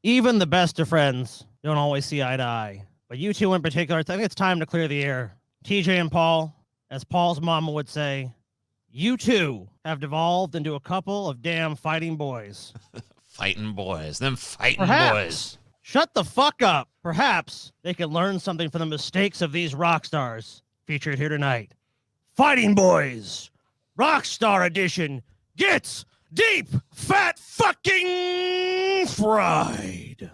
Even the best of friends don't always see eye to eye. But you two in particular, I think it's time to clear the air. TJ and Paul, as Paul's mama would say, you two have devolved into a couple of damn fighting boys. Fighting boys. Them fighting boys. Shut the fuck up. Perhaps they can learn something from the mistakes of these rock stars featured here tonight. Fighting Boys, Rockstar Edition gets deep, fat, fucking fried.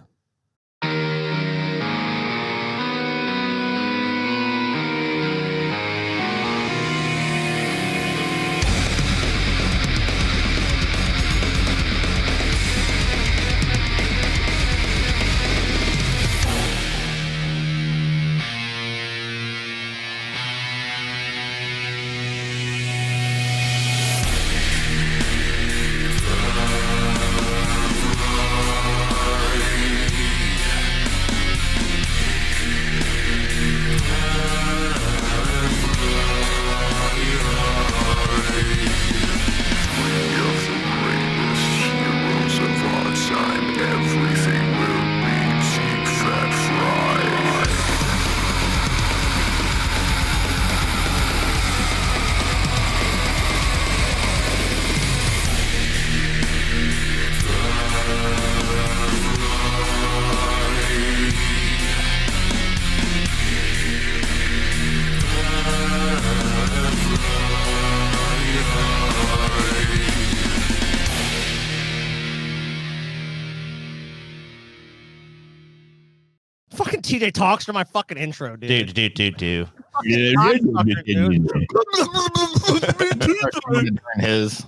Fucking TJ talks to my fucking intro, dude. Do. His.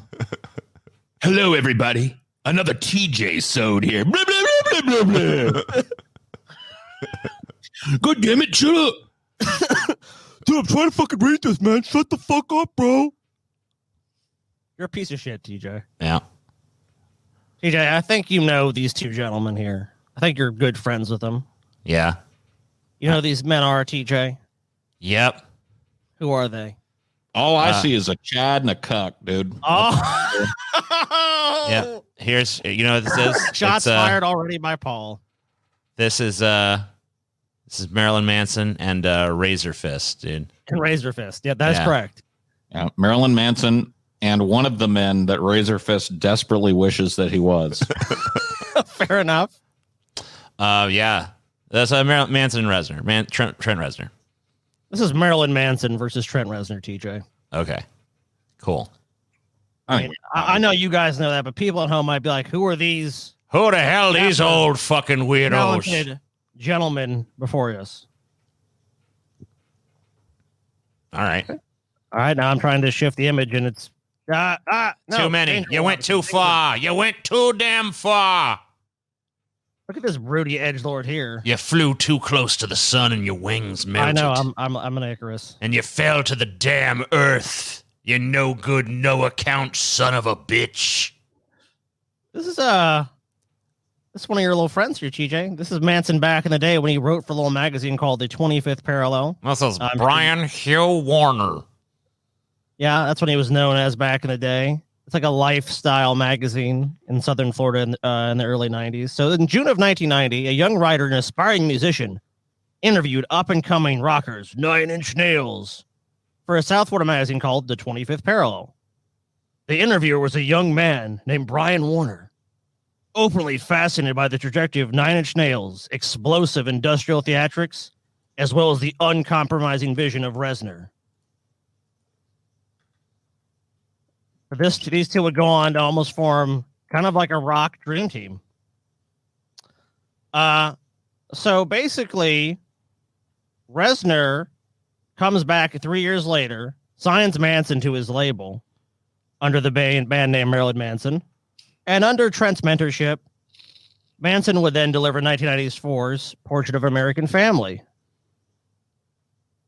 Hello, everybody. Another TJ sode here. Blah, blah, blah, blah, blah, blah. God damn it, shut up. Dude, I'm trying to fucking read this, man. Shut the fuck up, bro. You're a piece of shit, TJ. Yeah. TJ, I think you know these two gentlemen here. I think you're good friends with them. Yeah. You know who these men are, TJ? Yep. Who are they? All I see is a Chad and a cuck, dude. Oh. Yeah. Here's, you know what this is? Shots fired already by Paul. This is Marilyn Manson and Razor Fist, dude. And Razor Fist. Yeah, that's correct. Yeah, Marilyn Manson and one of the men that Razor Fist desperately wishes that he was. Fair enough. Yeah. That's Manson and Reznor. Trent Reznor. This is Marilyn Manson versus Trent Reznor, TJ. Okay. Cool. I know you guys know that, but people at home might be like, who are these? Who the hell these old fucking weirdos? Talented gentlemen before us. All right. All right, now I'm trying to shift the image, and it's no, too many. You went too far. You went too damn far. Look at this Rudy edgelord here. You flew too close to the sun, and your wings melted. I know. I'm an Icarus. And you fell to the damn earth. You no good, no account son of a bitch. This is one of your little friends here, TJ. This is Manson back in the day when he wrote for a little magazine called The 25th Parallel. This is Brian Hugh Warner. Yeah, that's what he was known as back in the day. It's like a lifestyle magazine in Southern Florida in the early 90s. So in June of 1990, a young writer and aspiring musician interviewed up-and-coming rockers Nine Inch Nails for a South Florida magazine called The 25th Parallel. The interviewer was a young man named Brian Warner, openly fascinated by the trajectory of Nine Inch Nails' explosive industrial theatrics, as well as the uncompromising vision of Reznor. These two would go on to almost form kind of like a rock dream team. So basically, Reznor comes back 3 years later, signs Manson to his label under the band name Marilyn Manson, and under Trent's mentorship, Manson would then deliver 1994's Portrait of an American Family.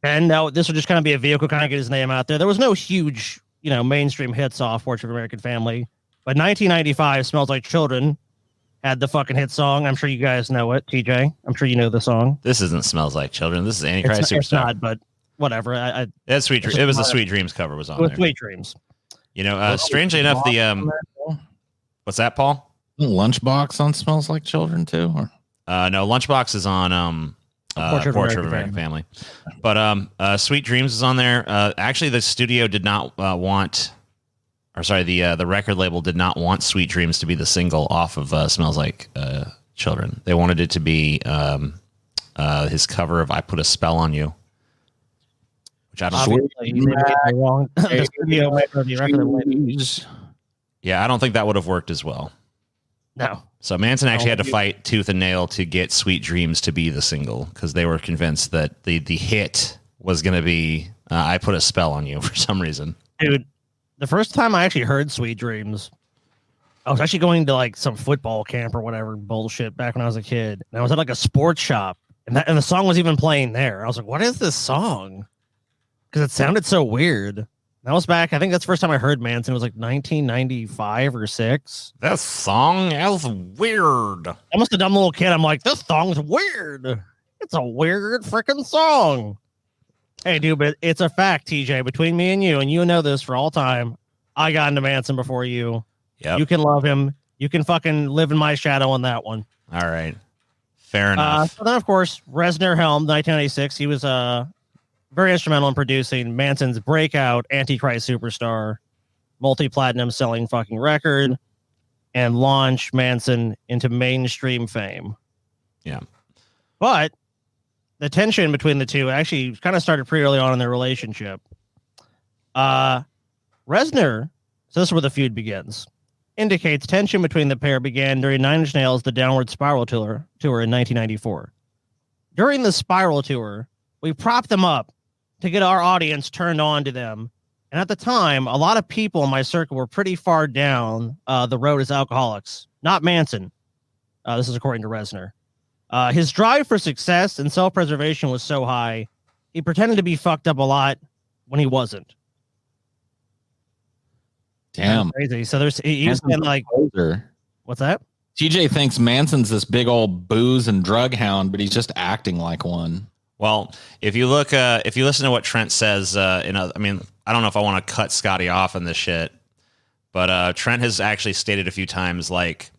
And now this would just kind of be a vehicle, kind of get his name out there. There was no huge, mainstream hits off Portrait of an American Family, but 1995 Smells Like Children had the fucking hit song. I'm sure you guys know it, TJ. I'm sure you know the song. This isn't Smells Like Children. This is Antichrist Superstar. It's not, but whatever. That's Sweet. It was the Sweet Dreams cover was on there. Sweet Dreams. Strangely enough, the what's that, Paul? Lunchbox on Smells Like Children too? Or? No, Lunchbox is on Portrait of American Family. But Sweet Dreams is on there. Actually, the studio did not want, or sorry, the record label did not want Sweet Dreams to be the single off of Smells Like Children. They wanted it to be his cover of I Put a Spell on You. Which I don't the studio made the record label. Yeah, I don't think that would have worked as well. No. So Manson actually had to fight tooth and nail to get Sweet Dreams to be the single because they were convinced that the hit was going to be I Put a Spell on You for some reason. Dude, the first time I actually heard Sweet Dreams, I was actually going to like some football camp or whatever bullshit back when I was a kid. And I was at like a sports shop and the song was even playing there. I was like, what is this song? Because it sounded so weird. That was back, I think that's the first time I heard Manson. It was like 1995 or 6. That song is weird. I must have dumb little kid. I'm like, this song's weird. It's a weird freaking song. Hey, dude, but it's a fact, TJ, between me and you know this for all time. I got into Manson before you. Yep. You can love him. You can fucking live in my shadow on that one. All right. Fair enough. So then, of course, Reznor helmed 1996. He was very instrumental in producing Manson's breakout Antichrist Superstar, multi-platinum selling fucking record, and launch Manson into mainstream fame. Yeah. But the tension between the two actually kind of started pretty early on in their relationship. Reznor, so this is where the feud begins, indicates tension between the pair began during Nine Inch Nails' The Downward Spiral tour in 1994. During the Spiral tour, we propped them up to get our audience turned on to them. And at the time, a lot of people in my circle were pretty far down the road as alcoholics. Not Manson. This is according to Reznor. His drive for success and self-preservation was so high, he pretended to be fucked up a lot when he wasn't. Damn. That's crazy. So he's been like, what's that? TJ thinks Manson's this big old booze and drug hound, but he's just acting like one. Well, if you listen to what Trent says, I mean, I don't know if I want to cut Scotty off on this shit, but Trent has actually stated a few times, like,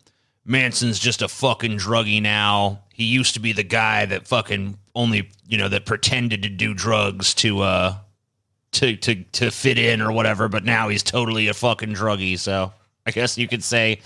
Manson's just a fucking druggie now. He used to be the guy that fucking only, that pretended to do drugs to fit in or whatever, but now he's totally a fucking druggie. So I guess you could say,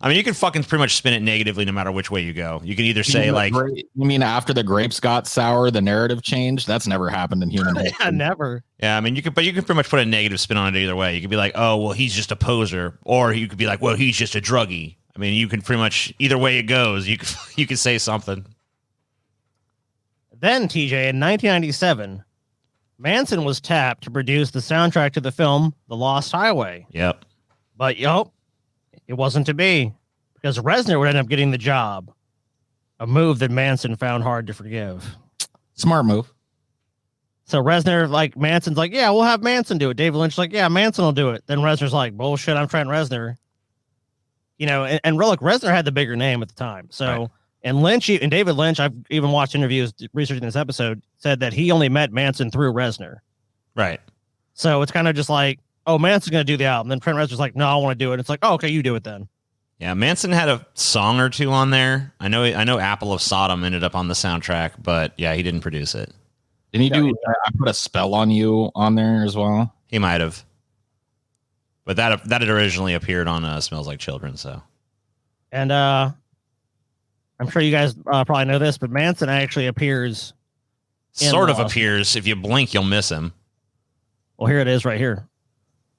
I mean, you can fucking pretty much spin it negatively no matter which way you go. You can either say you mean after the grapes got sour, the narrative changed? That's never happened in human history. Yeah, never. Yeah, I mean, you can pretty much put a negative spin on it either way. You could be like, oh, well, he's just a poser, or you could be like, well, he's just a druggie. I mean, you can pretty much either way it goes. You can say something. Then TJ in 1997, Manson was tapped to produce the soundtrack to the film The Lost Highway. Yep. But it wasn't to be, because Reznor would end up getting the job. A move that Manson found hard to forgive. Smart move. So Reznor, like, Manson's like, yeah, we'll have Manson do it. David Lynch's like, yeah, Manson will do it. Then Reznor's like, bullshit, I'm Trent Reznor. And look, Reznor had the bigger name at the time. So, right. And Lynch, and David Lynch, I've even watched interviews researching this episode, said that he only met Manson through Reznor. Right. So it's kind of just like, oh, Manson's going to do the album. Then Trent Reznor's like, no, I want to do it. It's like, oh, okay, you do it then. Yeah, Manson had a song or two on there. I know Apple of Sodom ended up on the soundtrack, but yeah, he didn't produce it. Didn't he do I Put a Spell on You on there as well? He might have. But that had originally appeared on Smells Like Children, so. And I'm sure you guys probably know this, but Manson actually appears. Sort of appears. If you blink, you'll miss him. Well, here it is right here.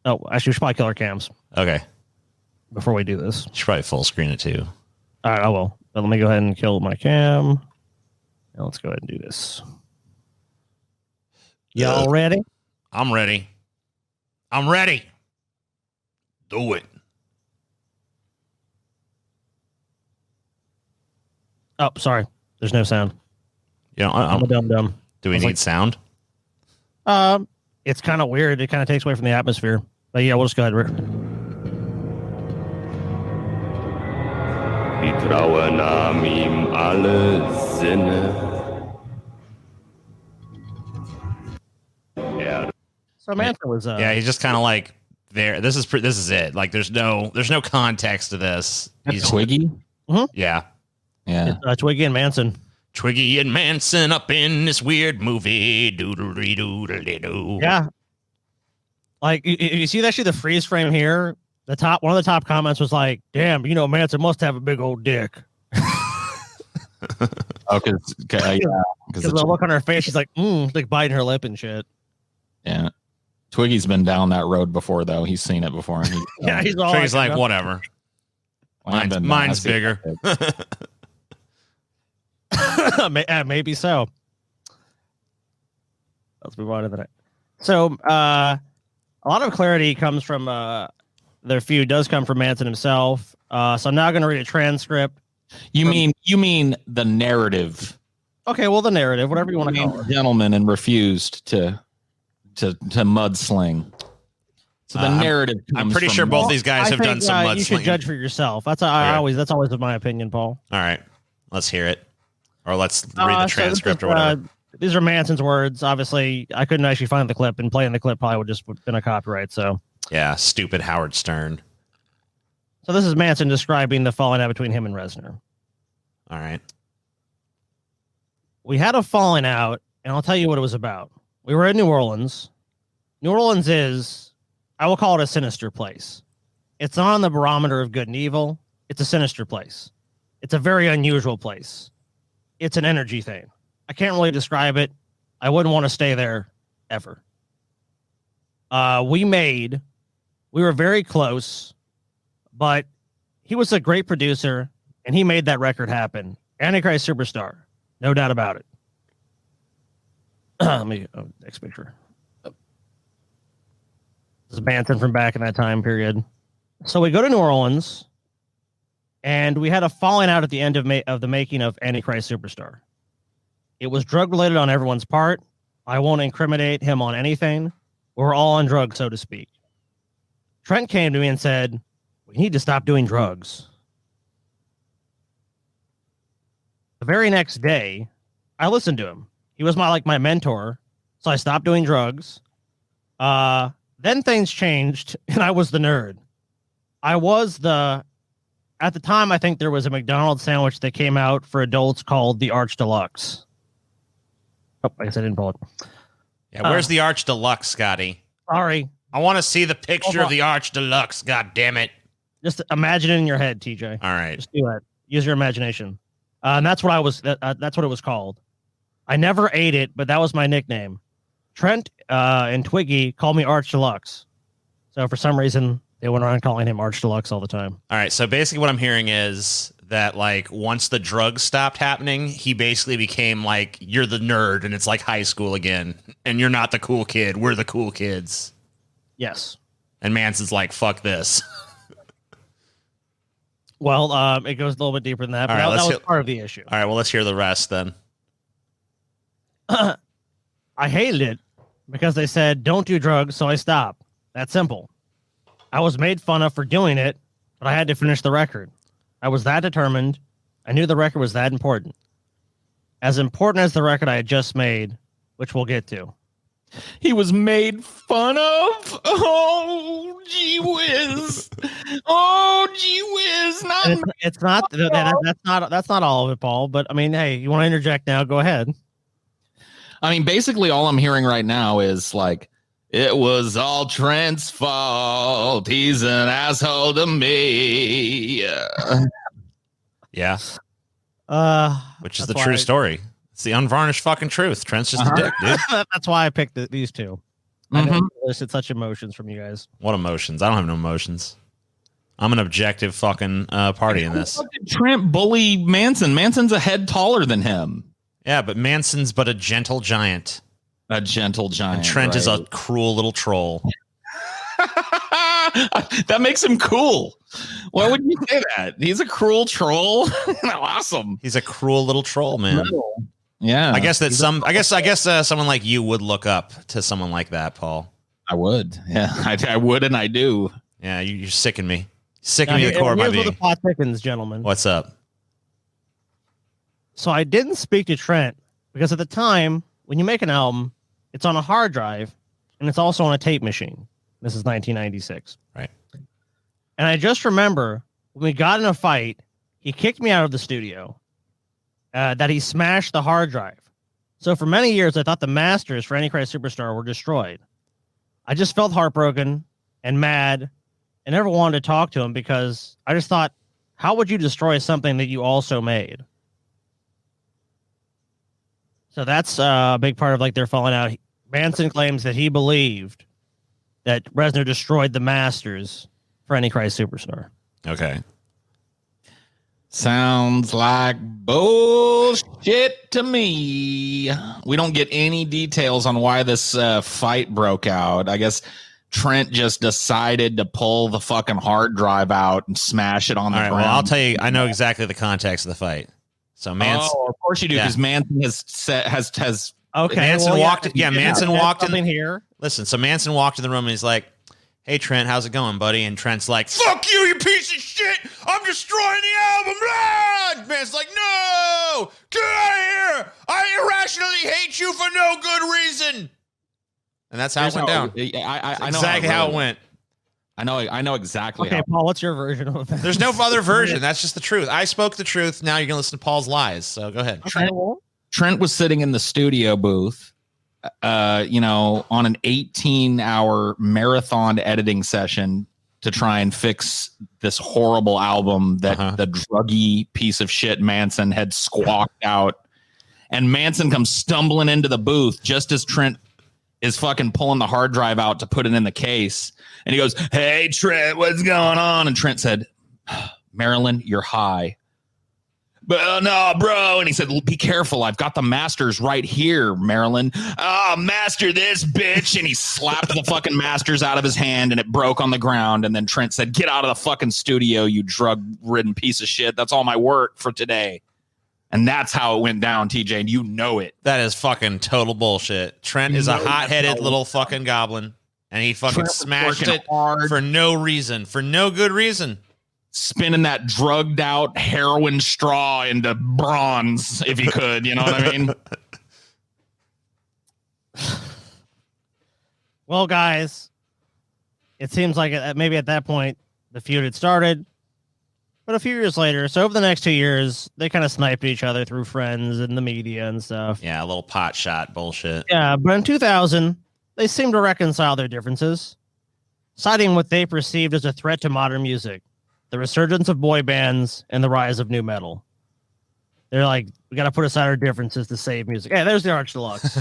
Oh, actually, we should probably kill our cams. Okay. Before we do this. You should probably full screen it too. All right, I will. But let me go ahead and kill my cam. Now let's go ahead and do this. Y'all ready? I'm ready. I'm ready. Do it. Oh, sorry. There's no sound. I'm a dumb. Do we need sound? It's kind of weird. It kind of takes away from the atmosphere. But yeah, we'll just go ahead. Traue nahm ihm alle Sinne. So Manson was yeah, he's just kind of like there. This is it. Like, there's no context to this. That's Twiggy. Yeah. Yeah. It's Twiggy and Manson. Twiggy and Manson up in this weird movie. Doodle-doo-doodle-doo. Yeah. Like, you see actually the freeze frame here? One of the top comments was like, "Damn, Manson must have a big old dick." Oh, because the look on her face, she's like, like biting her lip and shit. Yeah. Twiggy's been down that road before, though. He's seen it before. He's all Twiggy's like, whatever. Mine's bigger. Maybe so. Let's move on to the next. So, a lot of clarity comes from their feud does come from Manson himself. So I'm now going to read a transcript. You mean the narrative? Okay, well, the narrative, whatever you want to call it. Gentleman and refused to mudsling. So the narrative. I'm pretty sure both these guys have done some mudslinging. You should judge for yourself. That's always my opinion, Paul. All right, let's hear it, or let's read the transcript or whatever. These are Manson's words. Obviously, I couldn't actually find the clip, and playing the clip probably would just been a copyright. So yeah, stupid Howard Stern. So this is Manson describing the falling out between him and Reznor. All right. We had a falling out, and I'll tell you what it was about. We were in New Orleans. New Orleans is, I will call it a sinister place. It's not on the barometer of good and evil. It's a sinister place. It's a very unusual place. It's an energy thing. I can't really describe it. I wouldn't want to stay there ever. We were very close, but he was a great producer, and he made that record happen. Antichrist Superstar. No doubt about it. Let me next picture. This is Manson from back in that time period. So we go to New Orleans, and we had a falling out at the end of the making of Antichrist Superstar. It was drug related on everyone's part. I won't incriminate him on anything. We're all on drugs, so to speak. Trent came to me and said, "We need to stop doing drugs." The very next day, I listened to him. He was my mentor, so I stopped doing drugs. Then things changed, and I was the nerd. At the time, I think there was a McDonald's sandwich that came out for adults called the Arch Deluxe. Oh, I guess I didn't pull it. Yeah, where's the Arch Deluxe, Scotty? Sorry. I want to see the picture of the Arch Deluxe. God damn it! Just imagine it in your head, TJ. All right. Just do that. Use your imagination. And that's what that's what it was called. I never ate it, but that was my nickname. Trent and Twiggy called me Arch Deluxe. So for some reason, they went around calling him Arch Deluxe all the time. All right. So basically what I'm hearing is that, like, once the drugs stopped happening, he basically became like, you're the nerd, and it's like high school again, and you're not the cool kid. We're the cool kids. Yes. And Manson's like, fuck this. Well, it goes a little bit deeper than that, but All right, that was part of the issue. All right. Well, let's hear the rest then. I hated it because they said, don't do drugs, so I stopped. That's simple. I was made fun of for doing it, but I had to finish the record. I was that determined. I knew the record was that important. As important as the record I had just made, which we'll get to. He was made fun of? Oh, gee whiz. Oh, gee whiz. It's not that's not all of it, Paul, but I mean, hey, you want to interject now, go ahead. I mean, basically all I'm hearing right now is like, it was all Trent's fault. He's an asshole to me. Yeah. Which is the That's true why- story. It's the unvarnished fucking truth. Trent's just a dick, dude. That's why I picked these two. I didn't elicit such emotions from you guys. What emotions? I don't have no emotions. I'm an objective fucking party in this. Trent bully Manson. Manson's a head taller than him. Yeah, but Manson's but a gentle giant. A gentle giant. And Trent is a cruel little troll. That makes him cool. Why would you say that? He's a cruel troll. Awesome. He's a cruel little troll, man. Yeah. I guess someone like you would look up to someone like that, Paul. I would. Yeah, I would, and I do. Yeah, you're sicking me. Sicking me to the core by here's where being. the plot thickens, gentlemen. What's up? So I didn't speak to Trent because at the time, when you make an album, it's on a hard drive and it's also on a tape machine. This is 1996. Right. And I just remember when we got in a fight, he kicked me out of the studio, that he smashed the hard drive. So for many years, I thought the masters for Antichrist Superstar were destroyed. I just felt heartbroken and mad and never wanted to talk to him because I just thought, how would you destroy something that you also made? So that's a big part of like their falling out. Manson claims that he believed that Reznor destroyed the masters for Antichrist Superstar. Okay. Sounds like bullshit to me. We don't get any details on why this fight broke out. I guess Trent just decided to pull the fucking hard drive out and smash it on the ground. Well, I'll tell you, I know exactly the context of the fight. So Manson, of course you do, because Manson has Okay. Manson walked. Yeah, Manson walked in here. Listen, so Manson walked in the room and he's like, "Hey Trent, how's it going, buddy?" And Trent's like, "Fuck you, you piece of shit! I'm destroying the album!" And Manson's like, "No, get out of here! I irrationally hate you for no good reason." And that's how it went down. I know exactly how it went. I know exactly. Okay, Paul, what's your version of that? There's no other version. That's just the truth. I spoke the truth. Now you're gonna listen to Paul's lies. So go ahead. Trent was sitting in the studio booth, on an 18-hour marathon editing session to try and fix this horrible album that the druggy piece of shit Manson had squawked out. And Manson comes stumbling into the booth just as Trent is fucking pulling the hard drive out to put it in the case. And he goes, "Hey, Trent, what's going on?" And Trent said, "Marilyn, you're high." "But no, bro." And he said, "Be careful. I've got the masters right here, Marilyn." "Oh, master this bitch." And he slapped the fucking masters out of his hand and it broke on the ground. And then Trent said, "Get out of the fucking studio, you drug-ridden piece of shit. That's all my work for today." And that's how it went down, TJ. And you know it. That is fucking total bullshit. Trent is a hot-headed little fucking goblin. And he fucking smashed it for no reason, for no good reason. Spinning that drugged out heroin straw into bronze if he could, you know what I mean? Well, guys, it seems like maybe at that point the feud had started, but a few years later, so over the next 2 years, they kind of sniped each other through friends and the media and stuff. Yeah, a little pot shot bullshit. Yeah, but in 2000, they seemed to reconcile their differences, citing what they perceived as a threat to modern music. The resurgence of boy bands and the rise of new metal. They're like, we got to put aside our differences to save music. Hey, there's the Arch Deluxe.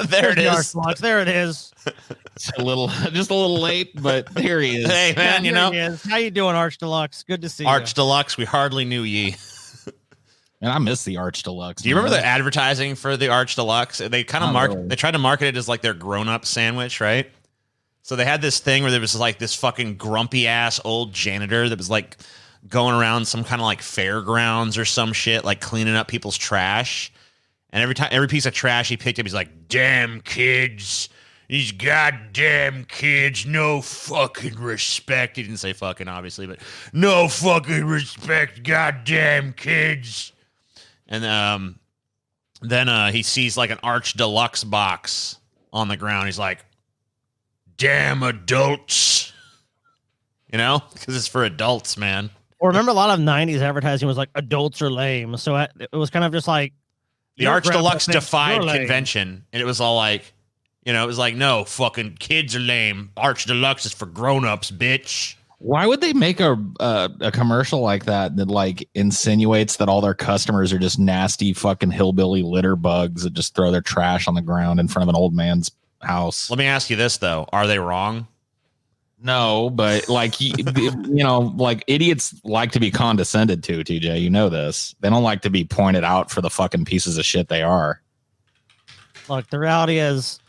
There it is. There it is. It's just a little late, but here he is. Hey, man, He is. How you doing, Arch Deluxe? Good to see you. Arch Deluxe, we hardly knew ye. And I miss the Arch Deluxe. Do you remember the advertising for the Arch Deluxe? They kind of really. They tried to market it as like their grown-up sandwich, right? So they had this thing where there was like this fucking grumpy ass old janitor that was like going around some kind of like fairgrounds or some shit, like cleaning up people's trash. And every piece of trash he picked up, he's like, "Damn kids, these goddamn kids, no fucking respect." He didn't say fucking, obviously, but no fucking respect, goddamn kids. And then he sees like an Arch Deluxe box on the ground. He's like, "Damn adults," because it's for adults, man. Or remember, a lot of 90s advertising was like, adults are lame. So it was kind of just like, The Arch Deluxe defied convention, and it was all like, it was like, "No, fucking kids are lame. Arch Deluxe is for grown-ups, bitch." Why would they make a commercial like that like insinuates that all their customers are just nasty fucking hillbilly litter bugs that just throw their trash on the ground in front of an old man's house? Let me ask you this, though. Are they wrong? No, but like, like idiots like to be condescended to, TJ. You know this. They don't like to be pointed out for the fucking pieces of shit they are. Look, the reality is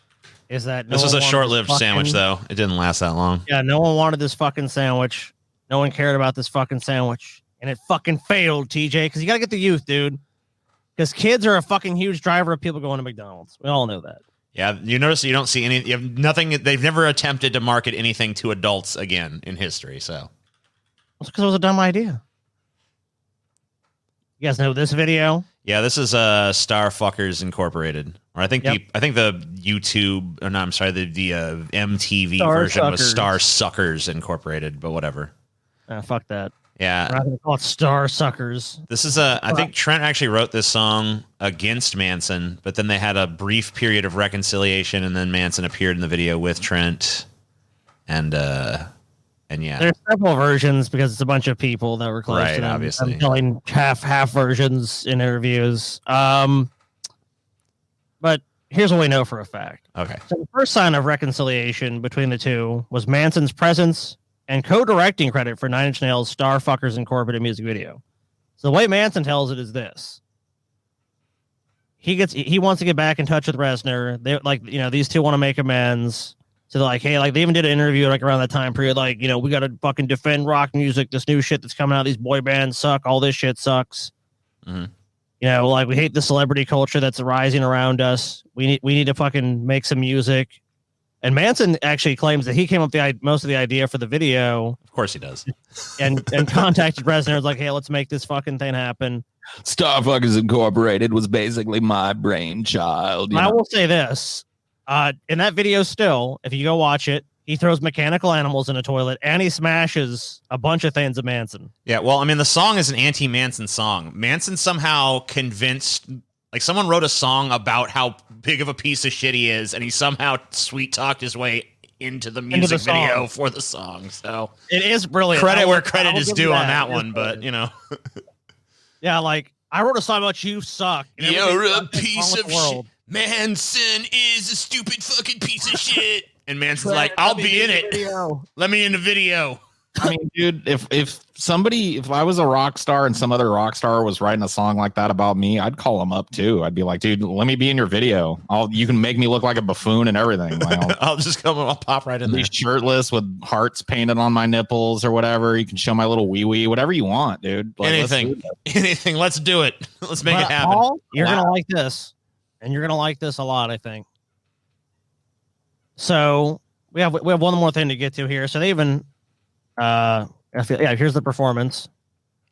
that this was a short-lived sandwich, though. It didn't last that long. Yeah, no one wanted this fucking sandwich. No one cared about this fucking sandwich. And it fucking failed, TJ, because you got to get the youth, dude. Because kids are a fucking huge driver of people going to McDonald's. We all know that. Yeah, you notice you don't see any. You have nothing. They've never attempted to market anything to adults again in history. So it's because it was a dumb idea. You guys know this video? Yeah, this is Starfuckers Incorporated, or I think Yep. I think the YouTube, or no, I'm sorry, the MTV Star version was Suckers. Star Suckers Incorporated, but whatever. Fuck that. Yeah, We're not gonna call it Star Suckers. this is I think Trent actually wrote this song against Manson, but then they had a brief period of reconciliation, and then Manson appeared in the video with Trent, and yeah, There's several versions because it's a bunch of people that were close Right, to them. obviously. I'm telling half versions in interviews. But here's what we know for a fact. okay, So the first sign of reconciliation between the two was Manson's presence and co-directing credit for Nine Inch Nails' Starfuckers Incorporated music video. So the way Manson tells it is this. He wants to get back in touch with Reznor. They these two want to make amends. So they're like, hey, like they even did an interview like around that time period, like, we got to fucking defend rock music. This new shit that's coming out, these boy bands suck. All this shit sucks. Mhm. Like we hate the celebrity culture that's rising around us. We need to fucking make some music. And Manson actually claims that he came up with most of the idea for the video of course he does. and contacted Reznor. Was like, hey, let's make this fucking thing happen. Starfuckers Incorporated was basically my brainchild. I will say this. In that video still, if you go watch it, he throws mechanical animals in a toilet and he smashes a bunch of things of Manson. Yeah, well, I mean, the song is an anti-Manson song. Manson somehow convinced, like, someone wrote a song about how big of a piece of shit he is, and he somehow sweet-talked his way into the music song. video for the song. So It is brilliant. credit where I credit will is give due you on that. that It is one, but, brilliant. Yeah, like, I wrote a song about you suck. and You're everything a sucks piece wrong of with the world. shit. Manson is a stupid fucking piece of shit. and Manson's like, I'll be in it. Video. Let me in the video. I mean, dude, if I was a rock star and some other rock star was writing a song like that about me, I'd call him up too. I'd be like, dude, let me be in your video. You can make me look like a buffoon and everything. Like, I'll pop right in be there. shirtless with hearts painted on my nipples or whatever. You can show my little wee wee, whatever you want, dude. Like, let's do Anything. it. Anything. Let's do it. Let's make it But, happen. Paul, you're Wow. gonna like this, and you're gonna like this a lot, I think. So we have one more thing to get to here. So they even, here's the performance,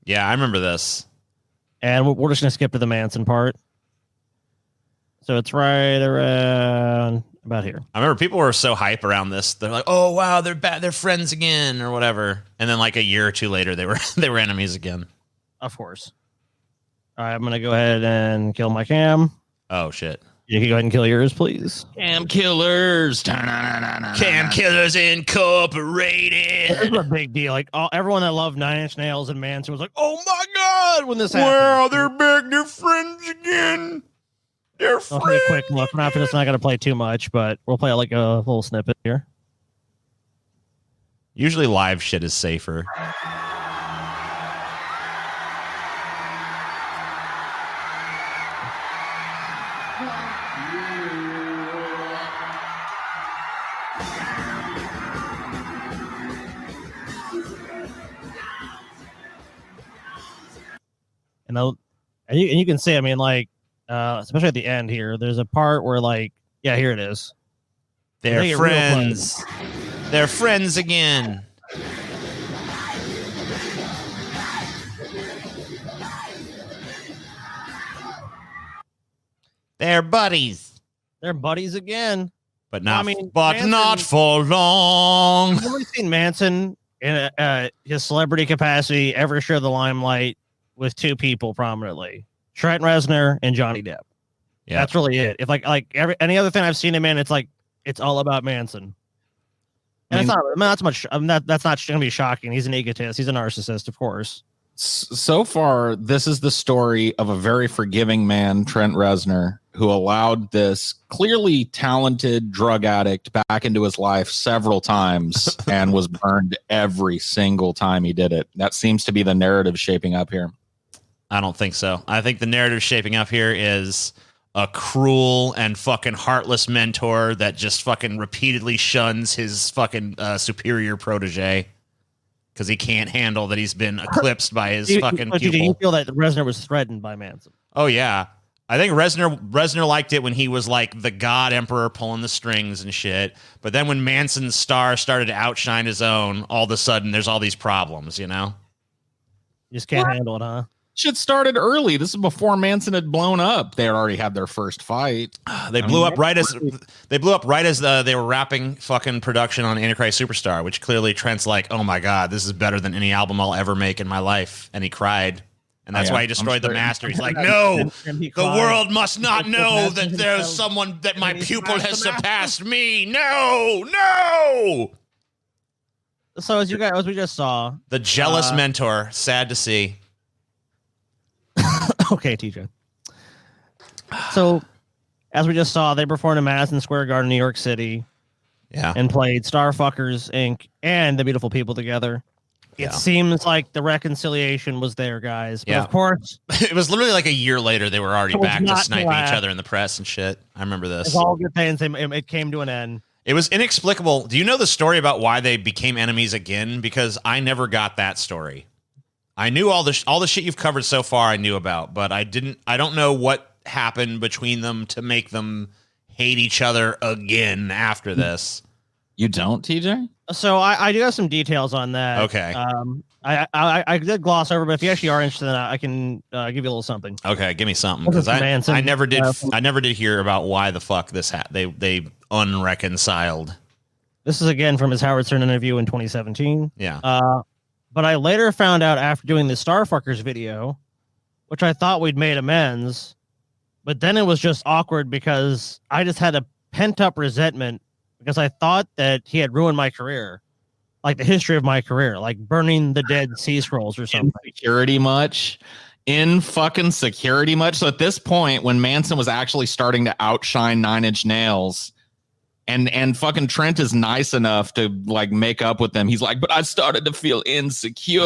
Yeah, I remember this. and we're just gonna skip to the Manson part. So it's right around about here. I remember people were so hype around this. They're like, "Oh wow, they're back, they're friends again," or whatever. And then like a year or two later, they were enemies again. Of course. All right, I'm gonna go ahead and kill my cam. Oh shit! You can go ahead and kill yours, please. Cam killers. Cam Killers Incorporated. This is a big deal. Like everyone that loved Nine Inch Nails and Manson was like, "Oh my god!" when this happened. Wow, they're back. They're friends again. They're I'll friends. play a quick look. We're not going to play too much, but we'll play like a little snippet here. Usually live shit is safer. And you can see, I mean, like, especially at the end here, there's a part where, like, yeah, here it is. Make They're it real friends. They're friends again. They're buddies, They're buddies again. but not. I mean, but Manson- not for long. I've only seen Manson in his celebrity capacity ever share the limelight with two people prominently: Trent Reznor and Johnny Depp. Yeah. That's really it. If any other thing I've seen him in, it's like it's all about Manson. And it's not. I mean, that's much. That's not going to be shocking. He's an egotist. He's a narcissist, of course. So far, this is the story of a very forgiving man, Trent Reznor, who allowed this clearly talented drug addict back into his life several times and was burned every single time he did it. That seems to be the narrative shaping up here. I don't think so. I think the narrative shaping up here is a cruel and fucking heartless mentor that just fucking repeatedly shuns his fucking superior protege because he can't handle that he's been eclipsed by his fucking Do you pupil. feel that Reznor was threatened by Manson? Oh yeah, I think Reznor liked it when he was like the god emperor pulling the strings and shit. But then when Manson's star started to outshine his own, all of a sudden there's all these problems, you know? You just can't handle it, huh? Shit started early. This is before Manson had blown up. They had already had their first fight. They blew up right as they were wrapping fucking production on Antichrist Superstar, which clearly Trent's like, oh my god, this is better than any album I'll ever make in my life, and he cried, and that's why he destroyed the master. He's like, no, the world must not know that there's someone that my pupil has surpassed me. No. So as we just saw, The jealous mentor, sad to see. Okay, TJ. So, as we just saw, they performed in Madison Square Garden, New York City, and played Starfuckers Inc. and The Beautiful People Together. It seems like the reconciliation was there, guys. But of course, it was literally like a year later. They were already back to sniping each other in the press and shit. I remember this. It's all good things. It came to an end. It was inexplicable. Do you know the story about why they became enemies again? Because I never got that story. I knew all the shit you've covered so far I knew about, but I don't know what happened between them to make them hate each other again after this. You don't, TJ? So I do have some details on that. Okay. I did gloss over, but if you actually are interested in that, I can give you a little something. Okay, give me something, because I never did hear about why the fuck they unreconciled. This is again from his Howard Stern interview in 2017. Yeah. But I later found out after doing the Starfuckers video, which I thought we'd made amends, but then it was just awkward because I just had a pent-up resentment because I thought that he had ruined my career, like the history of my career, like burning the Dead Sea Scrolls or something. In fucking security much? So at this point, when Manson was actually starting to outshine Nine Inch Nails, and fucking Trent is nice enough to like make up with them. He's like, but I started to feel insecure,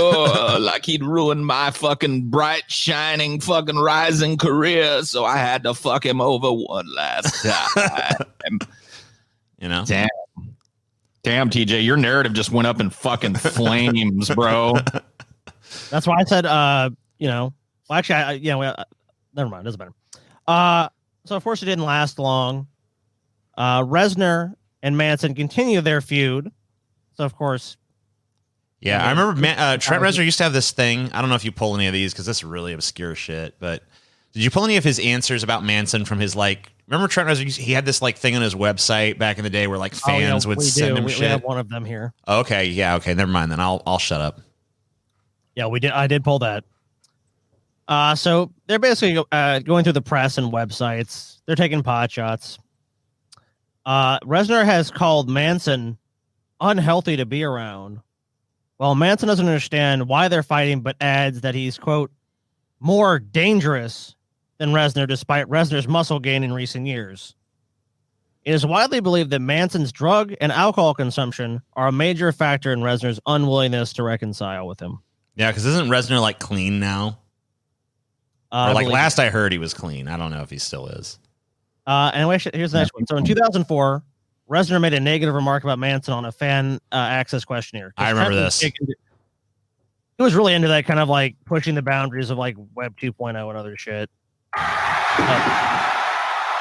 like he'd ruined my fucking bright, shining, fucking rising career. So I had to fuck him over one last time. You know? Damn, TJ, your narrative just went up in fucking flames, bro. That's why I said, well, actually, never mind. Doesn't matter. So of course it didn't last long. Reznor and Manson continue their feud. So, of course. Yeah, I remember Trent Reznor used to have this thing. I don't know if you pull any of these because this is really obscure shit. But did you pull any of his answers about Manson from his, like, remember Trent Reznor? He had this, like, thing on his website back in the day where, like, fans would send him shit. We have one of them here. Okay. Yeah. Okay. Never mind then. I'll shut up. Yeah, we did. I did pull that. So they're basically going through the press and websites. They're taking pot shots. Reznor has called Manson unhealthy to be around. Well, Manson doesn't understand why they're fighting, but adds that he's, quote, more dangerous than Reznor despite Reznor's muscle gain in recent years. It is widely believed that Manson's drug and alcohol consumption are a major factor in Reznor's unwillingness to reconcile with him. Yeah, because isn't Reznor, like, clean now? Or, like, last I heard he was clean. I don't know if he still is. Anyway, here's the next one. So in 2004, Reznor made a negative remark about Manson on a fan access questionnaire. I remember this. He was really into that, kind of like pushing the boundaries of like Web 2.0 and other shit.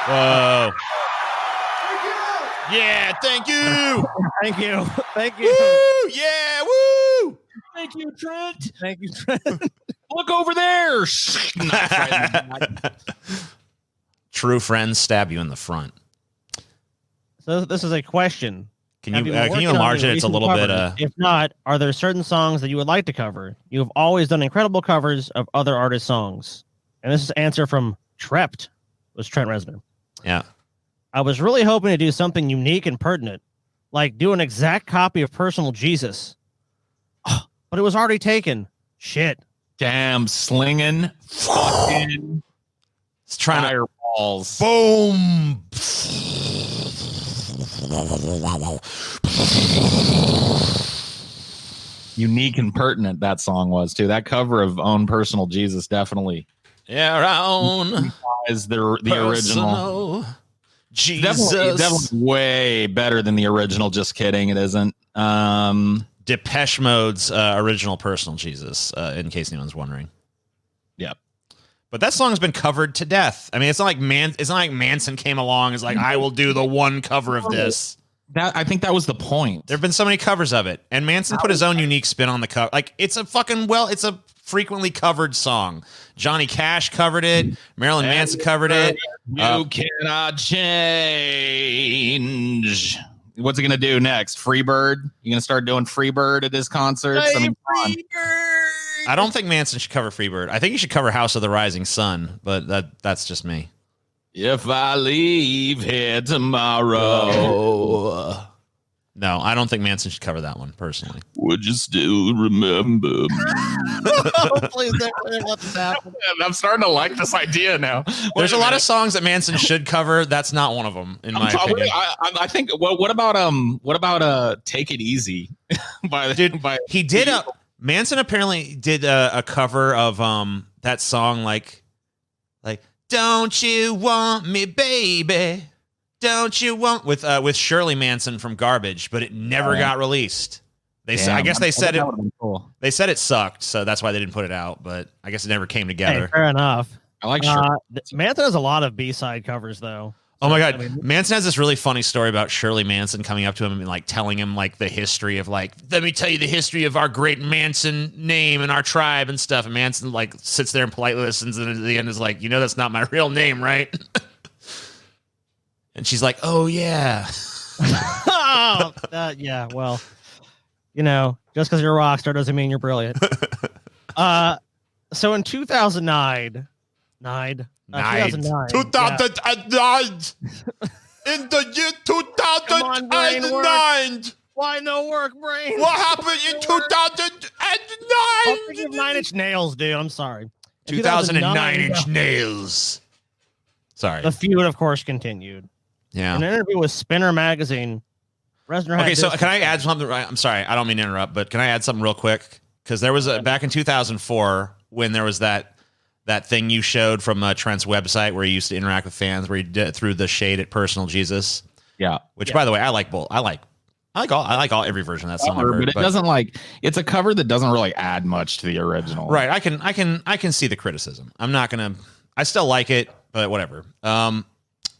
Whoa. Yeah, thank you. Thank you. Woo! Yeah, woo! Thank you, Trent. Thank you, Trent. Look over there. True friends stab you in the front. So this is a question. Can you enlarge it? It's a little bit. If not, are there certain songs that you would like to cover? You have always done incredible covers of other artists' songs. And this is answer from Trept, was Trent Reznor. Yeah. I was really hoping to do something unique and pertinent, like do an exact copy of Personal Jesus. But it was already taken. Shit. Damn, slinging fucking it's trying fireballs. Boom. Unique and pertinent that song was too. That cover of Own Personal Jesus definitely. Yeah, own is the original. Jesus. Definitely way better than the original. Just kidding, it isn't. Depeche Mode's original Personal Jesus, in case anyone's wondering. Yep. But that song's been covered to death. I mean, it's not like Manson came along and is like, I will do the one cover of this. I think that was the point. There have been so many covers of it, and Manson put his own unique spin on the cover. Like it's a frequently covered song. Johnny Cash covered it. Marilyn Manson covered it. You cannot change. What's he gonna do next? Freebird? You gonna start doing Freebird at his concerts? I don't think Manson should cover Freebird. I think he should cover House of the Rising Sun, but that's just me. If I leave here tomorrow. No, I don't think Manson should cover that one, personally. Would you still remember me? Please don't let this happen. I'm starting to like this idea now. There's a lot of songs that Manson should cover. That's not one of them, in my opinion. I think. Well, what about "Take It Easy"? Manson apparently did a cover of that song like "Don't You Want Me, Baby." Don't you want with Shirley Manson from Garbage, but it never got released. I guess they said it. Cool. They said it sucked, so that's why they didn't put it out. But I guess it never came together. Hey, fair enough. I like Shirley. Manson has a lot of B-side covers, though. Oh my God, Manson has this really funny story about Shirley Manson coming up to him and like telling him like the history of like, let me tell you the history of our great Manson name and our tribe and stuff. And Manson like sits there and politely listens, and at the end is like, that's not my real name, right? And she's like, "Oh yeah, yeah." Well, just because you're a rock star doesn't mean you're brilliant. So in 2009, 2009, in the year 2009. Why no work, brain? What happened in 2009? Think of 9 Inch Nails, dude. I'm sorry. 2009 Inch Nails. Sorry. The feud, of course, continued. Yeah. In an interview with Spinner magazine, Reznor had so can I add something? I'm sorry, I don't mean to interrupt, but can I add something real quick? Because there was back in 2004 when there was that thing you showed from Trent's website where he used to interact with fans, where he threw the shade at Personal Jesus. Yeah. Which, by the way, I like both. I like every version of that song. But it doesn't it's a cover that doesn't really add much to the original. Right. I can see the criticism. I still like it, but whatever.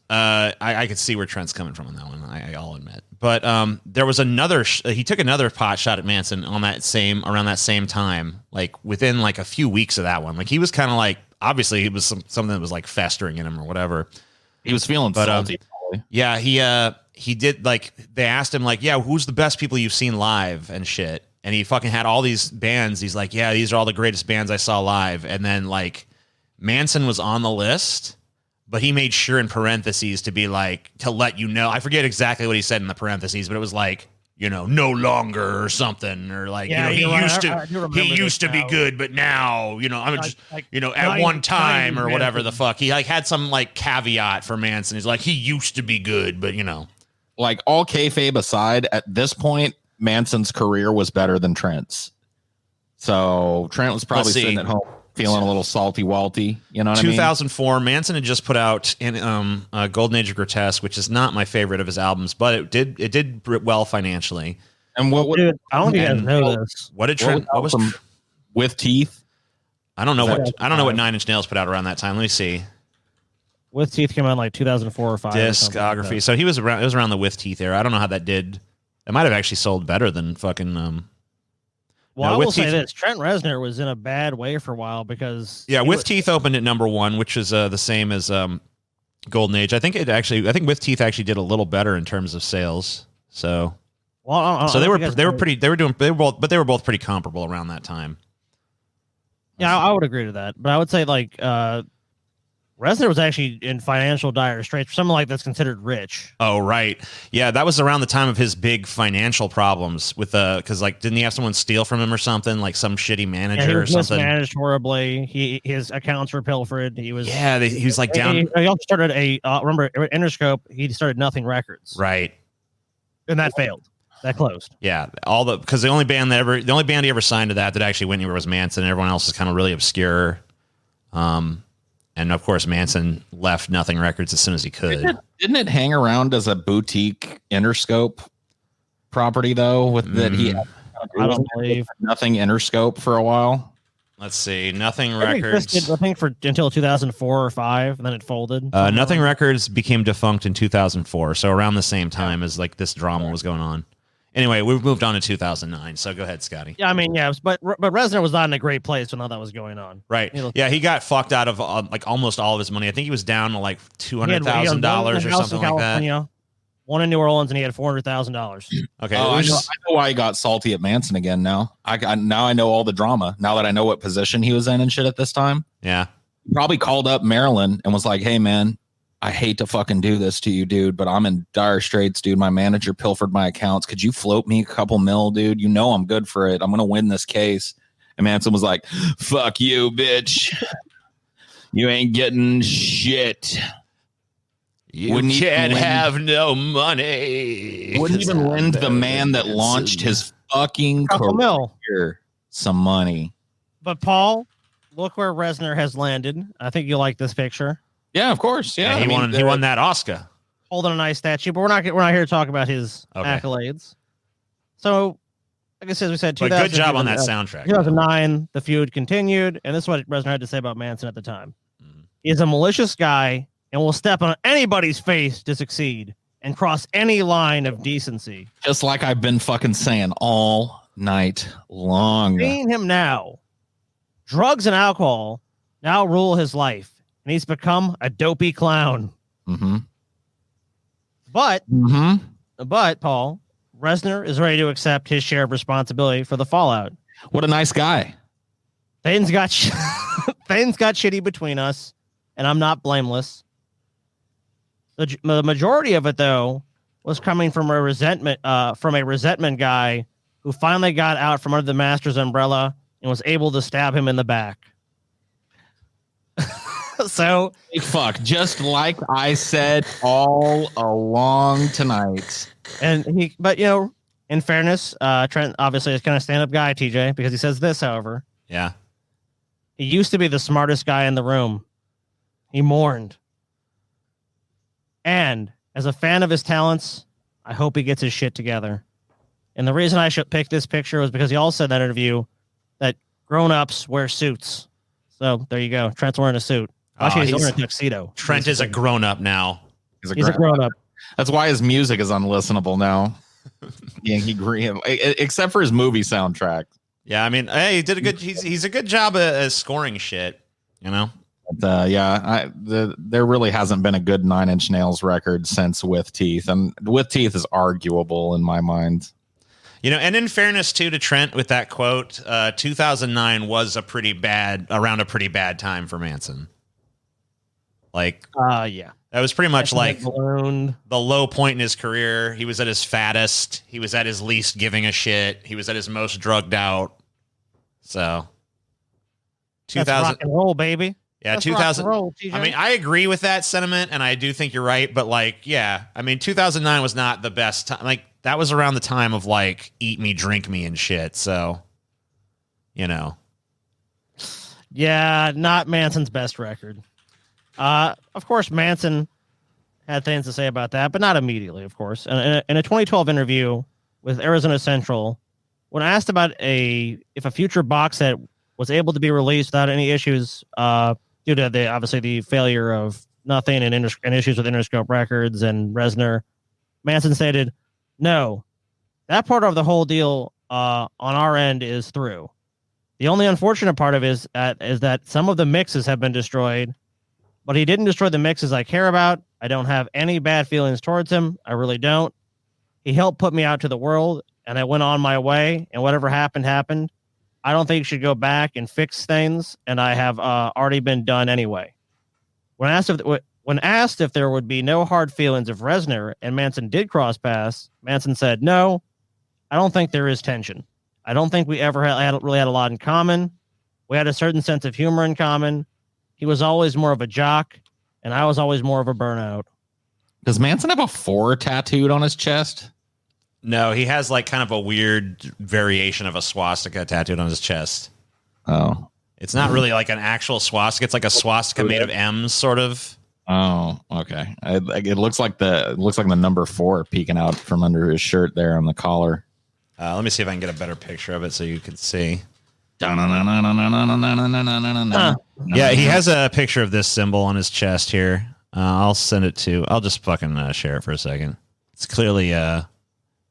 I could see where Trent's coming from on that one. I'll admit, but there was he took another pot shot at Manson around that same time, like within like a few weeks of that one. Like he was kind of like, obviously it was something that was like festering in him or whatever. He was feeling salty. Yeah, he did, like they asked him like, yeah, who's the best people you've seen live and shit, and he fucking had all these bands. He's like, yeah, these are all the greatest bands I saw live, and then like Manson was on the list. But he made sure in parentheses to be like, to let you know. I forget exactly what he said in the parentheses, but it was like, no longer or something, or like, he used to be good, but now, I'm just, at one time or whatever the fuck. He like had some like caveat for Manson. He's like, he used to be good, but like all kayfabe aside, at this point, Manson's career was better than Trent's. So Trent was probably sitting at home feeling a little salty walty, you know what I mean? 2004, Manson had just put out in Golden Age of Grotesque, which is not my favorite of his albums, but it did well financially. And what dude, I don't think you guys know this. What did Trent? What was With Teeth? I don't know what 9 Inch Nails put out around that time. Let me see. With Teeth came out in like 2004 or 5. Discography. Like, so it was around the With Teeth era. I don't know how that did. It might have actually sold better than fucking. Well, I will say this: Trent Reznor was in a bad way for a while because With Teeth opened at number 1, which is the same as Golden Age. I think With Teeth actually did a little better in terms of sales. So, they were both pretty comparable around that time. Yeah, I would agree to that, but I would say like Reznor was actually in financial dire straits for someone like that's considered rich. Oh, right. Yeah, that was around the time of his big financial problems with because like didn't he have someone steal from him or something, like some shitty manager or something? Mismanaged horribly. His accounts were pilfered. He was he was like down. He also started remember Interscope. He started Nothing Records. Right. And that failed. That closed. Yeah, because the only band he ever signed to that actually went anywhere was Manson, and everyone else is kind of really obscure. And of course, Manson left Nothing Records as soon as he could. Didn't it hang around as a boutique Interscope property though? With that he had, I don't believe Nothing Interscope for a while. Let's see. Nothing It Records. existed, I think, for until 2004 or 5, and then it folded. Nothing Records became defunct in 2004, so around the same time as like this drama was going on. Anyway, we've moved on to 2009. So go ahead, Scotty. Yeah, I mean, yeah, but Reznor was not in a great place when all that was going on. Right. Yeah, he got fucked out of like almost all of his money. I think he was down to like $200,000 or something like that. One in New Orleans, and he had $400,000. Okay. I know why he got salty at Manson again. Now now I know all the drama. Now that I know what position he was in and shit at this time. Yeah. He probably called up Marilyn and was like, "Hey, man, I hate to fucking do this to you, dude, but I'm in dire straits, dude. My manager pilfered my accounts. Could you float me a couple mil, dude? You know I'm good for it. I'm gonna win this case." And Manson was like, "Fuck you, bitch. You ain't getting shit. You can't have no money." Wouldn't even lend the man that launched his fucking career some money. But Paul, look where Reznor has landed. I think you like this picture. Yeah, of course. Yeah, he won that Oscar. Holding a nice statue, but we're not here to talk about his accolades. So, like I said, we said, but good job on that soundtrack. 2009, the feud continued, and this is what Reznor had to say about Manson at the time. He's a malicious guy and will step on anybody's face to succeed and cross any line of decency. Just like I've been fucking saying all night long. Seeing him now, drugs and alcohol now rule his life, and he's become a dopey clown. Mm-hmm. But Paul, Reznor is ready to accept his share of responsibility for the fallout. What a nice guy. Things got shitty between us, and I'm not blameless. The majority of it, though, was coming from a resentment guy who finally got out from under the master's umbrella and was able to stab him in the back. So, hey, fuck, just like I said all along tonight. But in fairness, Trent obviously is kind of stand-up guy, TJ, because he says this, however. Yeah. He used to be the smartest guy in the room. He mourned. And as a fan of his talents, I hope he gets his shit together. And the reason I should pick this picture was because he also said in that interview that grown-ups wear suits. So there you go. Trent's wearing a suit. Actually, he's wearing a tuxedo. Trent is a grown-up now. He's a grown-up. That's why his music is unlistenable now. Yeah, except for his movie soundtrack. Yeah, I mean, hey, he did a good. He's a good job at scoring shit. But, there really hasn't been a good 9 Inch Nails record since With Teeth, and With Teeth is arguable in my mind. And in fairness too to Trent with that quote, 2009 was around a pretty bad time for Manson. Yeah. That was pretty much like the low point in his career. He was at his fattest. He was at his least giving a shit. He was at his most drugged out. So, 2000 That's rock and roll, baby. Yeah, 2000. I mean, I agree with that sentiment, and I do think you're right. But 2009 was not the best time. That was around the time of Eat Me, Drink Me, and shit. So, Yeah, not Manson's best record. Of course, Manson had things to say about that, but not immediately, of course. And in a 2012 interview with Arizona Central, when asked about if a future box set was able to be released without any issues due to the failure of Nothing and issues with Interscope Records and Reznor, Manson stated, "No, that part of the whole deal on our end is through. The only unfortunate part of it is that some of the mixes have been destroyed. But he didn't destroy the mixes I care about. I don't have any bad feelings towards him. I really don't. He helped put me out to the world, and I went on my way, and whatever happened, happened. I don't think you should go back and fix things, and I have already been done anyway." When asked if there would be no hard feelings if Reznor and Manson did cross paths, Manson said, "No, I don't think there is tension. I don't think we ever really had a lot in common. We had a certain sense of humor in common. He was always more of a jock, and I was always more of a burnout." Does Manson have a 4 tattooed on his chest? No, he has kind of a weird variation of a swastika tattooed on his chest. Oh. It's not really like an actual swastika. It's like a swastika made of M's, sort of. Oh, okay. It looks like the number 4 peeking out from under his shirt there on the collar. Let me see if I can get a better picture of it so you can see. Yeah, he has a picture of this symbol on his chest here. I'll send it to. I'll just fucking share it for a second. It's clearly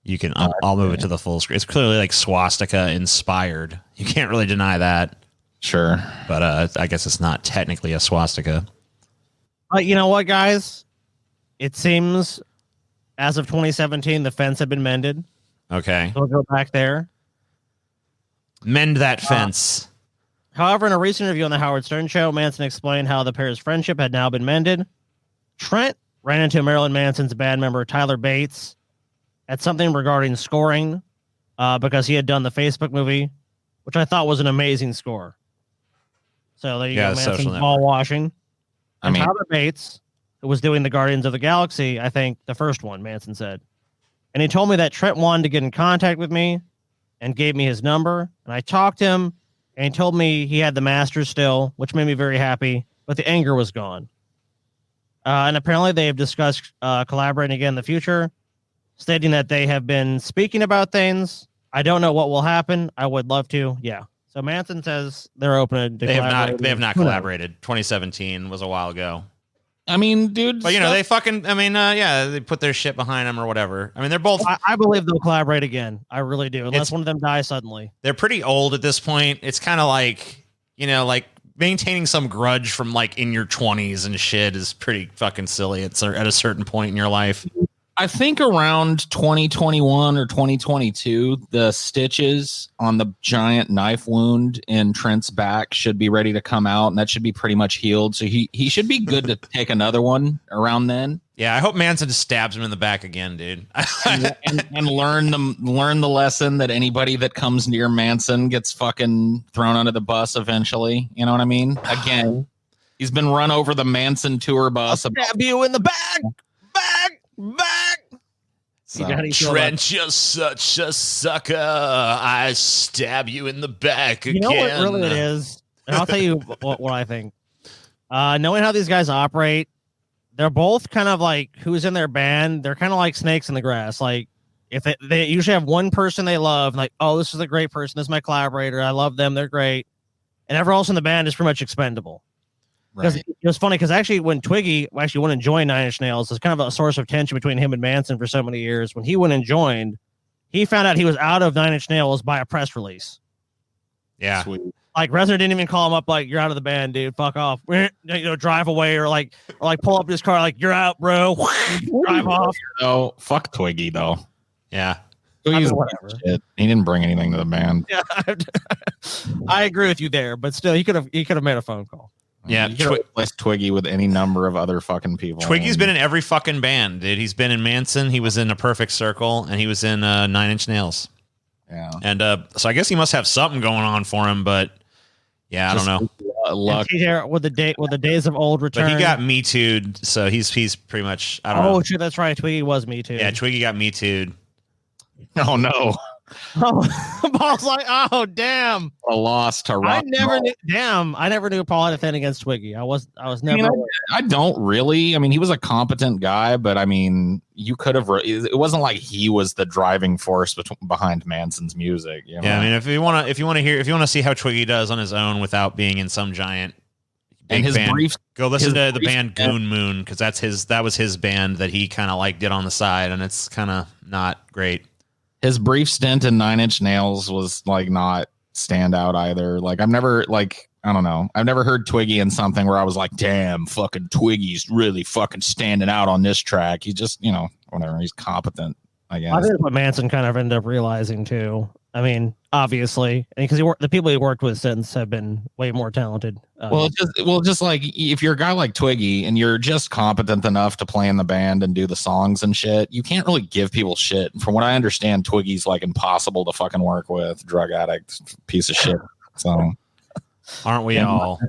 you can. I'll move it to the full screen. It's clearly like swastika inspired. You can't really deny that. Sure, but I guess it's not technically a swastika. You know what, guys? It seems as of 2017, the fence had been mended. Okay, So we'll go back there. Mend that fence. However, in a recent interview on the Howard Stern Show, Manson explained how the pair's friendship had now been mended. Trent ran into Marilyn Manson's band member Tyler Bates at something regarding scoring because he had done the Facebook movie, which I thought was an amazing score. So there you go, Manson's ball washing. And Tyler Bates, who was doing the Guardians of the Galaxy, I think the first one, Manson said. And he told me that Trent wanted to get in contact with me and gave me his number. And I talked to him, and he told me he had the Masters still, which made me very happy, but the anger was gone. And apparently they have discussed collaborating again in the future, stating that they have been speaking about things. I don't know what will happen. I would love to. Yeah. So Manson says they're open to They have not collaborated. 2017 was a while ago. I mean, dude. But, they fucking, they put their shit behind them or whatever. I mean, they're both. I believe they'll collaborate again. I really do. Unless one of them dies suddenly. They're pretty old at this point. It's kind of like, like maintaining some grudge from like in your 20s and shit is pretty fucking silly. It's at a certain point in your life. I think around 2021 or 2022, the stitches on the giant knife wound in Trent's back should be ready to come out, and that should be pretty much healed. So he should be good to take another one around then. Yeah, I hope Manson just stabs him in the back again, dude. and learn the lesson that anybody that comes near Manson gets fucking thrown under the bus eventually. You know what I mean? Again, he's been run over the Manson tour bus. I'll stab you in the back. So, Trent, you're such a sucker. I stab you in the back again. You know what really it is? And I'll tell you what I think. Knowing how these guys operate, they're both kind of like who's in their band. They're kind of like snakes in the grass. Like if they usually have one person they love, like, oh, this is a great person. This is my collaborator. I love them. They're great. And everyone else in the band is pretty much expendable. Because it was funny because actually when Twiggy went and joined Nine Inch Nails, it's kind of a source of tension between him and Manson for so many years. When he went and joined, he found out he was out of Nine Inch Nails by a press release. Yeah. Sweet. Like Reznor didn't even call him up like, you're out of the band, dude. Fuck off. Drive away or pull up his car like, you're out, bro. Drive off. Oh, fuck Twiggy though. Yeah. Twiggy's shit. He didn't bring anything to the band. Yeah, I agree with you there, but still, he could have made a phone call. Yeah, you could replace Twiggy with any number of other fucking people. Twiggy's been in every fucking band, dude. He's been in Manson. He was in A Perfect Circle, and he was in Nine Inch Nails. Yeah, and so I guess he must have something going on for him, but yeah, I don't know. Luck. With the days of old return. But he got Me Too'd, so he's pretty much. I don't know. Oh, true, that's right. Twiggy was Me Too. Yeah, Twiggy got Me Too'd. Oh no. Oh, Paul's like, oh damn! A loss to rock. I never knew Paul had a thing against Twiggy. I was never. I don't really. I mean, he was a competent guy, but I mean, you could have. It wasn't like he was the driving force behind Manson's music. You know? Yeah, I mean, if you want to see how Twiggy does on his own without being in some giant big and his band, brief, go listen to the band Goon Moon because that was his band that he kind of like did on the side, and it's kind of not great. His brief stint in Nine Inch Nails was like not standout either. Like I don't know. I've never heard Twiggy in something where I was like, damn, fucking Twiggy's really fucking standing out on this track. He just, whatever. He's competent, I guess. I think that's what Manson kind of ended up realizing too. I mean, obviously, because the people he worked with since have been way more talented. Just like if you're a guy like Twiggy and you're just competent enough to play in the band and do the songs and shit, you can't really give people shit. From what I understand, Twiggy's like impossible to fucking work with, drug addict, piece of shit. So, aren't we all?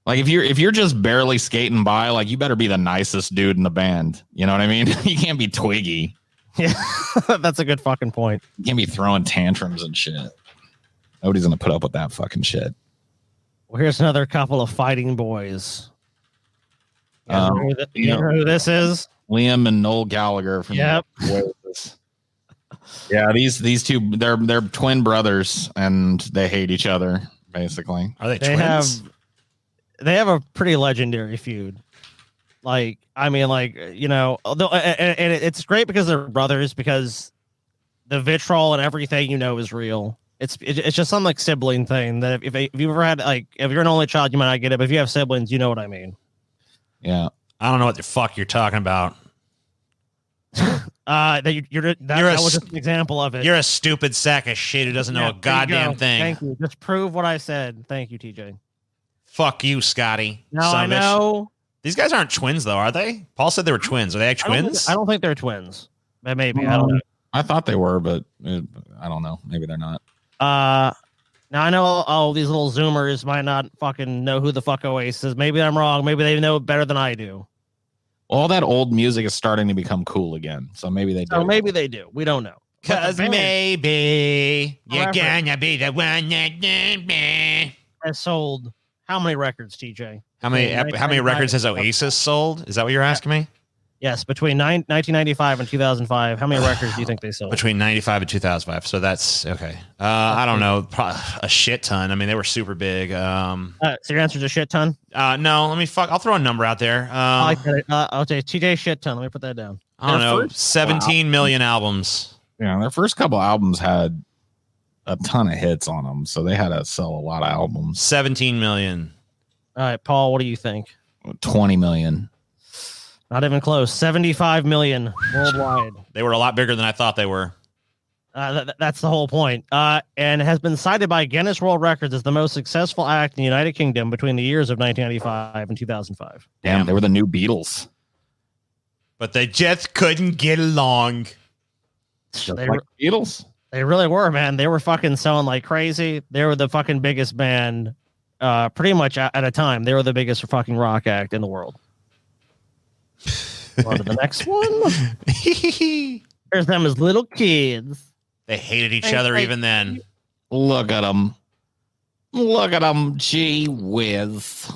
Like if you're just barely skating by, like you better be the nicest dude in the band. You know what I mean? You can't be Twiggy. Yeah, that's a good fucking point. You can't be throwing tantrums and shit. Nobody's gonna put up with that fucking shit. Well, here's another couple of fighting boys. You know who this is? Liam and Noel Gallagher from Yep. Yeah, these two, they're twin brothers, and they hate each other basically. Are they They twins? have a pretty legendary feud. Like, I mean, like, you know, although, and it's great because they're brothers, because the vitriol and everything, you know, is real. It's just some like sibling thing that if you've ever had, like, if you're an only child, you might not get it, but if you have siblings, you know what I mean. Yeah. I don't know what the fuck you're talking about. That was just an example of it. You're a stupid sack of shit who doesn't know Yeah, a there you goddamn go. thing. Thank you. Just prove what I said. Thank you, TJ. Fuck you, Scotty. Now Son I of a bitch. know. These guys aren't twins, though, are they? Paul said they were twins. Are they twins? I don't think they're twins. But maybe. I don't know. I thought they were, but I don't know. Maybe they're not. Now I know all these little Zoomers might not fucking know who the fuck Oasis is. Maybe I'm wrong. Maybe they know it better than I do. All that old music is starting to become cool again, so maybe they do. So maybe they do. We don't know. But Cause the band maybe you're However- gonna be the one that has sold how many records, TJ? How many Yeah, records has Oasis sold? Is that what you're asking me? Yes, between 1995 and 2005, how many records do you think they sold? Between 95 and 2005. So that's okay. I don't know, a shit ton. I mean, they were super big. So your answer's a shit ton? No, I'll throw a number out there. I like that. I'll say TJ shit ton. Let me put that down. I don't know, Their first- 17 million albums. Yeah, their first couple albums had a ton of hits on them, so they had to sell a lot of albums. 17 million. All right, Paul, what do you think? 20 million. Not even close. 75 million worldwide. They were a lot bigger than I thought they were. That's the whole point. And has been cited by Guinness World Records as the most successful act in the United Kingdom between the years of 1995 and 2005. Damn, they were the new Beatles. But they just couldn't get along. They, Like Beatles. they really were, man. They were fucking selling like crazy. They were the fucking biggest band, pretty much at a time. They were the biggest fucking rock act in the world. On to the next one. There's them as little kids. They hated each other even then. Look at them. Look at them. Gee whiz.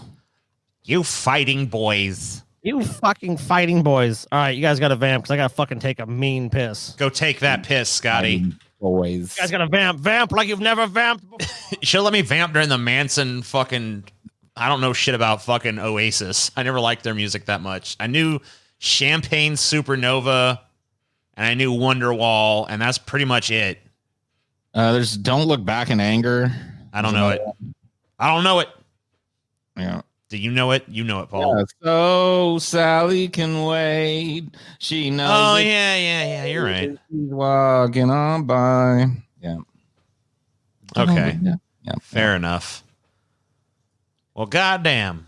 You fighting boys. You fucking fighting boys. All right, you guys got to vamp because I got to fucking take a mean piss. Go take that piss, Scotty. Always. You guys got to vamp. Vamp like you've never vamped before. You should have let me vamp during the Manson fucking... I don't know shit about fucking Oasis. I never liked their music that much. I knew Champagne Supernova and I knew Wonderwall, and that's pretty much it. There's Don't Look Back in Anger. I don't know it. I don't know it. Yeah. Do you know it? You know it, Paul. Yeah, so Sally can wait. She knows. Oh, it. yeah. You're right. She's walking on by. Yeah. Okay. Yeah. Fair enough. Well, goddamn.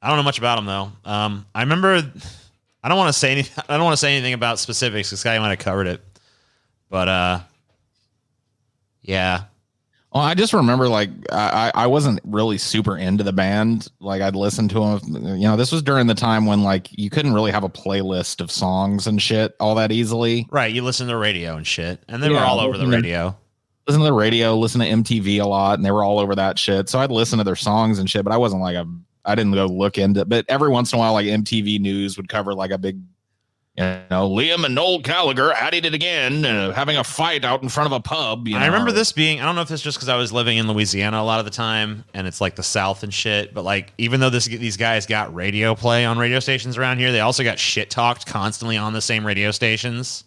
I don't know much about him though. I remember. I don't want to say anything. I don't want to say anything about specifics because Scotty might have covered it. But yeah. Well, I just remember like I wasn't really super into the band. Like I'd listen to them. You know, this was during the time when like you couldn't really have a playlist of songs and shit all that easily. Right. You listen to the radio and shit, and they were Yeah, all over the listen to- radio. Listen to the radio, listen to MTV a lot, and they were all over that shit. So I'd listen to their songs and shit, but I wasn't like I didn't go look into it. But every once in a while, like MTV News would cover like a big, you know, Liam and Noel Gallagher at it again, having a fight out in front of a pub. You know? I remember this being, I don't know if it's just because I was living in Louisiana a lot of the time and it's like the South and shit, but like even though these guys got radio play on radio stations around here, they also got shit talked constantly on the same radio stations.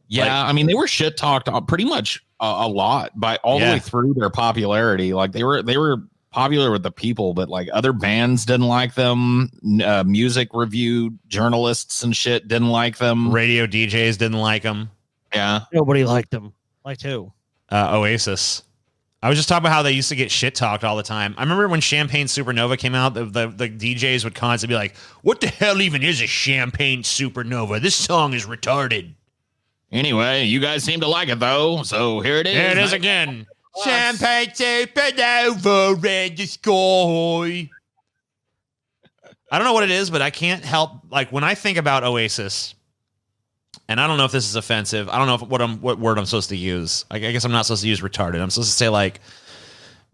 Yeah, I mean, they were shit talked pretty much a lot by all the way through their popularity. Like they were popular with the people, but like other bands didn't like them. Music review journalists and shit didn't like them. Radio DJs didn't like them. Yeah, Nobody liked them. Like who? Oasis. I was just talking about how they used to get shit talked all the time. I remember when Champagne Supernova came out, the DJs would constantly be like, "What the hell even is a Champagne Supernova? This song is retarded." Anyway, you guys seem to like it though, so here it is. Here it is again. Champagne Supernova, red the sky. I don't know what it is, but I can't help, like, when I think about Oasis, and I don't know if this is offensive. I don't know what word I'm supposed to use. I guess I'm not supposed to use retarded. I'm supposed to say, like,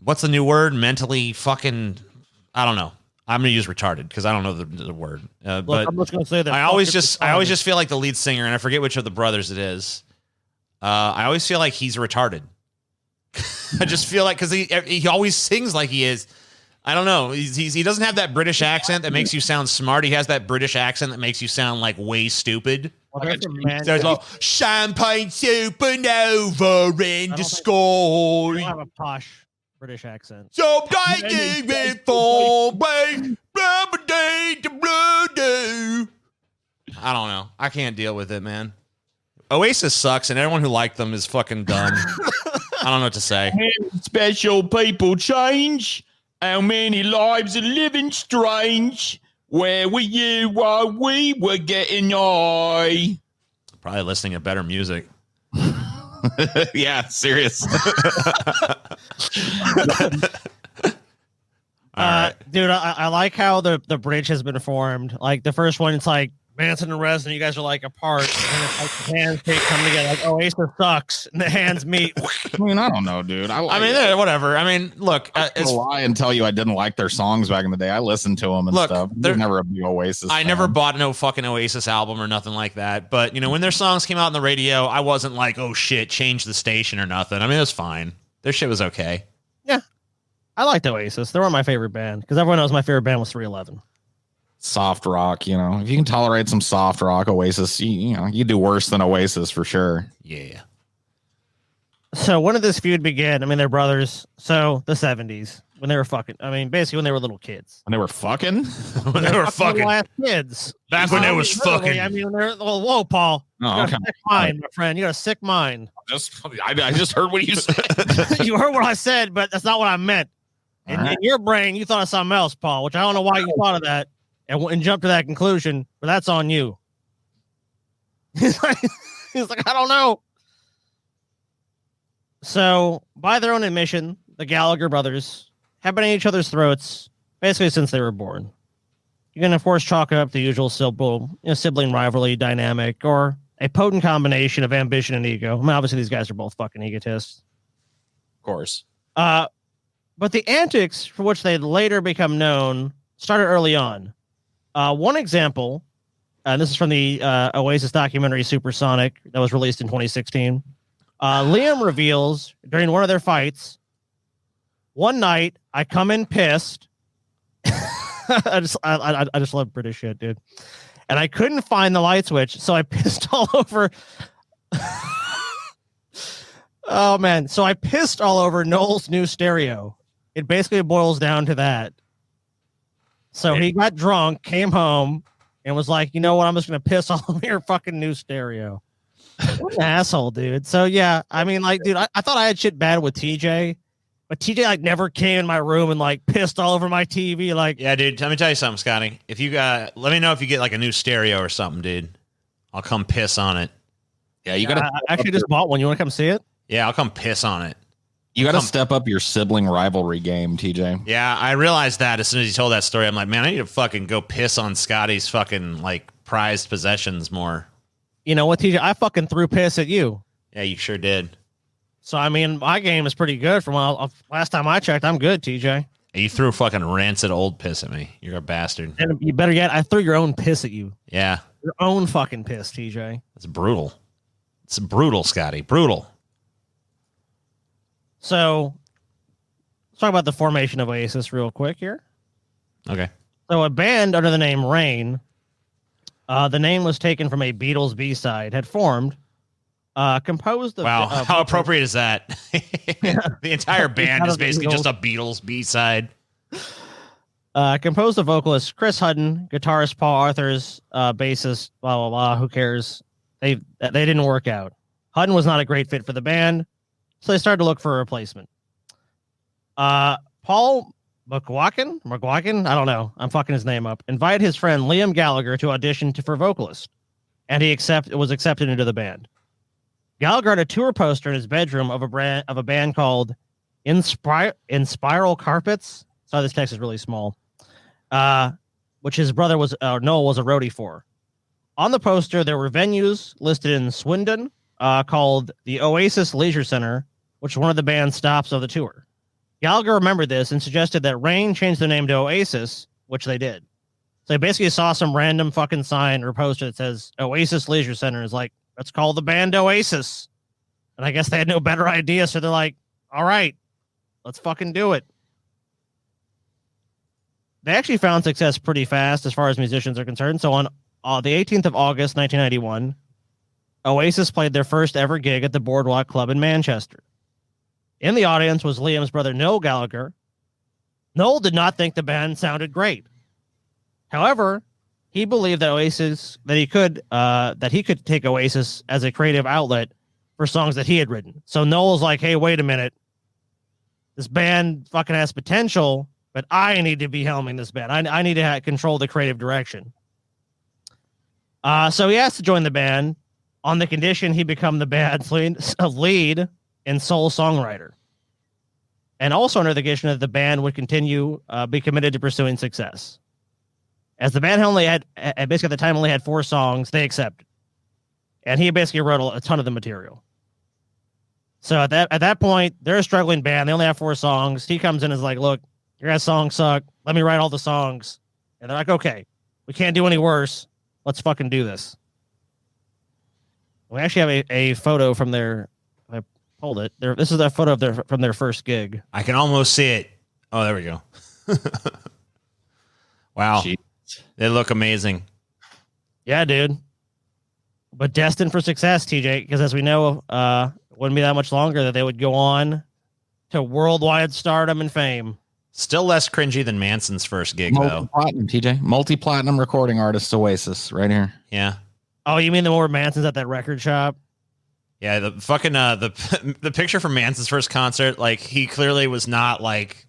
what's the new word? Mentally fucking, I don't know. I'm gonna use retarded because I don't know the word. Look, but I'm just gonna say that. I always just feel like the lead singer, and I forget which of the brothers it is. I always feel like he's retarded. I just feel like because he always sings like he is. I don't know. He doesn't have that British accent that makes you sound smart. He has that British accent that makes you sound like way stupid. There's like champagne supernova in the sky. You don't have a posh British accent. So I don't know. I can't deal with it, man. Oasis sucks, and everyone who liked them is fucking dumb. I don't know what to say. Special people change. How many lives are living strange? Where were you while we were getting high? Probably listening to better music. Yeah, serious. Dude, I like how the bridge has been formed. Like the first one, it's like Manson and Reznor, you guys are like apart, and it's like the hands come together. Like Oasis sucks, and the hands meet. I mean, I don't know, dude. Whatever. I mean, look, I lie and tell you I didn't like their songs back in the day. I listened to them and stuff. They're never a big Oasis. I never bought no fucking Oasis album or nothing like that. But when their songs came out on the radio, I wasn't like, oh shit, change the station or nothing. I mean, it was fine. Their shit was okay. Yeah, I liked Oasis. They were my favorite band because everyone knows my favorite band was 311. Soft rock, if you can tolerate some soft rock, Oasis, you do worse than Oasis for sure. Yeah. So when did this feud begin? I mean, they're brothers. So the 70s when they were fucking. I mean, basically when they were little kids. When they were fucking? When they were fucking. Last kids. Back when they was fucking. I mean, they're whoa, Paul. You got a sick mind, my friend. You got a sick mind. I just heard what you said. You heard what I said, but that's not what I meant. In your brain, you thought of something else, Paul, which I don't know why you thought of that. And jump to that conclusion, but that's on you. He's like, I don't know. So, by their own admission, the Gallagher brothers have been at each other's throats basically since they were born. You can, of course, chalk it up the usual sibling rivalry dynamic or a potent combination of ambition and ego. I mean, obviously, these guys are both fucking egotists. Of course. But the antics for which they'd later become known started early on. One example, and this is from the Oasis documentary Supersonic that was released in 2016. Liam reveals during one of their fights, one night I come in pissed. I just love British shit, dude. And I couldn't find the light switch, so I pissed all over. Oh man, so I pissed all over Noel's new stereo. It basically boils down to that. So he got drunk, came home, and was like, you know what? I'm just going to piss all over your fucking new stereo. What an asshole, dude. So, yeah, I mean, like, dude, I thought I had shit bad with TJ, but TJ, like, never came in my room and, like, pissed all over my TV. Like, yeah, dude, let me tell you something, Scotty. If you let me know if you get, like, a new stereo or something, dude. I'll come piss on it. Yeah, you got to. I actually just bought one. You want to come see it? Yeah, I'll come piss on it. You got to step up your sibling rivalry game, TJ. Yeah, I realized that as soon as you told that story. I'm like, man, I need to fucking go piss on Scotty's fucking like prized possessions more. You know what, TJ? I fucking threw piss at you. Yeah, you sure did. So, I mean, my game is pretty good. From last time I checked, I'm good, TJ. You threw fucking rancid old piss at me. You're a bastard. And you better yet, I threw your own piss at you. Yeah. Your own fucking piss, TJ. That's brutal. It's brutal, Scotty. Brutal. So, let's talk about the formation of Oasis real quick here. Okay. So, a band under the name Rain, the name was taken from a Beatles B-side, had formed, composed of... Wow, how appropriate is that? The entire band is basically just a Beatles B-side. Composed of vocalists Chris Hutton, guitarist Paul Arthurs, bassist, blah, blah, blah, who cares? They didn't work out. Hutton was not a great fit for the band, so they started to look for a replacement. Paul McGuagan, I don't know, I'm fucking his name up, invited his friend Liam Gallagher to audition for vocalist, and he was accepted into the band. Gallagher had a tour poster in his bedroom of a band called In Spiral Carpets. Sorry, this text is really small. Which his brother Noel was a roadie for. On the poster, there were venues listed in Swindon, called the Oasis Leisure Center, which was one of the band's stops of the tour. Gallagher remembered this and suggested that Rain change their name to Oasis which they did. So they basically saw some random fucking sign or poster that says Oasis Leisure Center. Is like, let's call the band Oasis. And I guess they had no better idea, so they're like, all right, let's fucking do it. They actually found success pretty fast as far as musicians are concerned. So on the 18th of August, 1991, Oasis played their first ever gig at the Boardwalk Club in Manchester. In the audience was Liam's brother, Noel Gallagher. Noel did not think the band sounded great. However, he believed that he could take Oasis as a creative outlet for songs that he had written. So Noel's like, hey, wait a minute. This band fucking has potential, but I need to be helming this band. I need to control the creative direction. So he asked to join the band on the condition he become the band's lead and sole songwriter. And also under the condition that the band would continue be committed to pursuing success. As the band only had, basically at the time only had 4 songs, they accepted. And he basically wrote a ton of the material. So at that point, they're a struggling band. They only have 4 songs. He comes in and is like, look, your guys' songs suck. Let me write all the songs. And they're like, okay, we can't do any worse. Let's fucking do this. We actually have a photo from their, I pulled it. This is a photo from their first gig. I can almost see it. Oh, there we go. Wow. Jeez. They look amazing. Yeah, dude. But destined for success, TJ, because as we know, it wouldn't be that much longer that they would go on to worldwide stardom and fame. Still less cringy than Manson's first gig, though. Multi-platinum, TJ. Multi-platinum recording artist Oasis right here. Yeah. Oh, you mean the more Manson's at that record shop? Yeah, the fucking the picture from Manson's first concert, like he clearly was not like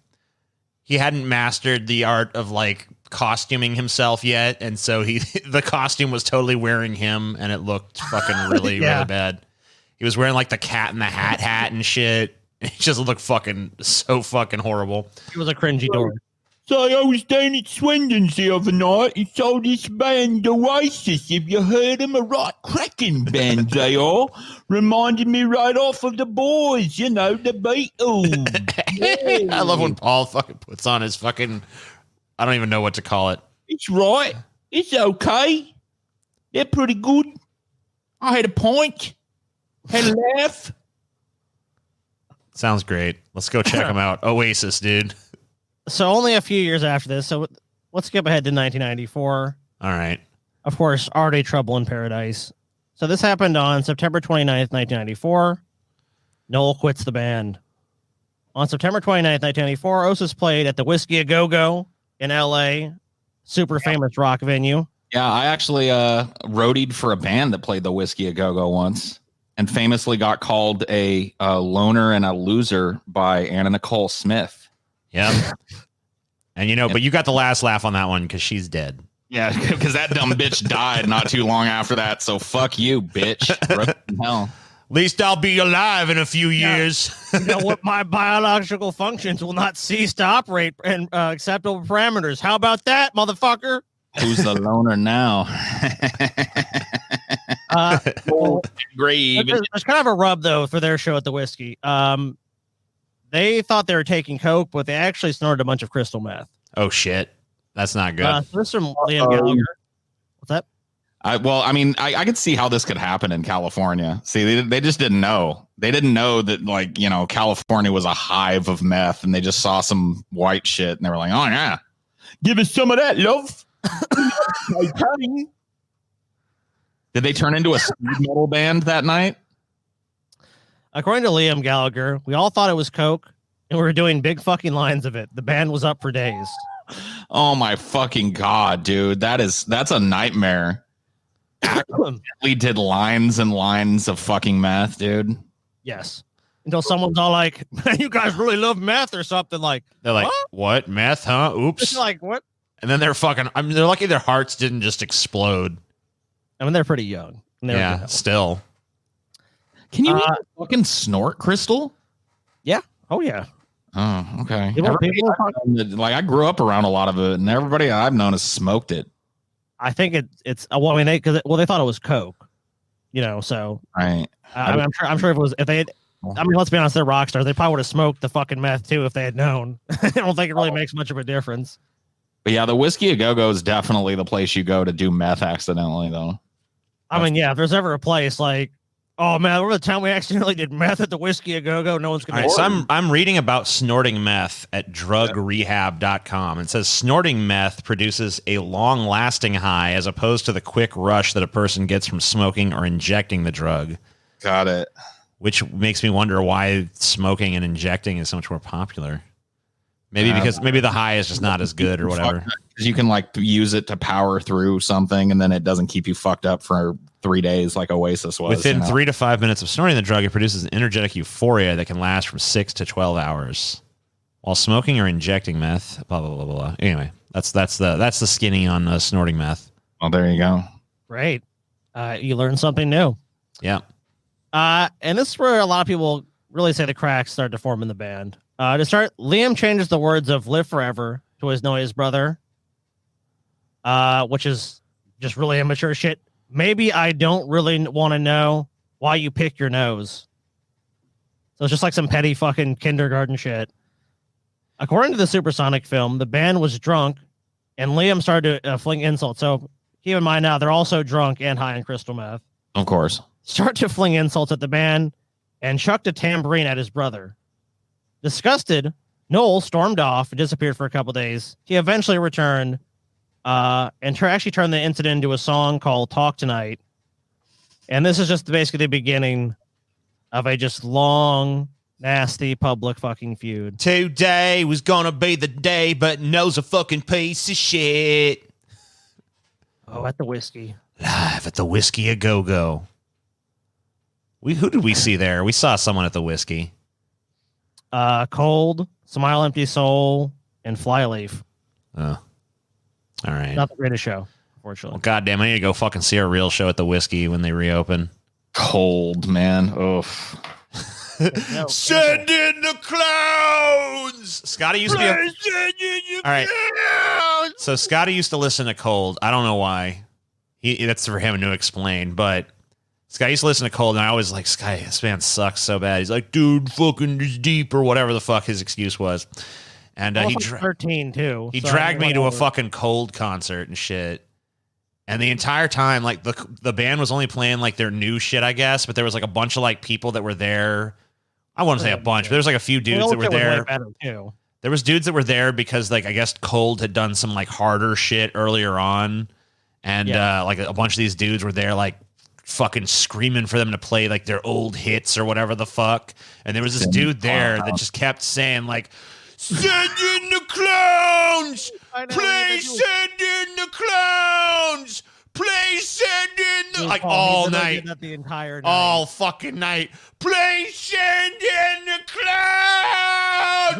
he hadn't mastered the art of like costuming himself yet, and so the costume was totally wearing him, and it looked fucking really really bad. He was wearing like the Cat in the Hat and shit. It just looked so fucking horrible. It was a cringy door. So I was down at Swindon's the other night and saw this band Oasis. If you heard them, a right cracking band they are. Reminded me right off of the boys, you know, the Beatles. Yeah. I love when Paul fucking puts on his fucking, I don't even know what to call it. It's right. It's okay. They're pretty good. I had a point. Had a laugh. Sounds great. Let's go check them out. Oasis, dude. So only a few years after this. So let's skip ahead to 1994. All right. Of course, already Trouble in Paradise. So this happened on September 29th, 1994. Noel quits the band. On September 29th, 1994, Oasis played at the Whiskey A Go-Go in L.A., super famous rock venue. Yeah, I actually roadied for a band that played the Whiskey A Go-Go once and famously got called a loner and a loser by Anna Nicole Smith. Yeah. And but you got the last laugh on that one because she's dead. Yeah, because that dumb bitch died not too long after that. So fuck you, bitch. Hell. At least I'll be alive in a few years. You know what? My biological functions will not cease to operate in acceptable parameters. How about that, motherfucker? Who's the loner now? Grave. There's kind of a rub, though, for their show at the Whiskey. They thought they were taking coke, but they actually snorted a bunch of crystal meth. Oh, shit. That's not good. So this is from Liam Gallagher. What's that? I could see how this could happen in California. See, they just didn't know. They didn't know that, California was a hive of meth, and they just saw some white shit, and they were like, oh, yeah. Give us some of that, love. Did they turn into a speed metal band that night? According to Liam Gallagher, we all thought it was coke, and we were doing big fucking lines of it. The band was up for days. Oh my fucking god, dude! That's a nightmare. We did lines and lines of fucking meth, dude. Yes. Until someone's all like, "Man, you guys really love meth," or something like. They're like, "What meth? Huh? Oops!" It's like what? And then they're fucking. I mean, they're lucky their hearts didn't just explode. I mean, they're pretty young. Yeah, still. Can you fucking snort crystal? Yeah. Oh yeah. Oh, okay. I grew up around a lot of it, and everybody I've known has smoked it. I think it's well. I mean, they thought it was coke, So right. I'm sure if they had. I mean, let's be honest, they're rock stars. They probably would have smoked the fucking meth too if they had known. I don't think it really makes much of a difference. But yeah, the Whiskey A Go-Go is definitely the place you go to do meth accidentally, though. I mean, yeah, if there's ever a place like, oh man, remember the time we accidentally did meth at the Whiskey A Go-Go? No one's going to. All right, so I'm reading about snorting meth at drugrehab.com. It says snorting meth produces a long-lasting high as opposed to the quick rush that a person gets from smoking or injecting the drug. Got it. Which makes me wonder why smoking and injecting is so much more popular. Maybe because maybe the high is just not as good or whatever. Because you can like use it to power through something, and then it doesn't keep you fucked up for 3 days like Oasis was. Within 3 to 5 minutes of snorting the drug, it produces an energetic euphoria that can last from 6 to 12 hours. While smoking or injecting meth, blah blah blah blah blah. Anyway, that's the skinny on snorting meth. Well, there you go. Great. You learned something new. Yeah. And this is where a lot of people really say the cracks start to form in the band. To start, Liam changes the words of "Live Forever" to his noise brother, which is just really immature shit. Maybe I don't really want to know why you pick your nose. So it's just like some petty fucking kindergarten shit. According to the Supersonic film, the band was drunk, and Liam started to fling insults. So keep in mind now, they're also drunk and high on crystal meth. Of course. Start to fling insults at the band and chucked a tambourine at his brother. Disgusted, Noel stormed off and disappeared for a couple days. He eventually returned and actually turned the incident into a song called Talk Tonight. And this is just basically the beginning of a just long, nasty public fucking feud. Today was gonna be the day, but No's a fucking piece of shit. Oh, at the Whiskey. Live at the Whiskey A Go-Go. Who did we see there? We saw someone at the Whiskey. Cold, Smile Empty Soul, and Flyleaf. Oh. All right. Not the greatest show, unfortunately. Well, goddamn, I need to go fucking see a real show at the Whiskey when they reopen. Cold, man. Oof. Send in the clowns. Scotty used to be all right. So Scotty used to listen to Cold. I don't know why. That's for him to explain, but Scotty used to listen to Cold, and I always like, Scotty, this band sucks so bad. He's like, dude, fucking is deep, or whatever the fuck his excuse was. And he 13 too. He dragged me to a fucking Cold concert and shit. And the entire time, like the band was only playing like their new shit, I guess, but there was like a bunch of like people that were there. I wouldn't say a bunch, but there was like a few dudes that were there. There was dudes that were there because like I guess Cold had done some like harder shit earlier on, and like a bunch of these dudes were there like fucking screaming for them to play like their old hits or whatever the fuck. And there was this dude there that just kept saying like, "Send in the clowns! Please send in the clowns! Please send in the..." Like all night. The entire night. All fucking night. "Please send in the clowns!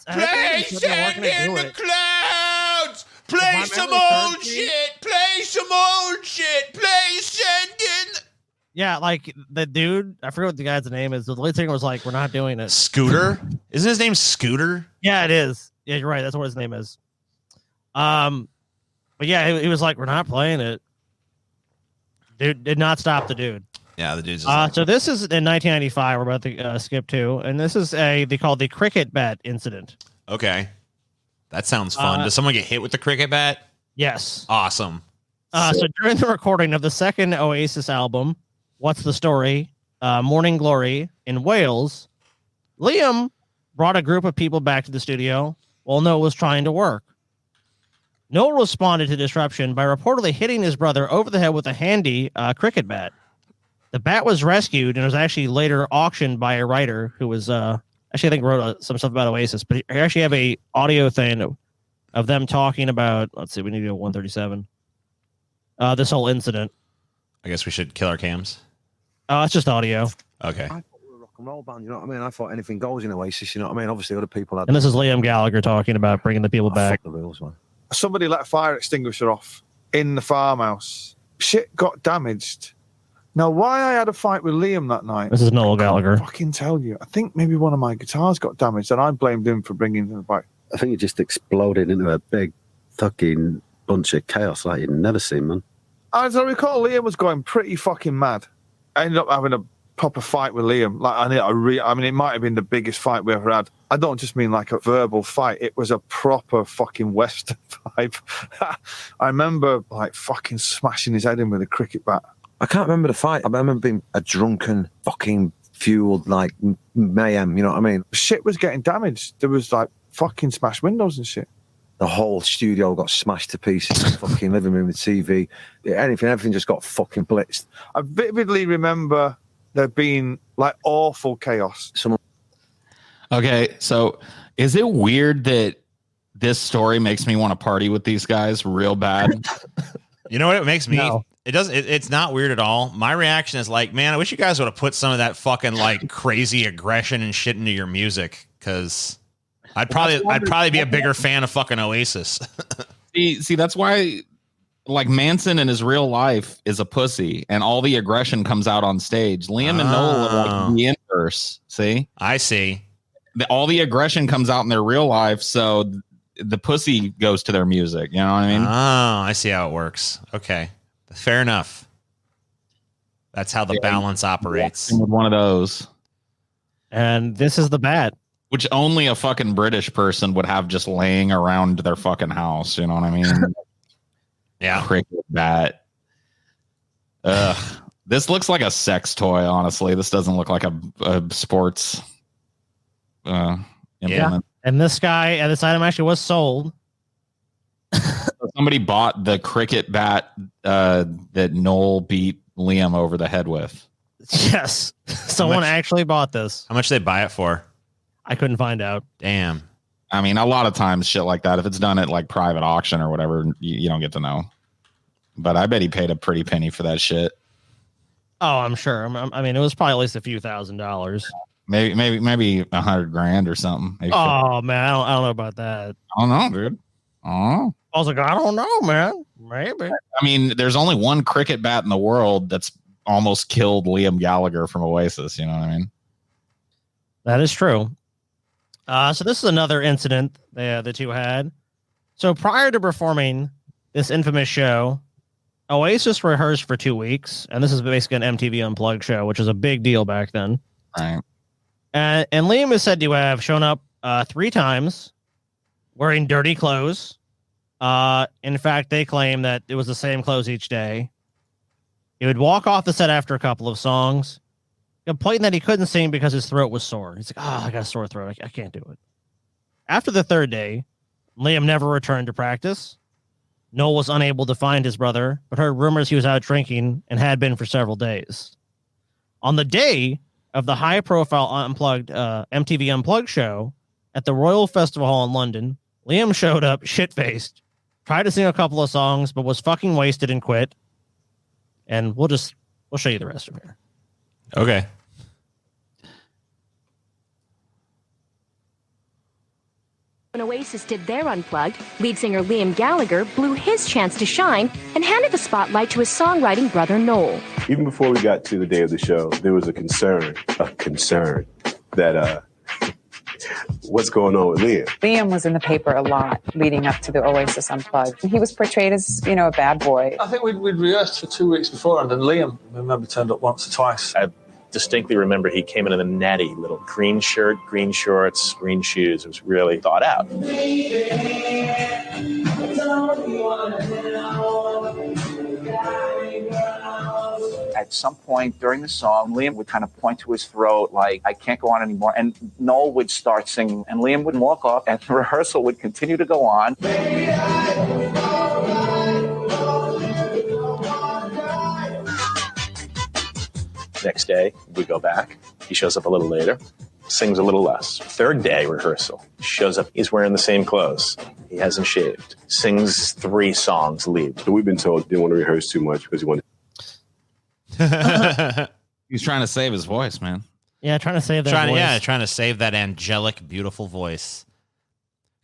Please send in the clowns! Play some old shit! Play some old shit! Please send in..." Yeah, like the dude, I forget what the guy's name is. The lead singer was like, "We're not doing it." Scooter? Isn't his name Scooter? Yeah, it is. Yeah, you're right. That's what his name is. But yeah, he was like, "We're not playing it." Dude did not stop the dude. Yeah, the dude's. So this is in 1995. We're about to skip to, and this is they call the cricket bat incident. Okay, that sounds fun. Does someone get hit with the cricket bat? Yes. Awesome. So during the recording of the second Oasis album, "What's the Story?" Morning Glory in Wales, Liam brought a group of people back to the studio while Noel was trying to work. Noel responded to disruption by reportedly hitting his brother over the head with a handy cricket bat. The bat was rescued and was actually later auctioned by a writer who was actually I think wrote some stuff about Oasis, but I actually have a audio thing of them talking about, let's see, we need to go 137. This whole incident. I guess we should kill our cams. It's just audio. Okay. I thought we were a rock and roll band, you know what I mean? I thought anything goes in Oasis, you know what I mean? Obviously, other people had. And this is Liam Gallagher talking about bringing the people back. Fuck the rules, man. Somebody let a fire extinguisher off in the farmhouse. Shit got damaged. Now, why I had a fight with Liam that night? This is Noel Gallagher. I can't fucking tell you. I think maybe one of my guitars got damaged, and I blamed him for bringing them back. I think it just exploded into a big fucking bunch of chaos like you'd never seen, man. As I recall, Liam was going pretty fucking mad. I ended up having a proper fight with Liam. Like, I mean, it might have been the biggest fight we ever had. I don't just mean like a verbal fight. It was a proper fucking Western vibe. I remember like fucking smashing his head in with a cricket bat. I can't remember the fight. I remember being a drunken, fucking fueled, like mayhem. You know what I mean? Shit was getting damaged. There was like fucking smashed windows and shit. The whole studio got smashed to pieces. The fucking living room, the TV, everything just got fucking blitzed. I vividly remember there being like awful chaos. Okay, so is it weird that this story makes me want to party with these guys real bad? You know what it makes me? No. It doesn't. It's not weird at all. My reaction is like, man, I wish you guys would have put some of that fucking like crazy aggression and shit into your music, because I'd probably be a bigger fan of fucking Oasis. see, that's why, like, Manson in his real life is a pussy, and all the aggression comes out on stage. Liam and Noel are like the inverse. See, I see. All the aggression comes out in their real life, so the pussy goes to their music. You know what I mean? Oh, I see how it works. Okay, fair enough. That's how the balance operates. With one of those, And this is the bat. which only a fucking British person would have just laying around their fucking house. You know what I mean? Yeah. Cricket bat. Ugh. This looks like a sex toy, honestly. This doesn't look like a sports implement. And this item actually was sold. Somebody bought the cricket bat that Noel beat Liam over the head with. Yes. Someone actually bought this. How much they buy it for? I couldn't find out. Damn. I mean, a lot of times shit like that, if it's done at like private auction or whatever, you don't get to know. But I bet he paid a pretty penny for that shit. Oh, I'm sure. I mean, it was probably at least a few $1,000s. Maybe $100,000 or something. Maybe Oh man, I don't know about that. I don't know, dude. Oh, I was like, I don't know, man. Maybe. I mean, there's only one cricket bat in the world that's almost killed Liam Gallagher from Oasis. You know what I mean? That is true. So this is another incident the two had. So prior to performing this infamous show, Oasis rehearsed for 2 weeks, and this is basically an MTV Unplugged show, which was a big deal back then. Right. And Liam is said to have shown up 3 times wearing dirty clothes. In fact, they claim that it was the same clothes each day. He would walk off the set after a couple of songs, complaining that he couldn't sing because his throat was sore. He's like, I got a sore throat. I can't do it. After the 3rd day, Liam never returned to practice. Noel was unable to find his brother, but heard rumors he was out drinking and had been for several days. On the day of the high-profile Unplugged MTV Unplugged show at the Royal Festival Hall in London, Liam showed up shit-faced, tried to sing a couple of songs, but was fucking wasted and quit. And we'll show you the rest of it here. Okay. When Oasis did their Unplugged, lead singer Liam Gallagher blew his chance to shine and handed the spotlight to his songwriting brother Noel. Even before we got to the day of the show, there was a concern that what's going on with Liam? Liam was in the paper a lot leading up to the Oasis Unplugged. He was portrayed as, a bad boy. I think we'd rehearsed for 2 weeks before, and then Liam, I remember, turned up once or twice. I distinctly remember he came in a natty little green shirt, green shorts, green shoes. It was really thought out. At some point during the song, Liam would kind of point to his throat like, I can't go on anymore. And Noel would start singing, and Liam would walk off, and the rehearsal would continue to go on. Next day, we go back. He shows up a little later, sings a little less. 3rd day rehearsal, shows up. He's wearing the same clothes. He hasn't shaved. Sings 3 songs, leaves. So we've been told he didn't want to rehearse too much because he wanted. He's trying to save his voice, man. Yeah, trying to save that voice. Trying to save that angelic, beautiful voice.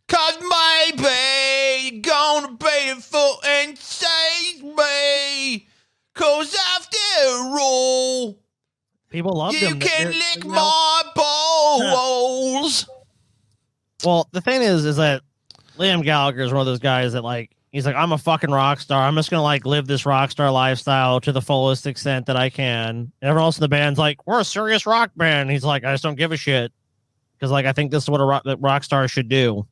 'Cause maybe gonna be full and save me. 'Cause after all, people love you him. can lick my balls. Well, the thing is that Liam Gallagher is one of those guys that, like, He's like, I'm a fucking rock star. I'm just gonna like live this rock star lifestyle to the fullest extent that I can. And everyone else in the band's like, we're a serious rock band. And he's like, I just don't give a shit because like I think this is what a rock star should do.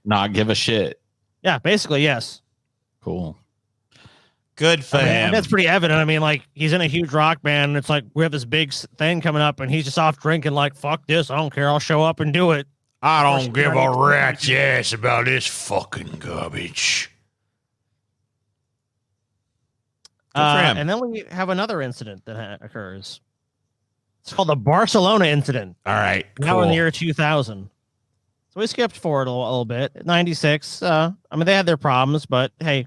Not give a shit. Yeah, basically, yes. Cool. Good for him. That's pretty evident. I mean, like he's in a huge rock band. And it's like we have this big thing coming up, and he's just off drinking. Like, fuck this. I don't care. I'll show up and do it. I don't give a rat's ass about this fucking garbage. And then we have another incident that occurs. It's called the Barcelona incident. All right. Now in the year 2000. So we skipped forward a little bit. 96. I mean, they had their problems, but hey,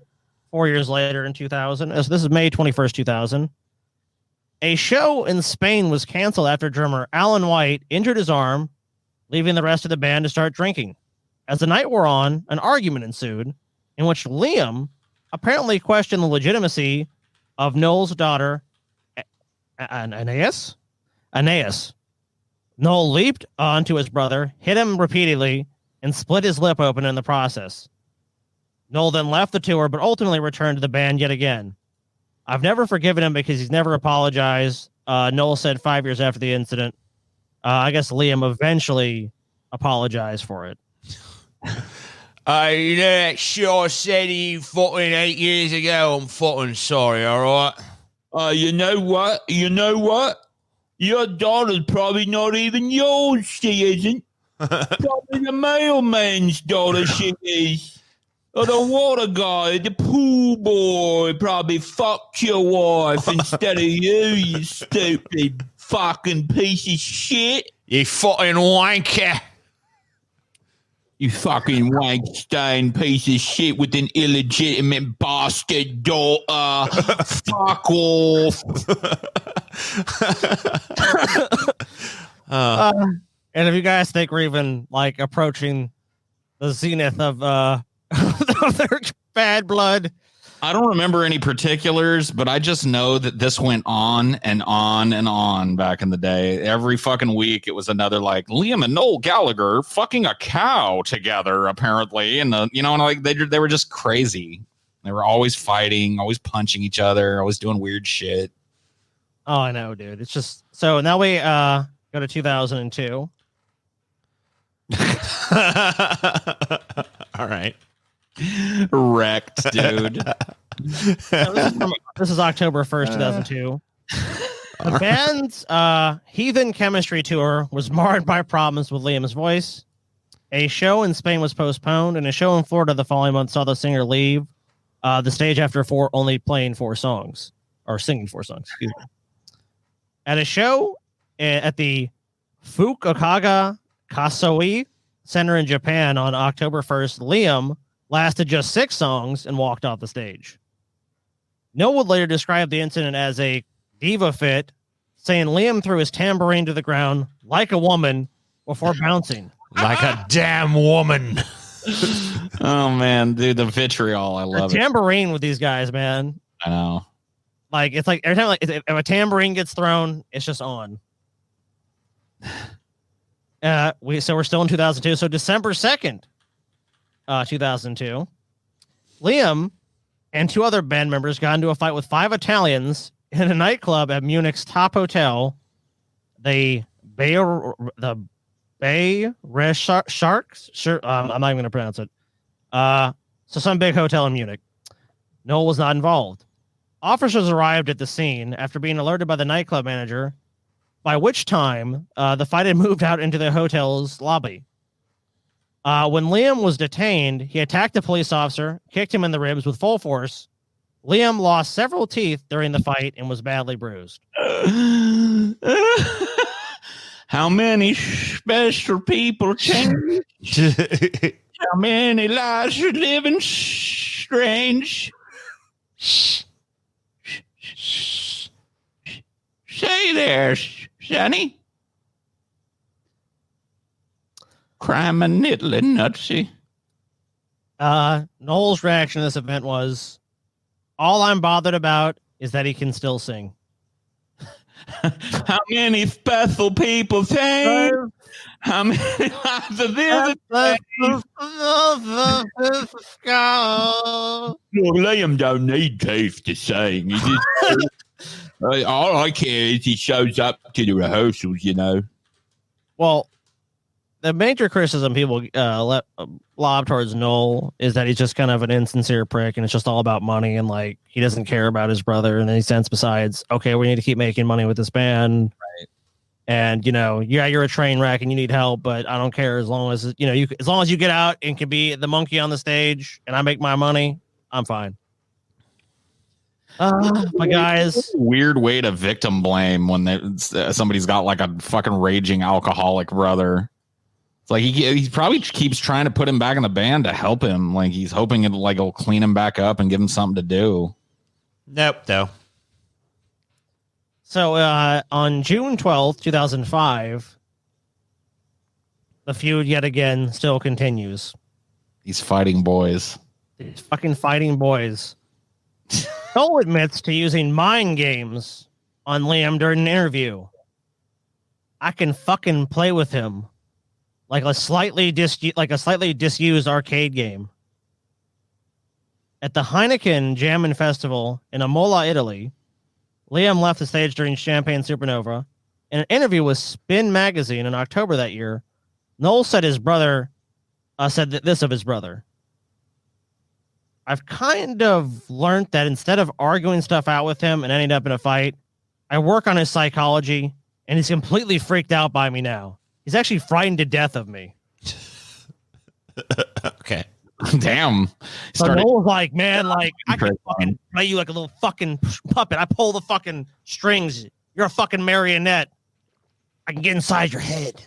4 years later in 2000. So this is May 21st, 2000. A show in Spain was canceled after drummer Alan White injured his arm, leaving the rest of the band to start drinking. As the night wore on, an argument ensued in which Liam apparently questioned the legitimacy of Noel's daughter, Aeneas. Noel leaped onto his brother, hit him repeatedly, and split his lip open in the process. Noel then left the tour, but ultimately returned to the band yet again. I've never forgiven him because he's never apologized. Noel said 5 years after the incident. I guess Liam eventually apologized for it. You know that Shaw said he fucking 8 years ago. I'm fucking sorry, all right? You know what? Your daughter's probably not even yours, she isn't. Probably the mailman's daughter, she is. Or the water guy, the pool boy probably fucked your wife instead of you stupid fucking piece of shit. You fucking wanker. You fucking wank-stained piece of shit with an illegitimate bastard daughter. Fuck off. And if you guys think we're even like approaching the zenith of of their bad blood, I don't remember any particulars, but I just know that this went on and on and on back in the day. Every fucking week, it was another like Liam and Noel Gallagher fucking a cow together, apparently, and and like they were just crazy. They were always fighting, always punching each other, always doing weird shit. Oh, I know, dude. It's just so now we go to 2002. All right. Wrecked, dude. This is October 1st, 2002. The band's Heathen Chemistry tour was marred by problems with Liam's voice. A show in Spain was postponed, and a show in Florida the following month saw the singer leave the stage after only playing 4 songs, or singing 4 songs. Excuse me. At a show at the Fukuoka Kasoi Center in Japan on October 1st, Liam lasted just 6 songs and walked off the stage. Noel would later describe the incident as a diva fit, saying Liam threw his tambourine to the ground like a woman before bouncing. Like a damn woman. Oh, man, dude, the vitriol. I love it. Tambourine with these guys, man. I know. Like, it's like every time like if a tambourine gets thrown, it's just on. We're still in 2002. So December 2nd, 2002, Liam and 2 other band members got into a fight with 5 Italians in a nightclub at Munich's top hotel, the Bay Sharks. Sure, I'm not even going to pronounce it. So some big hotel in Munich. Noel was not involved. Officers arrived at the scene after being alerted by the nightclub manager, by which time the fight had moved out into the hotel's lobby. When Liam was detained, he attacked the police officer, kicked him in the ribs with full force. Liam lost several teeth during the fight and was badly bruised. How many special people change? How many lives are living strange? Say there, Sonny. Crime and niddling nutsy. Noel's reaction to this event was, all I'm bothered about is that he can still sing. How many special people change? How many times have this? Liam don't need teeth to sing. He just, all I care is he shows up to the rehearsals, you know. Well, the major criticism people lob towards Noel is that he's just kind of an insincere prick, and it's just all about money, and like he doesn't care about his brother in any sense. Besides, okay, we need to keep making money with this band, right? And you're a train wreck and you need help, but I don't care as long as as long as you get out and can be the monkey on the stage, and I make my money, I'm fine. My guys, weird way to victim blame when somebody's got like a fucking raging alcoholic brother. It's like he probably keeps trying to put him back in the band to help him. Like he's hoping it'll clean him back up and give him something to do. Nope, though. So on June 12th, 2005, the feud yet again still continues. These fighting boys. These fucking fighting boys. Noel admits to using mind games on Liam during an interview. I can fucking play with him like a slightly disused arcade game. At the Heineken Jammin' Festival in Imola, Italy, Liam left the stage during Champagne Supernova. In an interview with Spin magazine in October that year, Noel said his brother said this of his brother. I've kind of learned that instead of arguing stuff out with him and ending up in a fight, I work on his psychology, and he's completely freaked out by me now. He's actually frightened to death of me. Okay. Damn. So Noel's like, man, like, I can fucking play you like a little fucking puppet. I pull the fucking strings. You're a fucking marionette. I can get inside your head.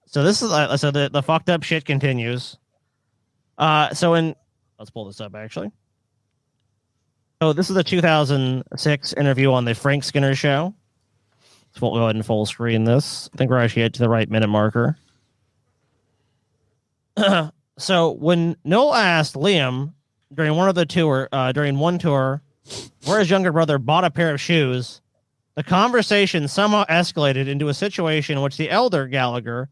So this is so the fucked up shit continues. Let's pull this up actually. So this is the 2006 interview on the Frank Skinner show. So we'll go ahead and full screen this. I think we're actually at to the right minute marker. So when Noel asked Liam during one tour where his younger brother bought a pair of shoes, the conversation somehow escalated into a situation in which the elder Gallagher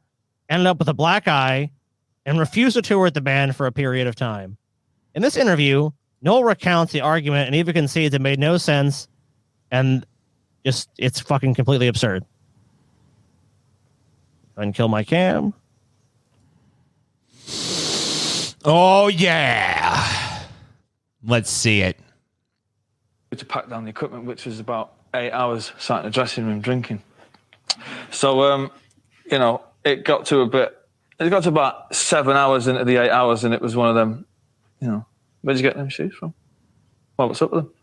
ended up with a black eye and refused to tour with the band for a period of time. In this interview, Noel recounts the argument and even concedes it made no sense and it's fucking completely absurd. And kill my cam. Oh, yeah. Let's see it. To pack down the equipment, which was about 8 hours sat in the dressing room drinking. So, it got to about 7 hours into the 8 hours, and it was one of them, where'd you get them shoes from? Well, what's up with them?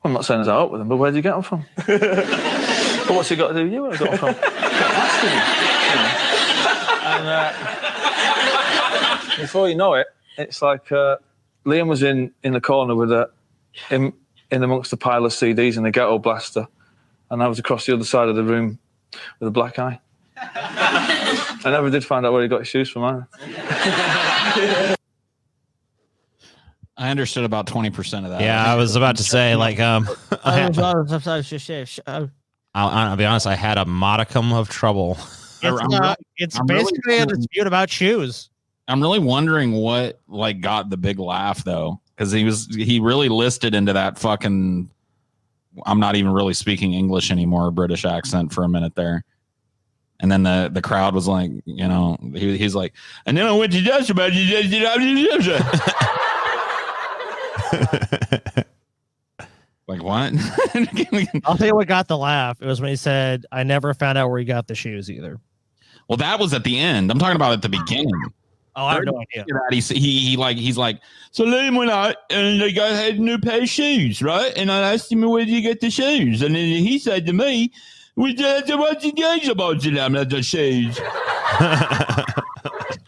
Well, I'm not saying I was out with them, but where'd you get them from? But what's it got to do with you? Where I got them from? And before you know it, it's like Liam was in the corner with in amongst the pile of CDs and a ghetto blaster, and I was across the other side of the room with a black eye. I never did find out where he got his shoes from either. I understood about 20% of that. Yeah, I was about to say, like, I'll be honest, I had a modicum of trouble. It's basically a dispute about shoes. I'm really wondering what got the big laugh though, because he really listed into that fucking I'm not even really speaking English anymore British accent for a minute there, and then the crowd was like, he's like, and then I went to DOUCHEBAG. Like what? I'll tell you what got the laugh. It was when he said, "I never found out where he got the shoes either." Well, that was at the end. I'm talking about at the beginning. Oh, I have no idea. He's like, so Liam went out and the guy had a new pair of shoes, right? And I asked him, where did you get the shoes? And then he said to me, we just what's the games about them, the shoes. I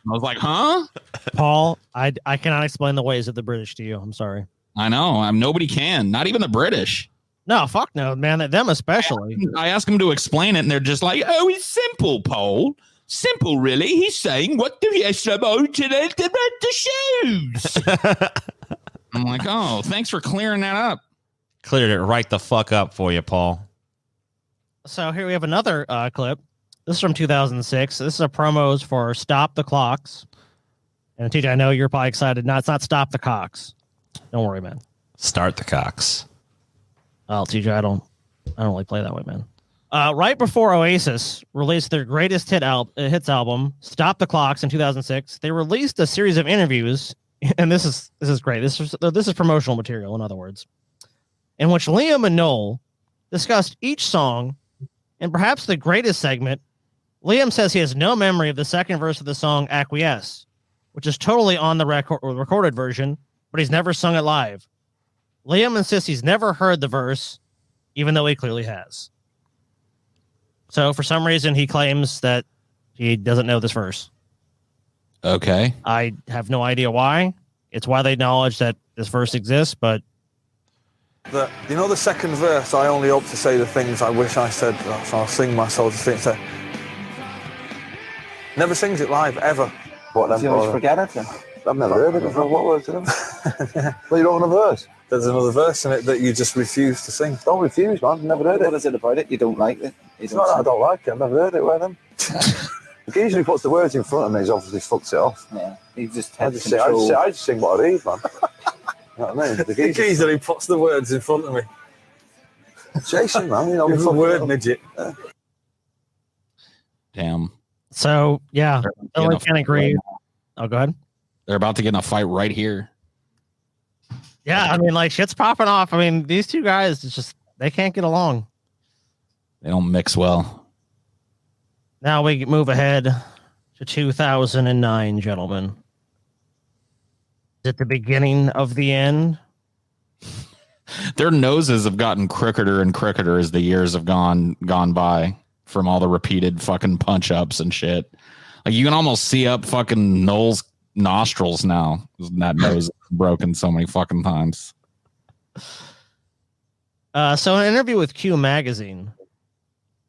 was like, huh? Paul, I cannot explain the ways of the British to you. I'm sorry. I know. Nobody can. Not even the British. No, fuck no, man. Them especially. I ask them to explain it, and they're just like, oh, it's simple, Paul. Simple, really. He's saying, what do you suppose to the shoes? I'm like, oh, thanks for clearing that up. Cleared it right the fuck up for you, Paul. So here we have another clip. This is from 2006. This is a promos for Stop the Clocks. And TJ, I know you're probably excited. No, it's not Stop the Cocks. Don't worry, man. Start the Cocks. Oh, TJ, I don't really play that way, man. Right before Oasis released their greatest hits album, Stop the Clocks, in 2006, they released a series of interviews, and this is great. This is promotional material, in other words, in which Liam and Noel discussed each song, and perhaps the greatest segment. Liam says he has no memory of the second verse of the song "Acquiesce," which is totally on the recorded version, but he's never sung it live. Liam insists he's never heard the verse, even though he clearly has. So for some reason, he claims that he doesn't know this verse. Okay. I have no idea why. It's why they acknowledge that this verse exists, but... The second verse, I only hope to say the things I wish I said. So I'll sing my soul to things. Never sings it live, ever. What, then? You always forget it? I've never heard it before. What was it? Well, you don't want a verse. There's another verse in it that you just refuse to sing. Don't refuse, man. I've never heard it. What is it about it? You don't like it? It's not that I don't like it. I've never heard it. Where then? The geezer who puts the words in front of me has obviously fucked it off. Yeah. He just I just sing what I read, man. You know what I mean? The geezer who puts the words in front of me. Jason, man. You know, you're a word midget. Damn. So, yeah. I can't agree. Oh, go ahead. They're about to get in a fight right here. Yeah, I mean, like, shit's popping off. I mean, these two guys, it's just, they can't get along. They don't mix well. Now we move ahead to 2009, gentlemen. Is it the beginning of the end? Their noses have gotten crookeder and crookeder as the years have gone by from all the repeated fucking punch ups and shit. Like, you can almost see up fucking Noel's nostrils now. That nose is broken so many fucking times. So in an interview with Q Magazine,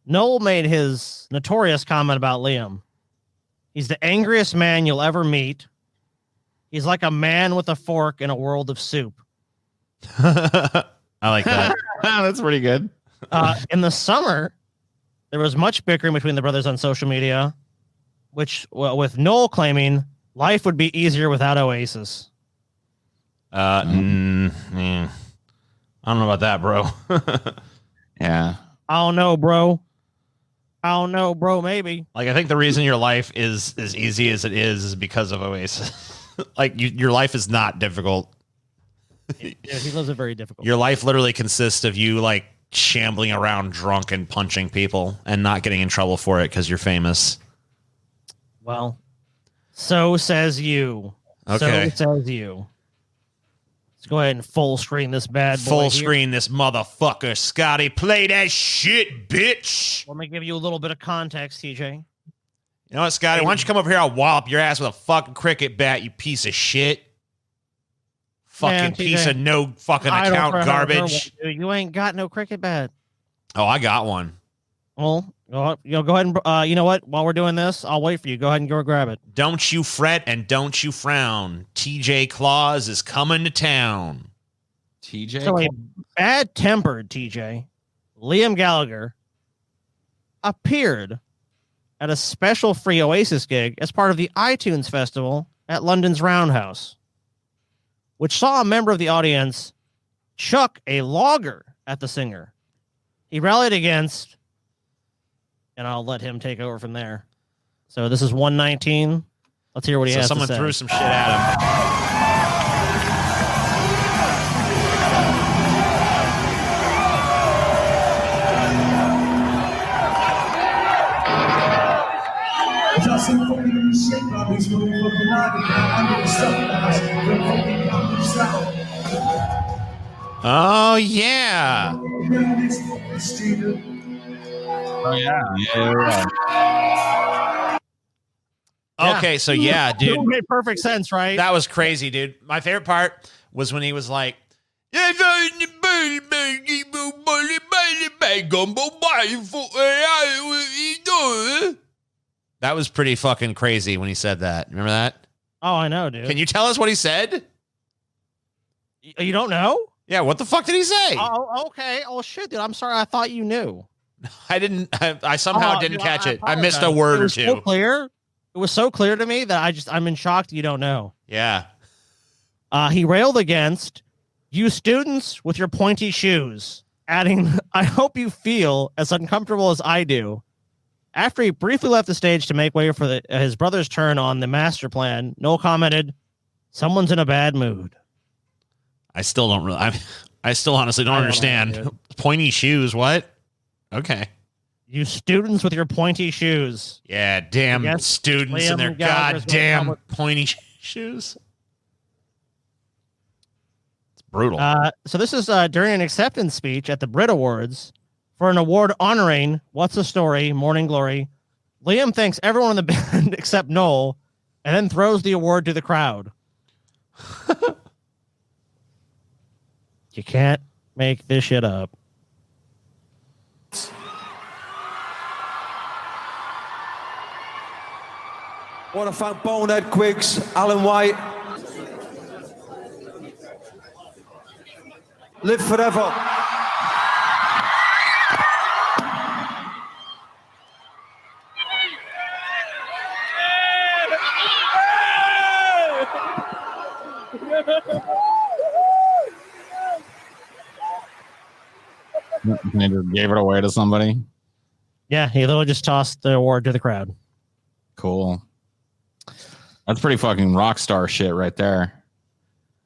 Noel made his notorious comment about Liam. He's the angriest man you'll ever meet. He's like a man with a fork in a world of soup. I like that. That's pretty good. In the summer, there was much bickering between the brothers on social media, with Noel claiming life would be easier without Oasis. I don't know about that, bro. Yeah. I don't know, bro. Maybe. Like, I think the reason your life is as easy as it is because of Oasis. Like, your life is not difficult. Yeah, he lives a very difficult. Your life literally consists of you, like, shambling around drunk and punching people and not getting in trouble for it because you're famous. Well, so says you. Okay. So says you. Let's go ahead and full screen this bad boy. Full screen this motherfucker, Scotty. Play that shit, bitch. Let me give you a little bit of context, TJ. You know what, Scotty? Why don't you come over here? I'll wallop your ass with a fucking cricket bat, you piece of shit. Fucking Man, piece TJ, of no fucking account garbage. You ain't got no cricket bat. Oh, I got one. Well, go ahead and you know what? While we're doing this, I'll wait for you. Go ahead and go grab it. Don't you fret and don't you frown. TJ Claus is coming to town. TJ? So a bad-tempered TJ, Liam Gallagher, appeared at a special free Oasis gig as part of the iTunes Festival at London's Roundhouse, which saw a member of the audience chuck a lager at the singer. He rallied against, and I'll let him take over from there. So this is 119. Let's hear what he has to say. Someone threw some shit at him. Oh, yeah. Oh, yeah. Okay, so yeah, dude. It made perfect sense, right? That was crazy, dude. My favorite part was when he was like, that was pretty fucking crazy when he said that. Remember that? Oh, I know, dude. Can you tell us what he said? You don't know? Yeah, what the fuck did he say? Oh, okay. Oh, shit, dude. I'm sorry. I thought you knew. I didn't. I somehow didn't catch it. I missed a apologize. word It or was two. so clear. It was so clear to me that I'm in shock that you don't know. Yeah. He railed against you students with your pointy shoes, adding, I hope you feel as uncomfortable as I do. After he briefly left the stage to make way for his brother's turn on the master plan, Noel commented, someone's in a bad mood. I still don't really. I still honestly don't understand. Pointy shoes. What? Okay. You students with your pointy shoes. Yeah, damn Yes, students Liam and their Gallagher's goddamn public- pointy shoes. It's brutal. So this is during an acceptance speech at the Brit Awards for an award honoring What's the Story, Morning Glory. Liam thanks everyone in the band except Noel, and then throws the award to the crowd. You can't make this shit up. Want to thank Bonehead, Quiggs, Alan White. Live forever. They just gave it away to somebody. Yeah, he literally just tossed the award to the crowd. Cool. That's pretty fucking rock star shit right there.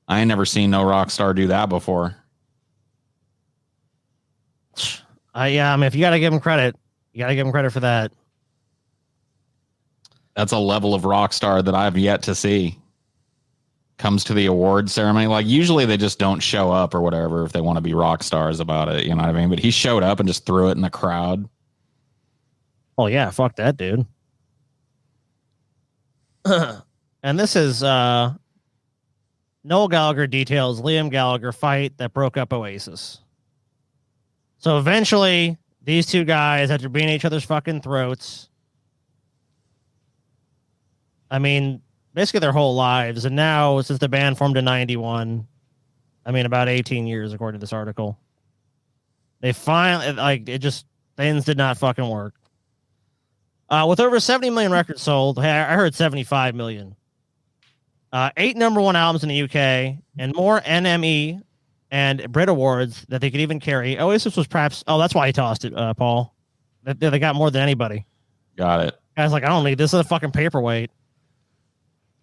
I ain't never seen no rock star do that before. Yeah, I mean, if you got to give him credit, you got to give him credit for that. That's a level of rock star that I've yet to see. Comes to the award ceremony. Like, usually they just don't show up or whatever if they want to be rock stars about it. You know what I mean? But he showed up and just threw it in the crowd. Oh, yeah, fuck that, dude. And this is Noel Gallagher details Liam Gallagher fight that broke up Oasis. So eventually, these two guys, after being each other's fucking throats, I mean, basically their whole lives, and now since the band formed in 91, I mean, about 18 years, according to this article, they finally, like, things did not fucking work. With over 70 million records sold, I heard 75 million. 8 #1 albums in the UK, and more NME and Brit Awards that they could even carry. Oasis was perhaps... Oh, that's why he tossed it, Paul. They got more than anybody. Got it. Guys like, I don't need this. This is a fucking paperweight.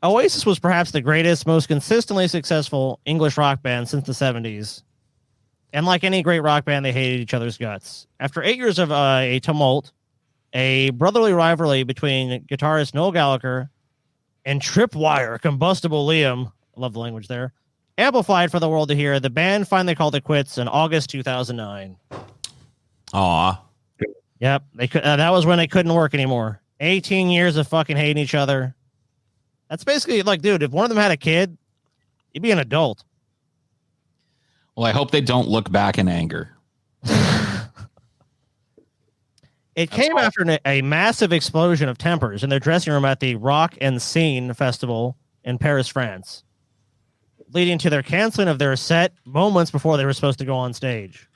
Oasis was perhaps the greatest, most consistently successful English rock band since the 70s. And like any great rock band, they hated each other's guts. After 8 years of a tumult, a brotherly rivalry between guitarist Noel Gallagher and Tripwire Combustible Liam, I love the language there, amplified for the world to hear, the band finally called it quits in August 2009. Aw. Yep, they could. That was when they couldn't work anymore. 18 years of fucking hating each other. That's basically like, dude, if one of them had a kid, you'd be an adult. Well, I hope they don't look back in anger. It came after a massive explosion of tempers in their dressing room at the Rock and Scene Festival in Paris, France, leading to their canceling of their set moments before they were supposed to go on stage.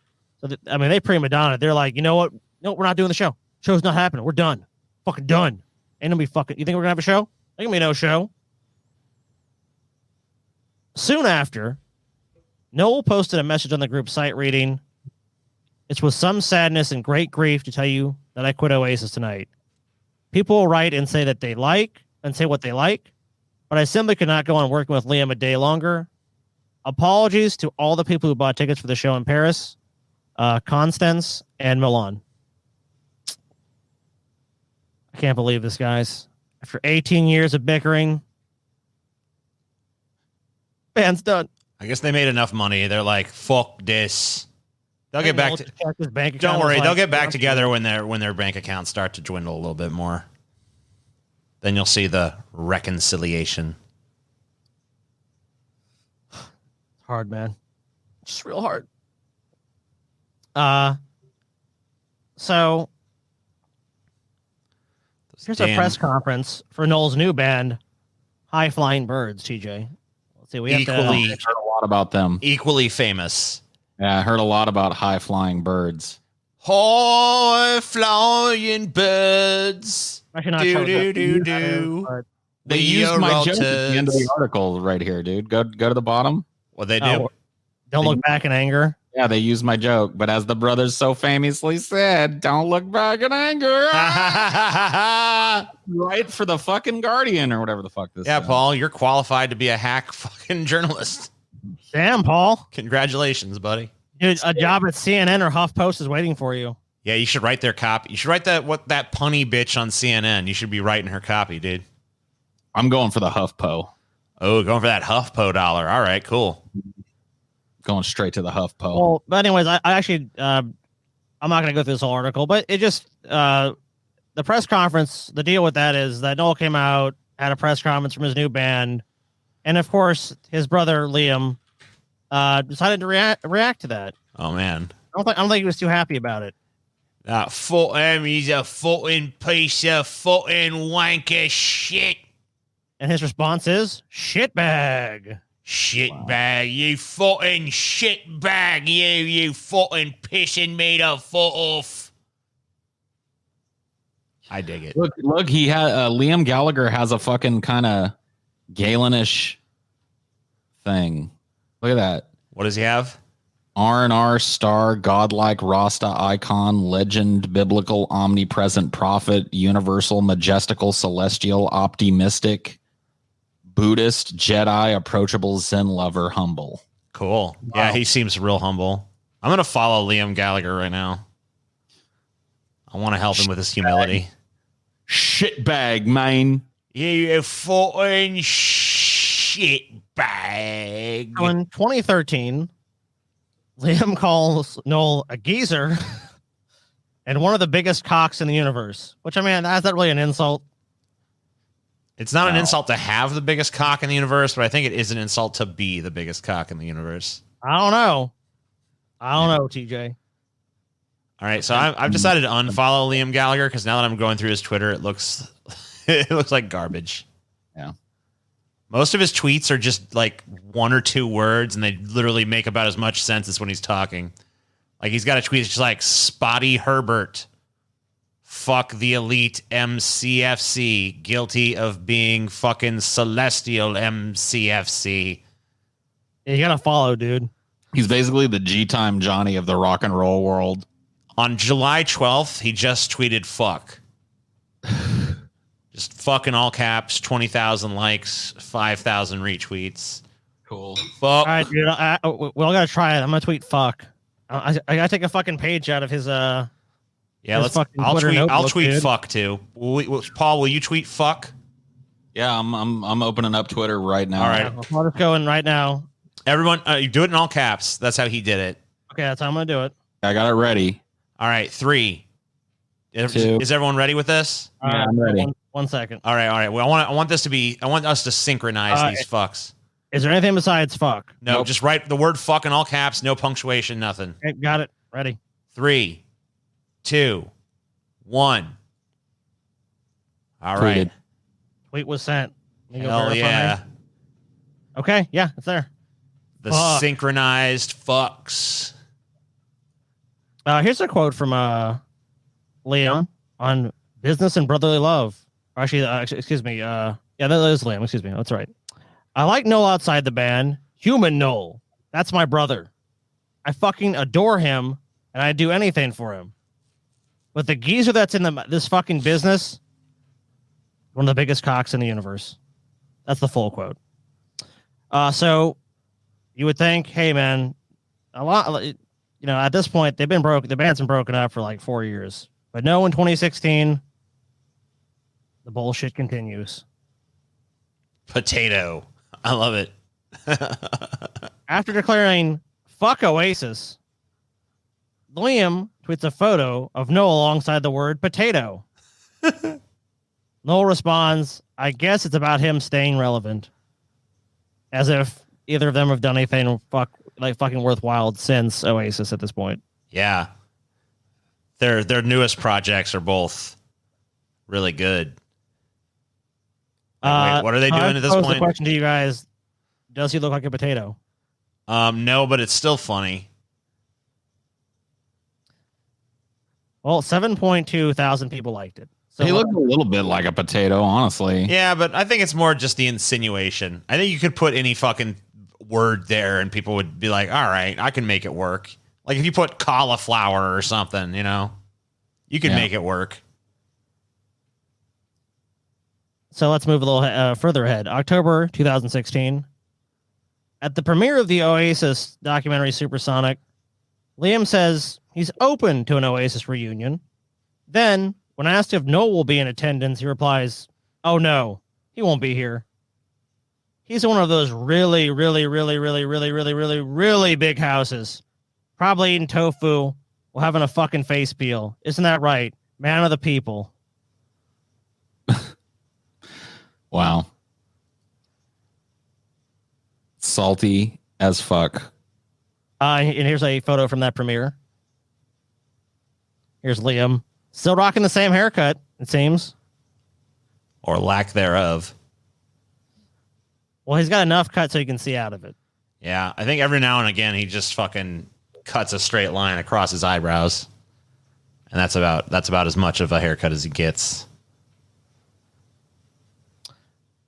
So, I mean, they prima donna. They're like, you know what? No, we're not doing the show. Show's not happening. We're done. Fucking done. Ain't gonna be fucking... You think we're gonna have a show? Ain't gonna be no show. Soon after, Noel posted a message on the group site reading, "It's with some sadness and great grief to tell you that I quit Oasis tonight. People will write and say that they like and say what they like, but I simply could not go on working with Liam a day longer. Apologies to all the people who bought tickets for the show in Paris, Constance, and Milan." I can't believe this, guys. After 18 years of bickering, band's done. I guess they made enough money. They're like, fuck this. They'll get back to... Don't worry, they'll get back together when their bank accounts start to dwindle a little bit more. Then you'll see the reconciliation. Hard, man. Just real hard. So here's a press conference for Noel's new band, High Flying Birds, TJ. Let's see, we have I've heard a lot about them. Equally famous. Yeah, I heard a lot about High Flying Birds. High flying birds. Actually, not Do, sure do, what do, that do. is, but They used my joke at the end of the article right here, dude. Go to the bottom. What they do? Oh, don't look back in anger. Yeah, they used my joke, but as the brothers so famously said, don't look back in anger. Right for the fucking Guardian or whatever the fuck this Yeah, is. Paul, you're qualified to be a hack fucking journalist. Damn, Paul. Congratulations, buddy. Dude, a job at CNN or HuffPost is waiting for you. Yeah, you should write their copy. You should write that punny bitch on CNN. You should be writing her copy, dude. I'm going for the HuffPo. Oh, going for that HuffPo dollar. All right, cool. Going straight to the HuffPo. Well, but anyways, I actually, I'm not going to go through this whole article, but it just, the press conference, the deal with that is that Noel came out, had a press conference from his new band, and of course, his brother Liam decided to react to that. Oh man, I don't think he was too happy about it. Fuck him. He's a fucking piece of fucking wanker shit. And his response is shitbag. Shitbag, you fucking shitbag, you fucking pissing me the foot off. I dig it. Look, he had Liam Gallagher has a fucking kind of Galenish thing. Look at that. What does he have? R&R star, godlike Rasta icon, legend, biblical, omnipresent prophet, universal, majestical, celestial, optimistic, Buddhist, Jedi, approachable, Zen lover, humble. Cool. Wow. Yeah, he seems real humble. I'm going to follow Liam Gallagher right now. I want to help him with his humility. Shitbag, man. You fucking shitbag. So in 2013, Liam calls Noel a geezer and one of the biggest cocks in the universe, which, I mean, that's not really an insult. It's not an insult to have the biggest cock in the universe, but I think it is an insult to be the biggest cock in the universe. I don't know, TJ. All right, so I've decided to unfollow Liam Gallagher because now that I'm going through his Twitter, it looks like garbage. Yeah. Most of his tweets are just like one or two words, and they literally make about as much sense as when he's talking. Like he's got a tweet that's just like Spotty Herbert. Fuck the elite MCFC. Guilty of being fucking celestial MCFC. Yeah, you gotta follow, dude. He's basically the G-Time Johnny of the rock and roll world. On July 12th, he just tweeted fuck. Just fucking all caps, 20,000 likes, 5,000 retweets. Cool. Fuck. All right, dude. We all gotta try it. I'm gonna tweet fuck. I gotta take a fucking page out of his Yeah, his I'll Twitter tweet notebook, dude. fuck too. Paul, will you tweet fuck? Yeah, I'm opening up Twitter right now. All right. I'll just go in right now. Everyone, you do it in all caps. That's how he did it. Okay, that's how I'm gonna do it. I got it ready. All right, 3. Two. Is everyone ready with this? Yeah, I'm ready. One second. All right. Well, I want us to synchronize these fucks. Is there anything besides fuck? No, Just write the word fuck in all caps, no punctuation, nothing. Okay, got it. Ready. 3, 2, 1. All right. Tweet was sent. Let me go Hell verify. yeah. Okay, yeah, it's there. The Fuck. synchronized fucks. Here's a quote from Liam on Business and Brotherly Love. Or actually, excuse me. Yeah, that is Liam. Excuse me. That's right. I like Noel outside the band. Human Noel. That's my brother. I fucking adore him, and I'd do anything for him. But the geezer that's in this fucking business, one of the biggest cocks in the universe. That's the full quote. So you would think, hey man, at this point the band's been broken up for like 4 years. But no, in 2016, the bullshit continues. Potato. I love it. After declaring fuck Oasis, Liam tweets a photo of Noel alongside the word potato. Noel responds, I guess it's about him staying relevant. As if either of them have done anything fucking worthwhile since Oasis at this point. Yeah. Their newest projects are both really good. Wait, what are they doing at this point? The question to you guys: does he look like a potato? No, but it's still funny. Well, 7.2 thousand people liked it. So he looked a little bit like a potato, honestly. Yeah, but I think it's more just the insinuation. I think you could put any fucking word there and people would be like, all right, I can make it work. Like if you put cauliflower or something, you know, you can make it work. So let's move a little further ahead. October 2016. At the premiere of the Oasis documentary Supersonic, Liam says he's open to an Oasis reunion. Then, when asked if Noel will be in attendance, he replies, "Oh no, he won't be here. He's in one of those really, really, really, really, really, really, really, really big houses. Probably eating tofu while having a fucking face peel. Isn't that right? Man of the people." Wow. Salty as fuck. And here's a photo from that premiere. Here's Liam. Still rocking the same haircut, it seems. Or lack thereof. Well, he's got enough cut so you can see out of it. Yeah, I think every now and again he just fucking cuts a straight line across his eyebrows. And that's about as much of a haircut as he gets.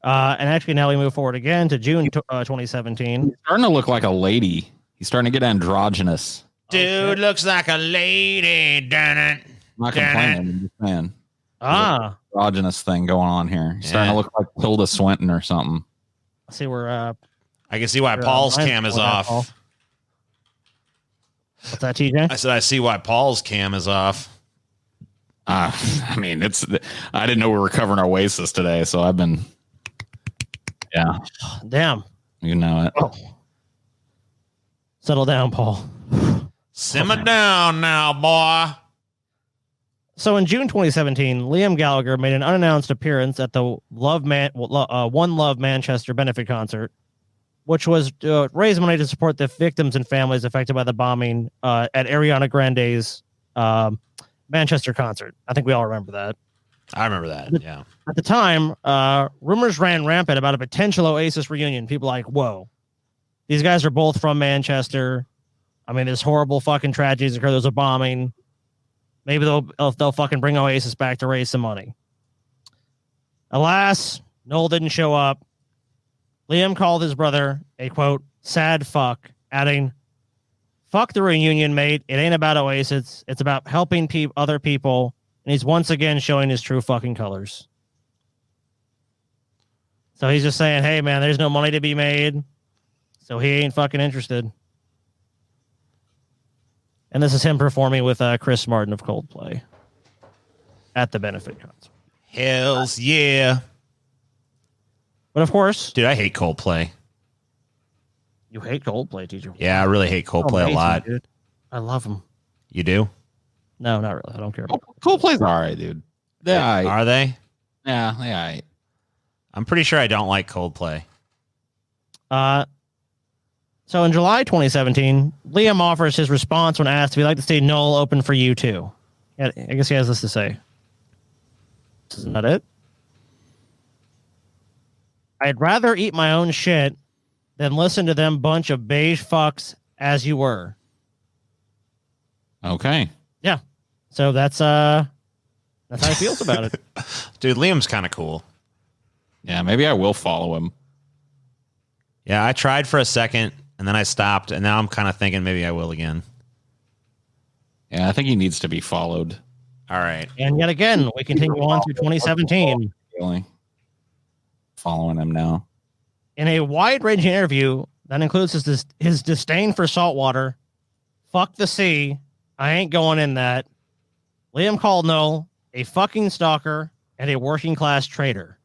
And actually, now we move forward again to June 2017. He's starting to look like a lady. He's starting to get androgynous. Dude looks like a lady. Dun it. I'm not complaining. I'm just saying. Androgynous thing going on here. He's starting to look like Tilda Swinton or something. I see where. I can see why Paul's cam is off. What's that, TJ? I said I see why Paul's cam is off. I mean, I didn't know we were covering Oasis today, so I've been. Yeah. Damn. You know it. Oh. Settle down, Paul. Simmer down now, boy. So in June 2017, Liam Gallagher made an unannounced appearance at the One Love Manchester benefit concert, which was to raise money to support the victims and families affected by the bombing at Ariana Grande's Manchester concert. I think we all remember that. I remember that, yeah. At the time, rumors ran rampant about a potential Oasis reunion. People like, whoa, these guys are both from Manchester. I mean, there's horrible fucking tragedies occur. There's a bombing. Maybe they'll fucking bring Oasis back to raise some money. Alas, Noel didn't show up. Liam called his brother a, quote, sad fuck, adding, "Fuck the reunion, mate. It ain't about Oasis. It's about helping other people. And he's once again showing his true fucking colors." So he's just saying, hey, man, there's no money to be made. So he ain't fucking interested. And this is him performing with Chris Martin of Coldplay at the benefit concert. Hells yeah. But of course. Dude, I hate Coldplay. You hate Coldplay, teacher? Yeah, I really hate Coldplay a lot. Dude. I love them. You do? No, not really. I don't care about Coldplay's all right, dude. Are they? Yeah, they all right. I'm pretty sure I don't like Coldplay. So in July 2017, Liam offers his response when asked if he'd like to see Noel open for U2. Yeah, I guess he has this to say. Isn't that it? "I'd rather eat my own shit than listen to them bunch of beige fucks as you were." Okay. Yeah. So that's how he feels about it. Dude, Liam's kind of cool. Yeah, maybe I will follow him. Yeah, I tried for a second and then I stopped, and now I'm kind of thinking maybe I will again. Yeah, I think he needs to be followed. All right. And yet again, we continue on through 2017. Following him now. In a wide-ranging interview that includes his disdain for saltwater, fuck the sea, I ain't going in that, Liam called Noel a fucking stalker and a working-class traitor.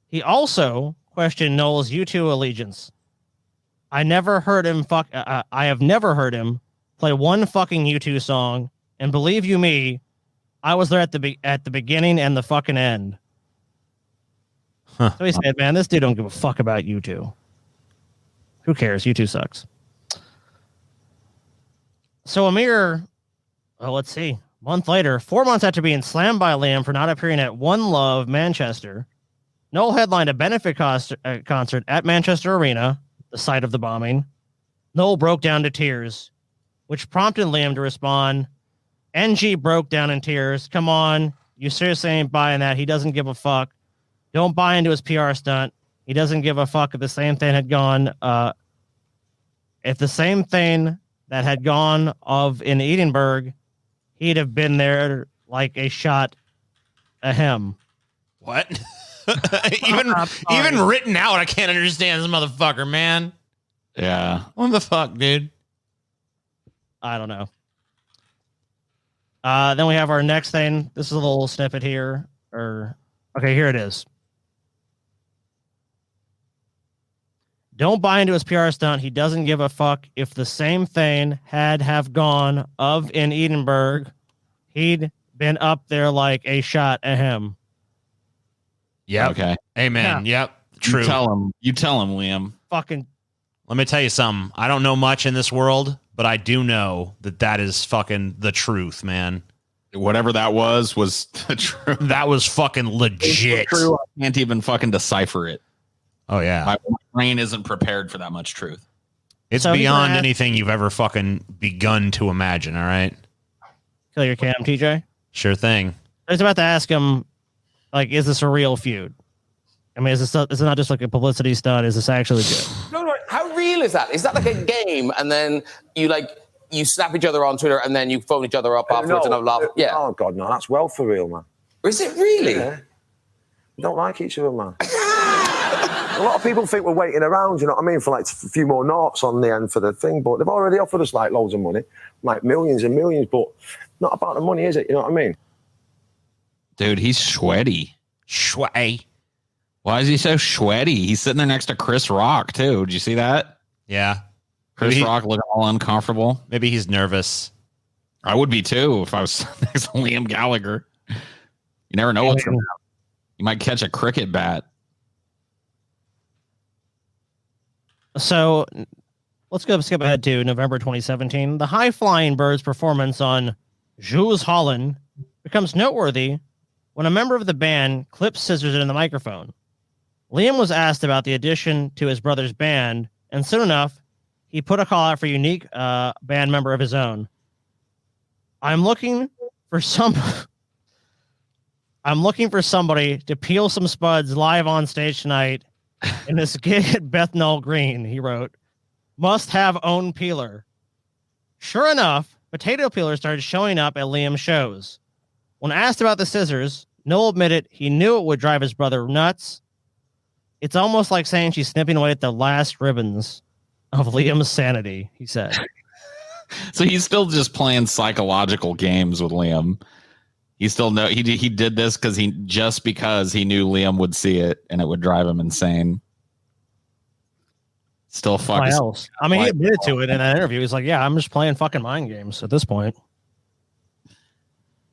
He also questioned Noel's U2 allegiance. I have never heard him play one fucking U2 song, and believe you me, I was there at the beginning and the fucking end. So he said, man, this dude don't give a fuck about U2. Who cares? U2 sucks. So a mere, let's see, month later, 4 months after being slammed by Liam for not appearing at One Love Manchester, Noel headlined a benefit concert at Manchester Arena, the site of the bombing. Noel broke down to tears, which prompted Liam to respond, NG broke down in tears. Come on. You seriously ain't buying that. He doesn't give a fuck. Don't buy into his PR stunt. He doesn't give a fuck if the same thing had gone. If the same thing that had gone of in Edinburgh, he'd have been there like a shot at him. What? even written out, I can't understand this motherfucker, man. Yeah. What the fuck, dude? I don't know. Then we have our next thing. This is a little snippet here. Okay, here it is. Don't buy into his PR stunt. He doesn't give a fuck if the same thing had have gone of in Edinburgh. He'd been up there like a shot at him. Yep. Okay. Amen. Yeah. Yep. True. You tell him, Liam. Fucking. Let me tell you something. I don't know much in this world, but I do know that is fucking the truth, man. Whatever that was the truth. That was fucking legit. True. I can't even fucking decipher it. Oh, yeah. My brain isn't prepared for that much truth. It's beyond anything you've ever fucking begun to imagine, all right? Kill your cam, TJ. Sure thing. I was about to ask him, like, is this a real feud? I mean, is it not just like a publicity stunt? Is this actually good? No. How real is that? Is that like a game and then you snap each other on Twitter and then you phone each other up afterwards and have a laugh? Yeah. Oh, God, no. That's well for real, man. Is it really? Yeah. We don't like each other, man. A lot of people think we're waiting around, you know what I mean, for like a few more knots on the end for the thing, but they've already offered us like loads of money, like millions and millions, but not about the money, is it? You know what I mean? Dude, he's sweaty. Sweaty. Why is he so sweaty? He's sitting there next to Chris Rock, too. Did you see that? Yeah. Chris Rock looking all uncomfortable. Maybe he's nervous. I would be, too, if I was next to Liam Gallagher. You never know what's going to happen. You might catch a cricket bat. So let's skip ahead to November 2017. The high-flying Birds performance on Jules Holland becomes noteworthy when a member of the band clips scissors in the microphone. Liam was asked about the addition to his brother's band, and soon enough, he put a call out for a unique band member of his own. I'm looking for somebody to peel some spuds live on stage tonight in this gig at Bethnal Green, he wrote. Must have own peeler. Sure enough, potato peelers started showing up at Liam's shows. When asked about the scissors, Noel admitted he knew it would drive his brother nuts. It's almost like saying she's snipping away at the last ribbons of Liam's sanity, he said. So he's still just playing psychological games with Liam. He still he did this because he knew Liam would see it and it would drive him insane. Still fucking. Else? I mean, he admitted to it in that interview. He's like, "Yeah, I'm just playing fucking mind games at this point."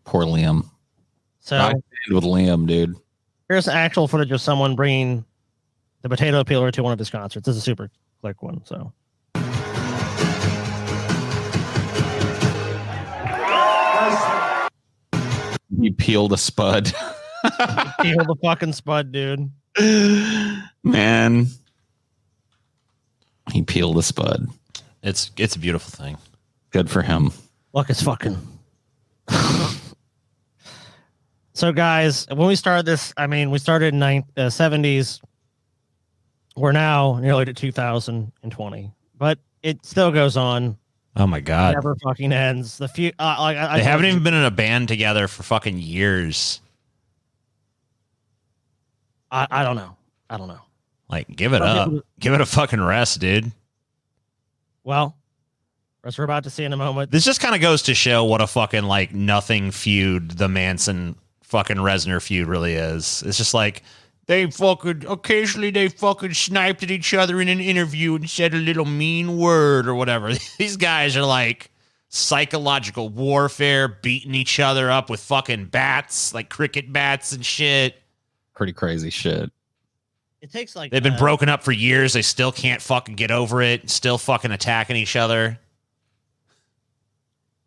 Poor Liam. So I stand with Liam, dude. Here's actual footage of someone bringing the potato peeler to one of his concerts. This is a super quick one. So. He peeled a spud. Peel the fucking spud, dude. Man. He peeled a spud. It's a beautiful thing. Good for him. Look, it's fucking. So, guys, when we started this, I mean, we started in the 70s. We're now nearly to 2020, but it still goes on. Oh my God! It never fucking ends. The few, they haven't even been in a band together for fucking years. I don't know. Like, give it up. Give it a fucking rest, dude. Well, as we're about to see in a moment, this just kind of goes to show what a fucking like nothing feud the Manson fucking Reznor feud really is. It's just like occasionally they fucking sniped at each other in an interview and said a little mean word or whatever. These guys are like psychological warfare, beating each other up with fucking bats, like cricket bats and shit. Pretty crazy shit. It takes like they've been broken up for years. They still can't fucking get over it. Still fucking attacking each other.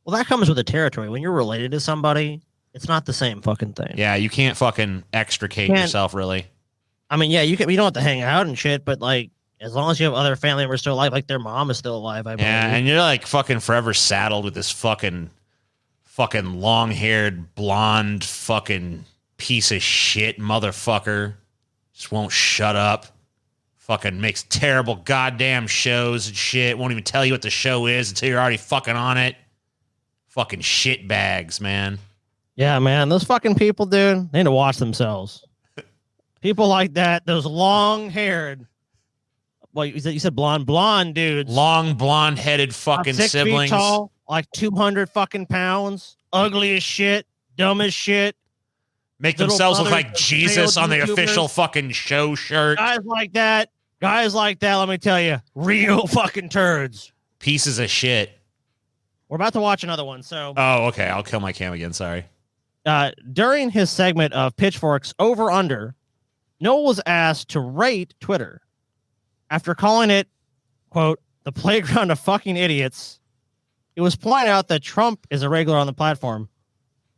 Well, that comes with the territory. When you're related to somebody, it's not the same fucking thing. Yeah, you can't fucking extricate yourself, really. I mean, yeah, you don't have to hang out and shit, but like, as long as you have other family members still alive, like their mom is still alive, I believe. Yeah, and you're like fucking forever saddled with this fucking Fucking long-haired, blonde, fucking piece of shit motherfucker. Just won't shut up. Fucking makes terrible goddamn shows and shit. Won't even tell you what the show is until you're already fucking on it. Fucking shit bags, man. Yeah, man. Those fucking people, dude, they need to watch themselves. People like that, those long-haired. Well, you said blonde dudes. Long, blonde-headed fucking 6 siblings. feet tall, like 200 fucking pounds, ugly as shit, dumb as shit. Make Little themselves look brothers like of Jesus failed on the YouTubers. official fucking show shirt. Guys like that, let me tell you, real fucking turds. Pieces of shit. We're about to watch another one. So, Oh, okay. I'll kill my cam again. Sorry. during his segment of Pitchfork's Over Under, Noel was asked to rate Twitter. After calling it, quote, the playground of fucking idiots, it was pointed out that Trump is a regular on the platform.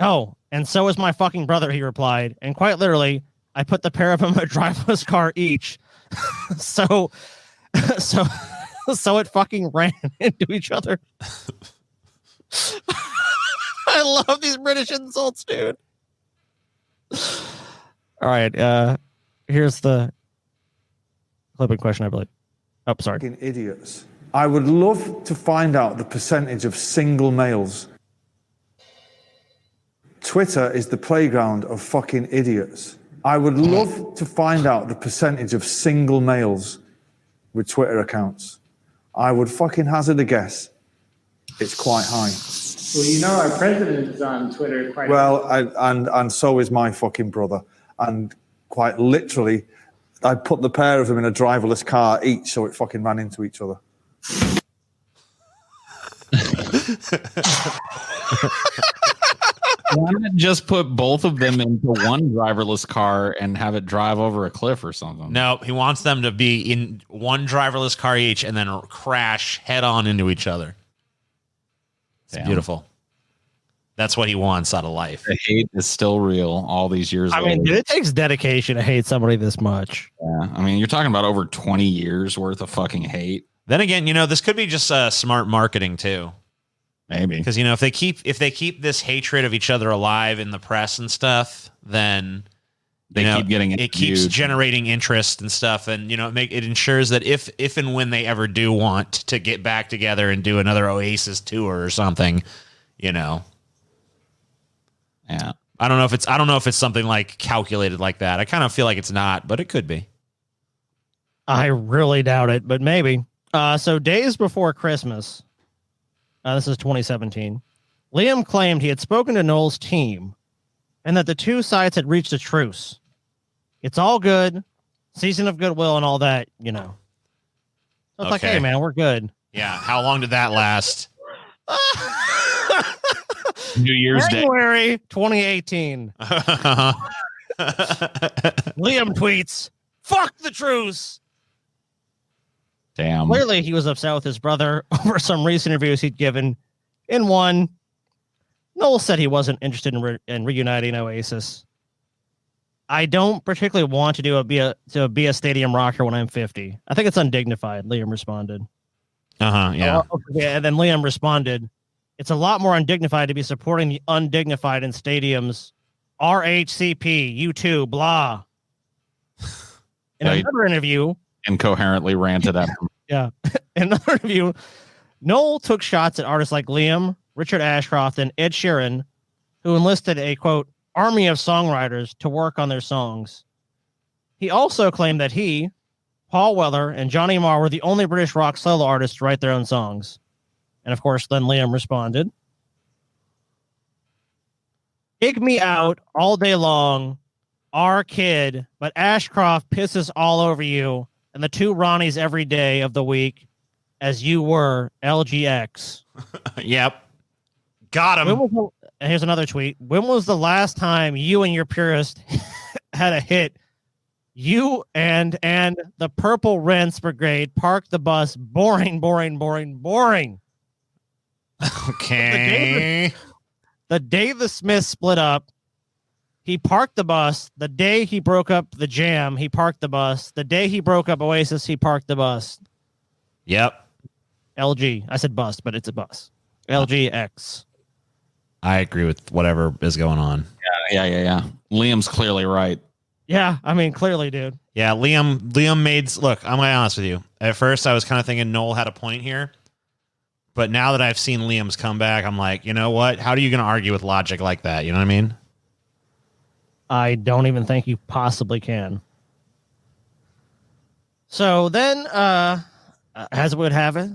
Oh, and so is my fucking brother, he replied. And quite literally, I put the pair of them in a driverless car each. so it fucking ran into each other. I love these British insults, dude. All right, here's the clipping question, I believe. Oh, sorry. Fucking idiots. I would love to find out the percentage of single males. Twitter is the playground of fucking idiots. I would love to find out the percentage of single males with Twitter accounts. I would fucking hazard a guess. It's quite high. Well, you know our president is on Twitter quite Well, and so is my fucking brother. And quite literally, I put the pair of them in a driverless car each, so it fucking ran into each other. Why not just put both of them into one driverless car and have it drive over a cliff or something? No, he wants them to be in one driverless car each and then crash head on into each other. It's beautiful. That's what he wants out of life. The hate is still real all these years I mean, dude, it takes dedication to hate somebody this much. Yeah, I mean, you're talking about over 20 years worth of fucking hate. Then again, this could be just smart marketing too. Maybe because if they keep this hatred of each other alive in the press and stuff, then they keep getting it keeps generating interest and stuff, and it ensures that if and when they ever do want to get back together and do another Oasis tour or something, Yeah. I don't know if it's something like calculated like that. I kind of feel like it's not, but it could be. I really doubt it, but maybe. So days before Christmas, this is 2017, Liam claimed he had spoken to Noel's team and that the two sides had reached a truce. It's all good, season of goodwill and all that, So it's like, hey, man, we're good. Yeah. How long did that last? New Year's Day. January 2018. Liam tweets, fuck the truce. Damn. Clearly, he was upset with his brother over some recent interviews he'd given. In one, Noel said he wasn't interested in reuniting Oasis. I don't particularly want to be a stadium rocker when I'm 50. I think it's undignified, Liam responded. Yeah. And then Liam responded, it's a lot more undignified to be supporting the undignified in stadiums. RHCP, U2, blah. In another interview, Incoherently ranted at him. Yeah. In another interview, Noel took shots at artists like Liam, Richard Ashcroft, and Ed Sheeran, who enlisted a, quote, army of songwriters to work on their songs. He also claimed that he, Paul Weller, and Johnny Marr were the only British rock solo artists to write their own songs. And of course, then Liam responded, "Dig me out all day long, our kid, but Ashcroft pisses all over you, and the two Ronnies every day of the week, as you were LGX." Yep. Got him. And here's another tweet. When was the last time you and your purist had a hit? You and the Purple Rinse Brigade parked the bus. Boring. Okay. The day the Smiths split up, he parked the bus. The day he broke up the Jam, he parked the bus. The day he broke up Oasis, he parked the bus. Yep. LG. I said bus, but it's a bus. LGX. I agree with whatever is going on. Yeah. Liam's clearly right. Yeah, I mean, clearly, dude. Yeah, Liam made. Look, I'm gonna be honest with you. At first, I was kind of thinking Noel had a point here, but now that I've seen Liam's comeback, I'm like, you know what? How are you gonna argue with logic like that? You know what I mean? I don't even think you possibly can. So then, as it would have it,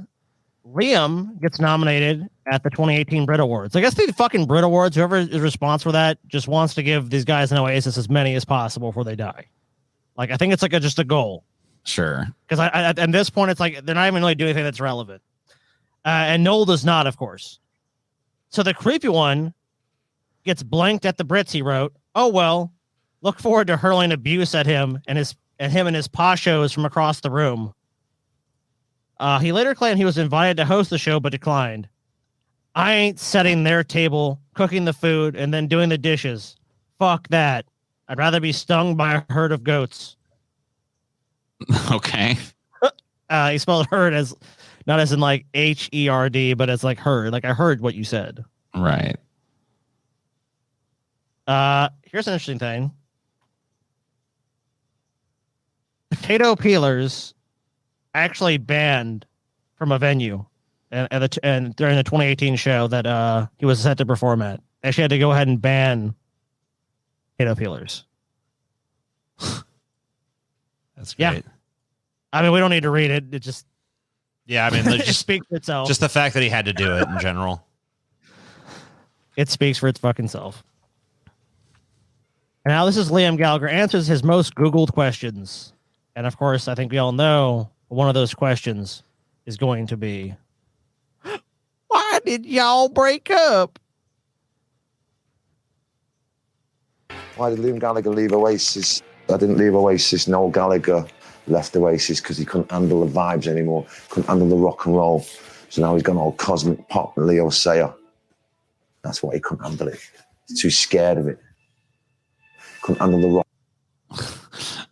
Liam gets nominated at the 2018 Brit Awards. I guess the fucking Brit Awards, whoever is responsible for that, just wants to give these guys in Oasis as many as possible before they die. Like, I think it's like just a goal. Sure. Because at this point, it's like they're not even really doing anything that's relevant. And Noel does not, of course. So the creepy one gets blanked at the Brits, he wrote. Oh, well, look forward to hurling abuse at him and his pashos from across the room. He later claimed he was invited to host the show, but declined. I ain't setting their table, cooking the food, and then doing the dishes. Fuck that. I'd rather be stung by a herd of goats. Okay. He spelled herd as not as in like H-E-R-D, but as like herd. Like I heard what you said. Right. Here's an interesting thing. Potato peelers actually banned from a venue and during the 2018 show that he was set to perform at. Actually had to go ahead and ban potato peelers. That's great. Yeah. I mean, we don't need to read it. It just I mean, it speaks for itself. Just the fact that he had to do it in general. It speaks for its fucking self. And now this is Liam Gallagher answers his most Googled questions. And of course, I think we all know one of those questions is going to be, why did y'all break up? Why did Liam Gallagher leave Oasis? I didn't leave Oasis. Noel Gallagher left Oasis because he couldn't handle the vibes anymore, couldn't handle the rock and roll. So now he's gone all cosmic pop and Leo Sayer. That's why he couldn't handle it. He's too scared of it. Couldn't handle the rock.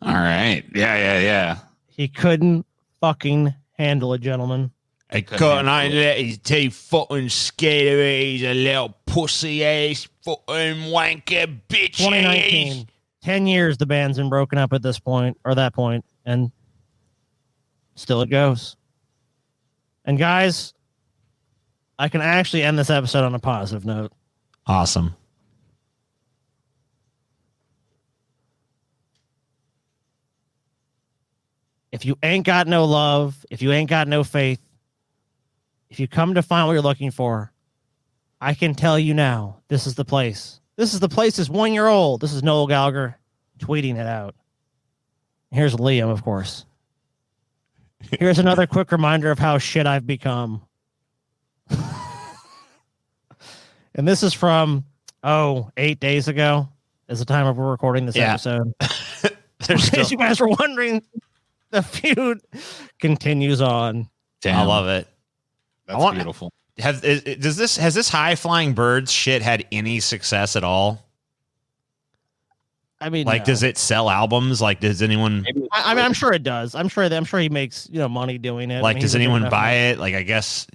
All right. Yeah. He couldn't fucking handle it, gentlemen. I couldn't let his teeth fucking scared of it. He's a little pussy ass fucking wanker bitch. 2019. 10 years the band's been broken up at this point, or that point, and still it goes. And guys, I can actually end this episode on a positive note. Awesome. If you ain't got no love, if you ain't got no faith, if you come to find what you're looking for, I can tell you now, this is the place. This is the place is 1 year old. This is Noel Gallagher tweeting it out. Here's Liam, of course. Here's another quick reminder of how shit I've become. And this is from, 8 days ago is the time of we're recording this episode. In case you guys were wondering, the feud continues on. Damn. I love it. That's beautiful. Has this high flying birds shit had any success at all? I mean, like, does it sell albums? Like, does anyone? I mean, I'm sure it does. I'm sure he makes money doing it. Like, I mean, does anyone buy it? Like, I guess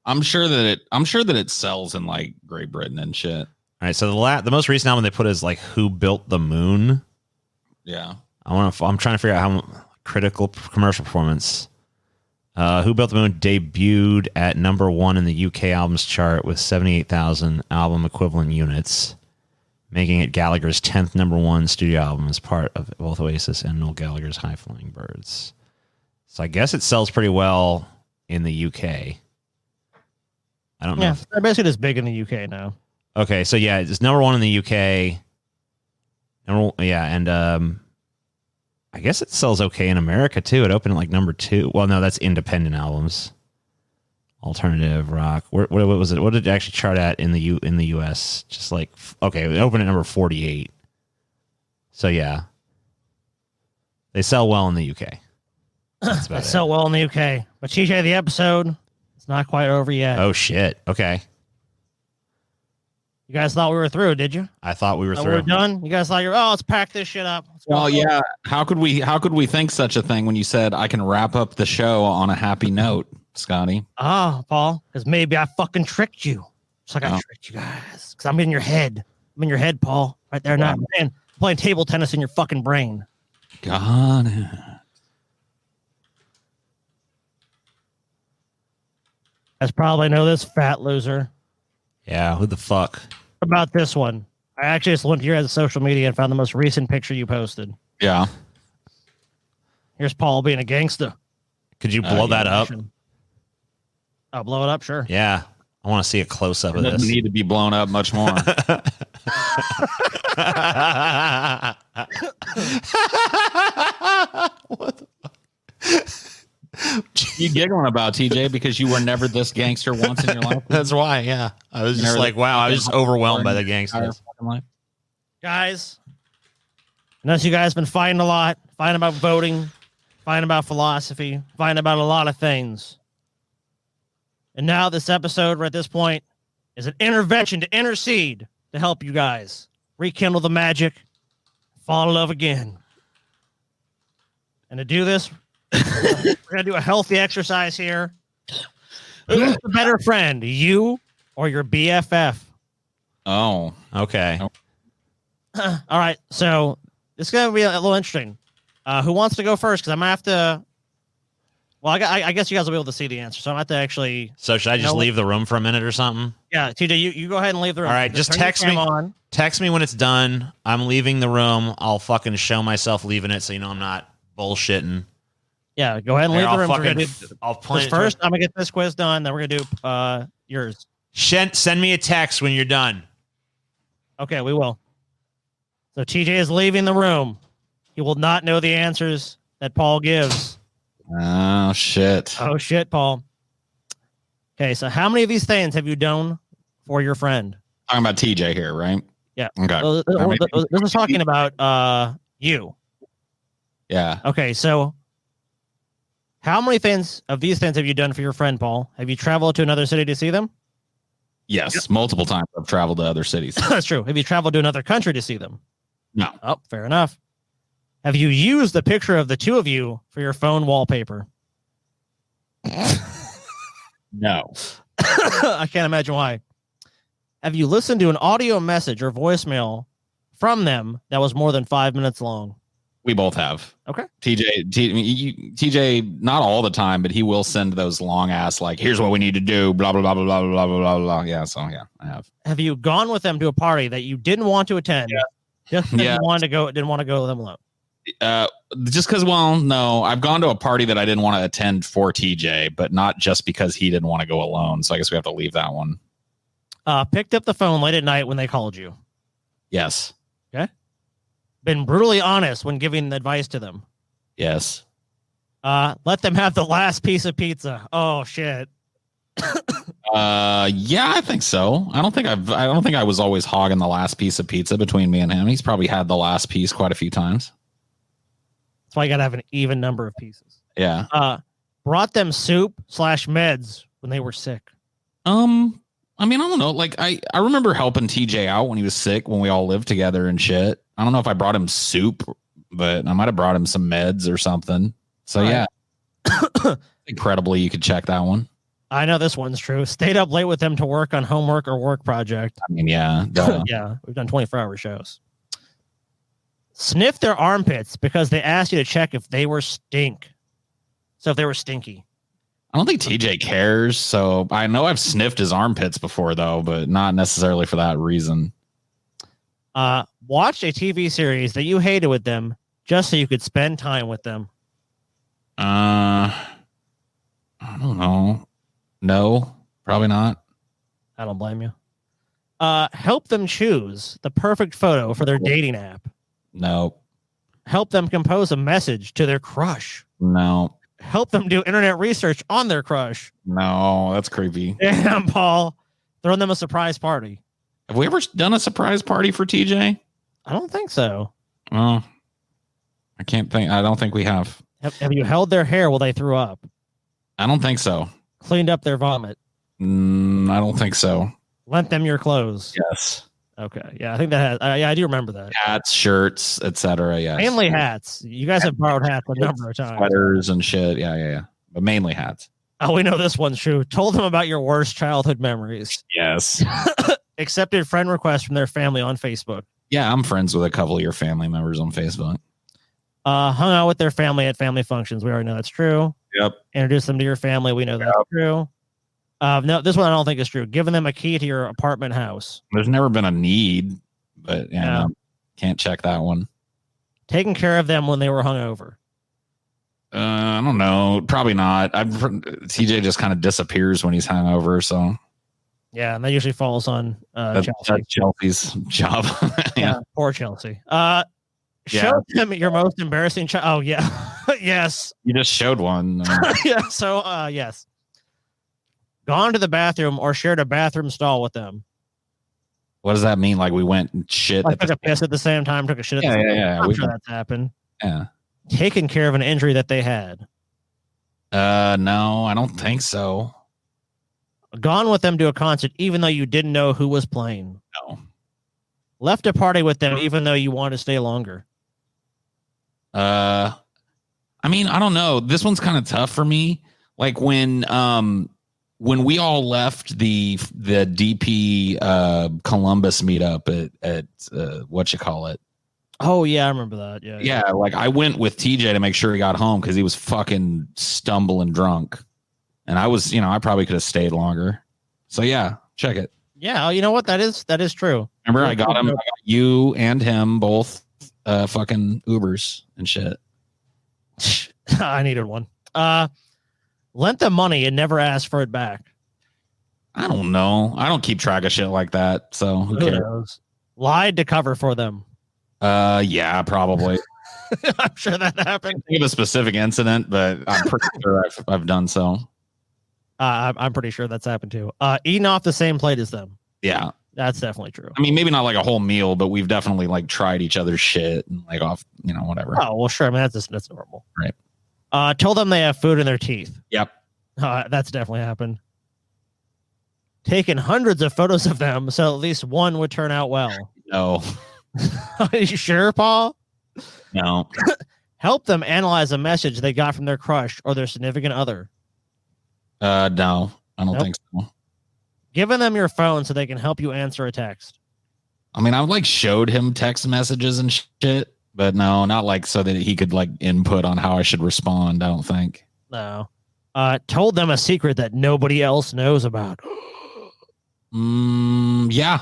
I'm sure that it sells in like Great Britain and shit. All right, so the most recent album they put is like "Who Built the Moon." Yeah, I'm trying to figure out how critical commercial performance. Who Built the Moon debuted at #1 in the UK albums chart with 78,000 album equivalent units, making it Gallagher's 10th #1 studio album as part of both Oasis and Noel Gallagher's High Flying Birds. So I guess it sells pretty well in the UK. I don't know. Yeah, they're basically just big in the UK now. Okay, so yeah, it's #1 in the UK. And I guess it sells okay in America too. It opened at like #2. Well, no, that's independent albums. Alternative rock. What was it? What did it actually chart at in the US? Just like it opened at number 48. So yeah, they sell well in the UK. They sell well in the UK, but TJ, the episode is not quite over yet. Oh shit. Okay. You guys thought we were through, did you? I thought we were through. We're done. You guys thought let's pack this shit up. Well, yeah. How could we think such a thing when you said I can wrap up the show on a happy note, Scotty? Paul, because maybe I fucking tricked you. Just like I tricked you guys. Because I'm in your head. I'm in your head, Paul. Right there now. Man, playing table tennis in your fucking brain. Got it. Guys probably know this fat loser. Yeah, who the fuck? What about this one? I actually just went to your social media and found the most recent picture you posted. Yeah. Here's Paul being a gangster. Could you blow that up? I'll blow it up, sure. Yeah. I want to see a close up of It this. doesn't need to be blown up much more. What the fuck? You giggling about, TJ, because you were never this gangster once in your life? That's why, yeah. I was just like, wow, I was just overwhelmed by the gangsters. Guys, unless you guys been fighting a lot, fighting about voting, fighting about philosophy, fighting about a lot of things. And now this episode, right at this point, is an intervention to intercede to help you guys rekindle the magic, fall in love again. And to do this, we're going to do a healthy exercise here. Who's the better friend, you or your BFF? Oh, okay. All right, so this is going to be a little interesting. Who wants to go first? Because I'm going to have to... Well, I guess you guys will be able to see the answer, so I'm going to have to actually... So should I just leave the room for a minute or something? Yeah, TJ, you go ahead and leave the room. All right, just text me. Text me when it's done. I'm leaving the room. I'll fucking show myself leaving it so you know I'm not bullshitting. Yeah, go ahead and leave the room. I'll plan it first. I'm going to get this quiz done, then we're going to do yours. Send me a text when you're done. Okay, we will. So TJ is leaving the room. He will not know the answers that Paul gives. Oh, shit. Oh, shit, Paul. Okay, so how many of these things have you done for your friend? Talking about TJ here, right? Yeah. Okay. This is talking about you. Yeah. Okay, so how many of these things have you done for your friend, Paul? Have you traveled to another city to see them? Yes, multiple times I've traveled to other cities. That's true. Have you traveled to another country to see them? No. Oh, fair enough. Have you used the picture of the two of you for your phone wallpaper? No. I can't imagine why. Have you listened to an audio message or voicemail from them that was more than 5 minutes long? We both have. Okay. TJ, not all the time, but he will send those long ass, like, here's what we need to do, blah, blah, blah, blah, blah, blah, blah, blah, blah. Yeah, so yeah, I have. Have you gone with them to a party that you didn't want to attend? Yeah. Just because you wanted to go, didn't want to go with them alone? Just because, no, I've gone to a party that I didn't want to attend for TJ, but not just because he didn't want to go alone. So I guess we have to leave that one. Picked up the phone late at night when they called you. Yes. Okay. Been brutally honest when giving advice to them. Yes. Let them have the last piece of pizza. Oh shit. Yeah, I think so. I don't think I was always hogging the last piece of pizza between me and him. He's probably had the last piece quite a few times. That's why you gotta have an even number of pieces. Yeah. Brought them soup/meds when they were sick. I mean, I don't know. Like, I remember helping TJ out when he was sick, when we all lived together and shit. I don't know if I brought him soup, but I might have brought him some meds or something. So, yeah. Incredibly, you could check that one. I know this one's true. Stayed up late with them to work on homework or work project. I mean, yeah. Yeah, we've done 24-hour shows. Sniff their armpits because they asked you to check if they were stink. So if they were stinky. I don't think TJ cares. So I know I've sniffed his armpits before, though, but not necessarily for that reason. Watched a TV series that you hated with them just so you could spend time with them. I don't know. No, probably not. I don't blame you. Help them choose the perfect photo for their dating app. No. Help them compose a message to their crush. No. Help them do internet research on their crush. No, that's creepy. Damn, Paul. Throwing them a surprise party. Have we ever done a surprise party for TJ? I don't think so. Oh, I can't think. I don't think we have. Have you held their hair while they threw up? I don't think so. Cleaned up their vomit? I don't think so. Lent them your clothes? Yes. Okay. Yeah, I think that has. Yeah, I do remember that. Hats, shirts, etc. Yes. Mainly hats. You guys have borrowed hats a number of times. Sweaters and shit. Yeah. But mainly hats. Oh, we know this one's true. Told them about your worst childhood memories. Yes. Accepted friend requests from their family on Facebook. Yeah, I'm friends with a couple of your family members on Facebook. Hung out with their family at family functions. We already know that's true. Yep. Introduced them to your family. We know that's true. No, this one I don't think is true. Giving them a key to your apartment house. There's never been a need, but no, can't check that one. Taking care of them when they were hungover. I don't know. Probably not. TJ just kind of disappears when he's hungover. So yeah, and that usually falls on Chelsea. That's Chelsea's job. Yeah, poor Chelsea. Show them your most embarrassing child. Oh yeah, yes. You just showed one. Yeah. So yes. Gone to the bathroom or shared a bathroom stall with them. What does that mean? Like we went and shit. Like took a piss at the same time. Took a shit. At the same time. Yeah. I'm sure that's happened. Yeah. Taking care of an injury that they had. No, I don't think so. Gone with them to a concert even though you didn't know who was playing. No. Left a party with them even though you wanted to stay longer. I mean, I don't know. This one's kind of tough for me. Like when we all left the DP Columbus meetup at what you call it. Oh yeah, I remember that. Yeah. Like I went with TJ to make sure he got home because he was fucking stumbling drunk, and I was, I probably could have stayed longer. So yeah, check it. Yeah, you know what? That is true. Remember, I got you and him both fucking Ubers and shit. I needed one. Lent them money and never asked for it back. I don't know. I don't keep track of shit like that. So who cares? Lied to cover for them. Yeah, probably. I'm sure that happened. I can't think of a specific incident, but I'm pretty sure I've done so. I'm pretty sure that's happened too. Eating off the same plate as them. Yeah, that's definitely true. I mean, maybe not like a whole meal, but we've definitely like tried each other's shit and like off, whatever. Oh well, sure. I mean, that's normal, right? Told them they have food in their teeth. Yep, that's definitely happened. Taken hundreds of photos of them, so at least one would turn out well. No. Are you sure, Paul? No. Help them analyze a message they got from their crush or their significant other. No, I don't think so. Giving them your phone so they can help you answer a text. I mean, I like showed him text messages and shit, but no, not like so that he could like input on how I should respond. I don't think. No. Told them a secret that nobody else knows about. Yeah.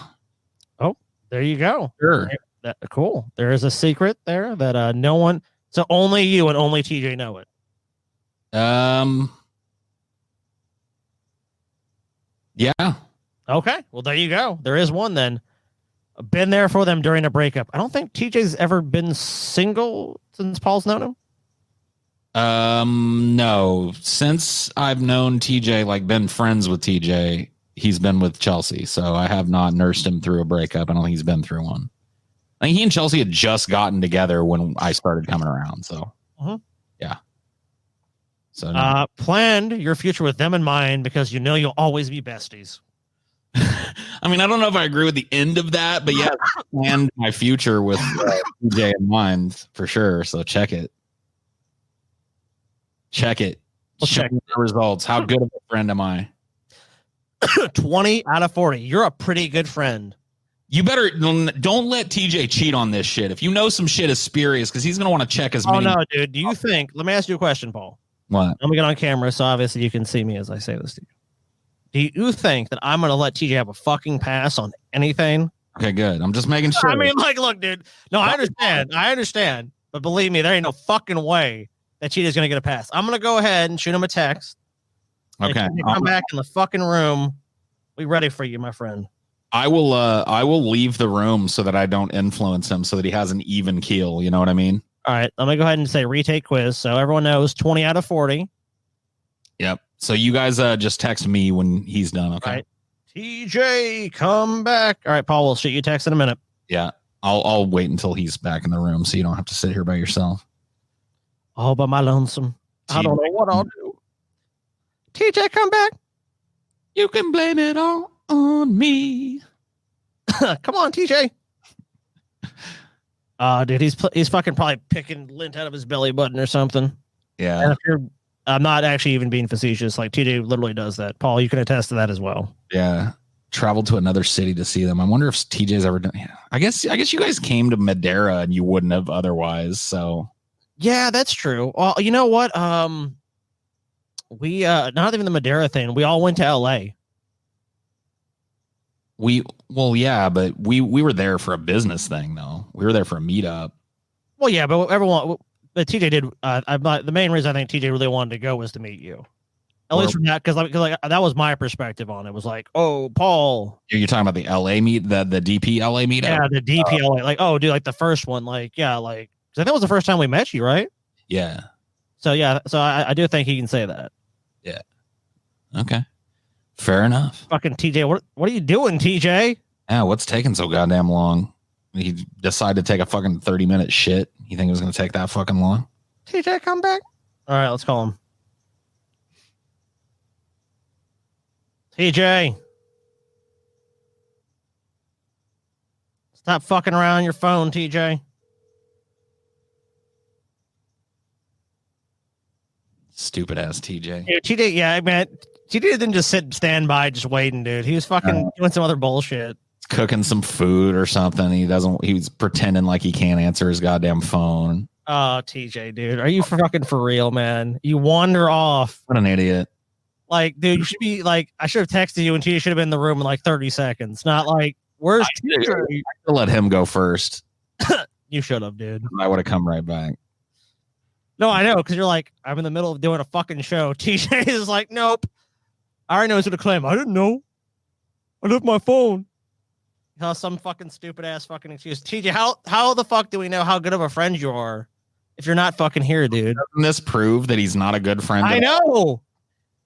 Oh, there you go. Sure. Cool. There is a secret there that no one, so only you and only TJ know it. Yeah. Okay. Well, there you go. There is one then. Been there for them during a breakup. I don't think TJ's ever been single since Paul's known him. No. Since I've known TJ, like been friends with TJ, he's been with Chelsea. So I have not nursed him through a breakup. I don't think he's been through one. I think he and Chelsea had just gotten together when I started coming around. So yeah. So no. Planned your future with them in mind because you know you'll always be besties. I mean, I don't know if I agree with the end of that, but yeah, planned my future with TJ in mind for sure. So check it. Check it. Check the results. How good of a friend am I? 20 out of 40. You're a pretty good friend. You better don't let TJ cheat on this shit. If you know some shit is spurious, because he's going to want to check as many. Oh, no, dude. Do you think, let me ask you a question, Paul. What? I'm going to get on camera, so obviously you can see me as I say this to you. Do you think that I'm going to let TJ have a fucking pass on anything? Okay, good. I'm just making sure. I mean, like, look, dude. No, I understand. But believe me, there ain't no fucking way that TJ's going to get a pass. I'm going to go ahead and shoot him a text. Okay. Come back in the fucking room. We ready for you, my friend. I will leave the room so that I don't influence him so that he has an even keel. You know what I mean? All right. Let me go ahead and say retake quiz. So everyone knows 20 out of 40. Yep. So you guys just text me when he's done. Okay. All right. TJ, come back. All right, Paul, we'll shoot you a text in a minute. Yeah. I'll wait until he's back in the room so you don't have to sit here by yourself. All by my lonesome. I don't know what I'll do. TJ, come back. You can blame it all on me. Come on, TJ. Dude, he's fucking probably picking lint out of his belly button or something. Yeah. And I'm not actually even being facetious. Like TJ literally does that. Paul, you can attest to that as well. Yeah. Traveled to another city to see them. I wonder if TJ's ever done. Yeah. I guess you guys came to Madeira and you wouldn't have otherwise. So yeah, that's true. Well, you know what? We not even the Madeira thing. We all went to LA. Yeah, but we were there for a business thing though. We were there for a meetup. Well, yeah, but but TJ did. The main reason I think TJ really wanted to go was to meet you. At least from that, because like that was my perspective on it. Was like, oh, Paul. You're talking about the LA the DP LA meetup? Yeah, the DP LA. Like, oh, dude, like the first one. Like, yeah, like because I think that was the first time we met you, right? Yeah. So yeah, so I do think he can say that. Yeah. Okay. Fair enough. Fucking TJ, what are you doing, TJ? Yeah, what's taking so goddamn long? He decided to take a fucking 30-minute shit. You think it was going to take that fucking long? TJ, come back. All right, let's call him. TJ. Stop fucking around on your phone, TJ. Stupid ass TJ. Yeah, TJ, yeah, man. TJ didn't just stand by just waiting, dude. He was fucking doing some other bullshit. Cooking some food or something. He's pretending like he can't answer his goddamn phone. Oh, TJ, dude. Are you fucking for real, man? You wander off. What an idiot. Like, dude, you should be like, I should have texted you and TJ should have been in the room in like 30 seconds. Not like, where's TJ? I let him go first. You should have, dude. I would have come right back. No, I know, because you're like, I'm in the middle of doing a fucking show. TJ is like, nope. I already know he's going to claim. I didn't know. I left my phone. Some fucking stupid ass fucking excuse. TJ, how the fuck do we know how good of a friend you are if you're not fucking here, dude? Doesn't this prove that he's not a good friend? I know.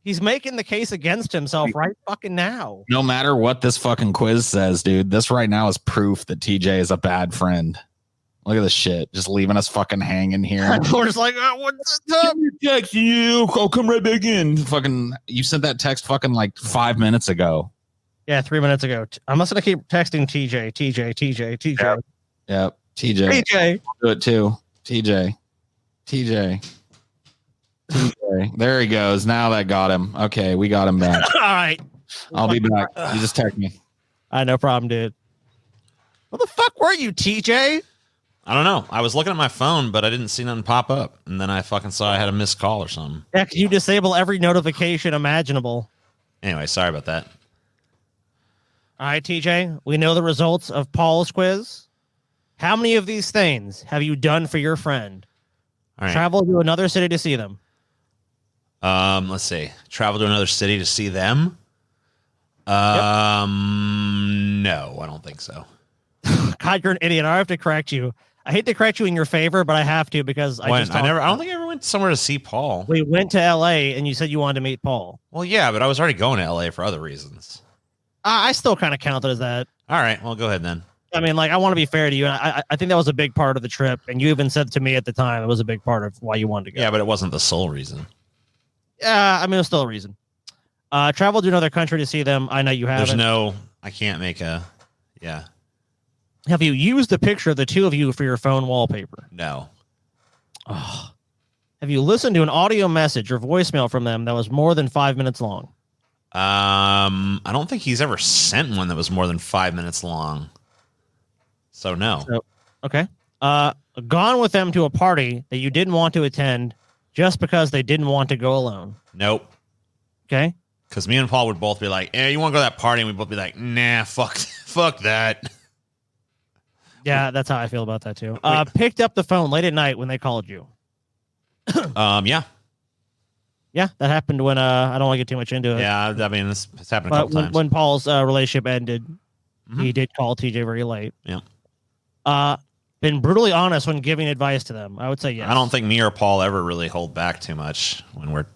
He's making the case against himself right fucking now. No matter what this fucking quiz says, dude, this right now is proof that TJ is a bad friend. Look at this shit. Just leaving us fucking hanging here. We're just like, what's up? Texting you. I'll come right back in. Fucking, you sent that text fucking like 5 minutes ago. Yeah, 3 minutes ago. I'm just gonna keep texting TJ. Yep. TJ. I'll do it too. TJ. There he goes. Now that got him. Okay, we got him back. All right. I'll be back. You just text me. No problem, dude. What the fuck were you, TJ? I don't know. I was looking at my phone, but I didn't see nothing pop up. And then I fucking saw I had a missed call or something. Yeah, you disable every notification imaginable. Anyway, sorry about that. All right, TJ, we know the results of Paul's quiz. How many of these things have you done for your friend? All right. Travel to another city to see them. Let's see. Travel to another city to see them. No, I don't think so. God, you're an idiot. I have to correct you. I hate to correct you in your favor, but I have to because I don't think I ever went somewhere to see Paul. We went to LA and you said you wanted to meet Paul. Well, yeah, but I was already going to LA for other reasons. I still kind of count it as that. All right, well, go ahead then. I mean, like, I want to be fair to you. And I think that was a big part of the trip. And you even said to me at the time it was a big part of why you wanted to go. Yeah, but it wasn't the sole reason. Yeah, I mean, it was still a reason. Travel to another country to see them. I know you haven't. I can't make yeah. Have you used a picture of the two of you for your phone wallpaper? No. Oh. Have you listened to an audio message or voicemail from them that was more than 5 minutes long? I don't think he's ever sent one that was more than 5 minutes long. So no. Okay. Gone with them to a party that you didn't want to attend just because they didn't want to go alone? Nope. Okay. Because me and Paul would both be like, "Hey, you want to go to that party?" And we'd both be like, "Nah, fuck that." Yeah, that's how I feel about that too. Picked up the phone late at night when they called you. Yeah. Yeah, that happened when I don't want to get too much into it. Yeah, I mean, it's happened a couple times. When Paul's relationship ended, he did call TJ very late. Yeah. Been brutally honest when giving advice to them. I would say yes. I don't think me or Paul ever really hold back too much when we're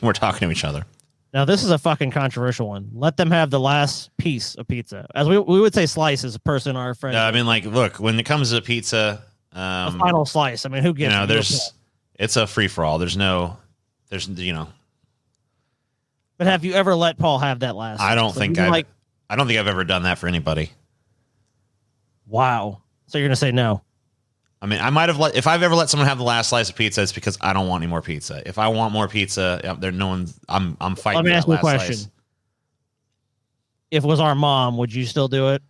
we're talking to each other. Now, this is a fucking controversial one. Let them have the last piece of pizza. As we would say slice as a person, our friend. I mean, like, look, when it comes to pizza, a final slice. I mean, who gives? It's a free for all. There's But have you ever let Paul have that last? I don't think I don't think I've ever done that for anybody. Wow. So you're gonna say no? I mean, I might have if I've ever let someone have the last slice of pizza, it's because I don't want any more pizza. If I want more pizza, there no one. I'm fighting. Let me for ask that you a last question. slice. If it was our mom, would you still do it?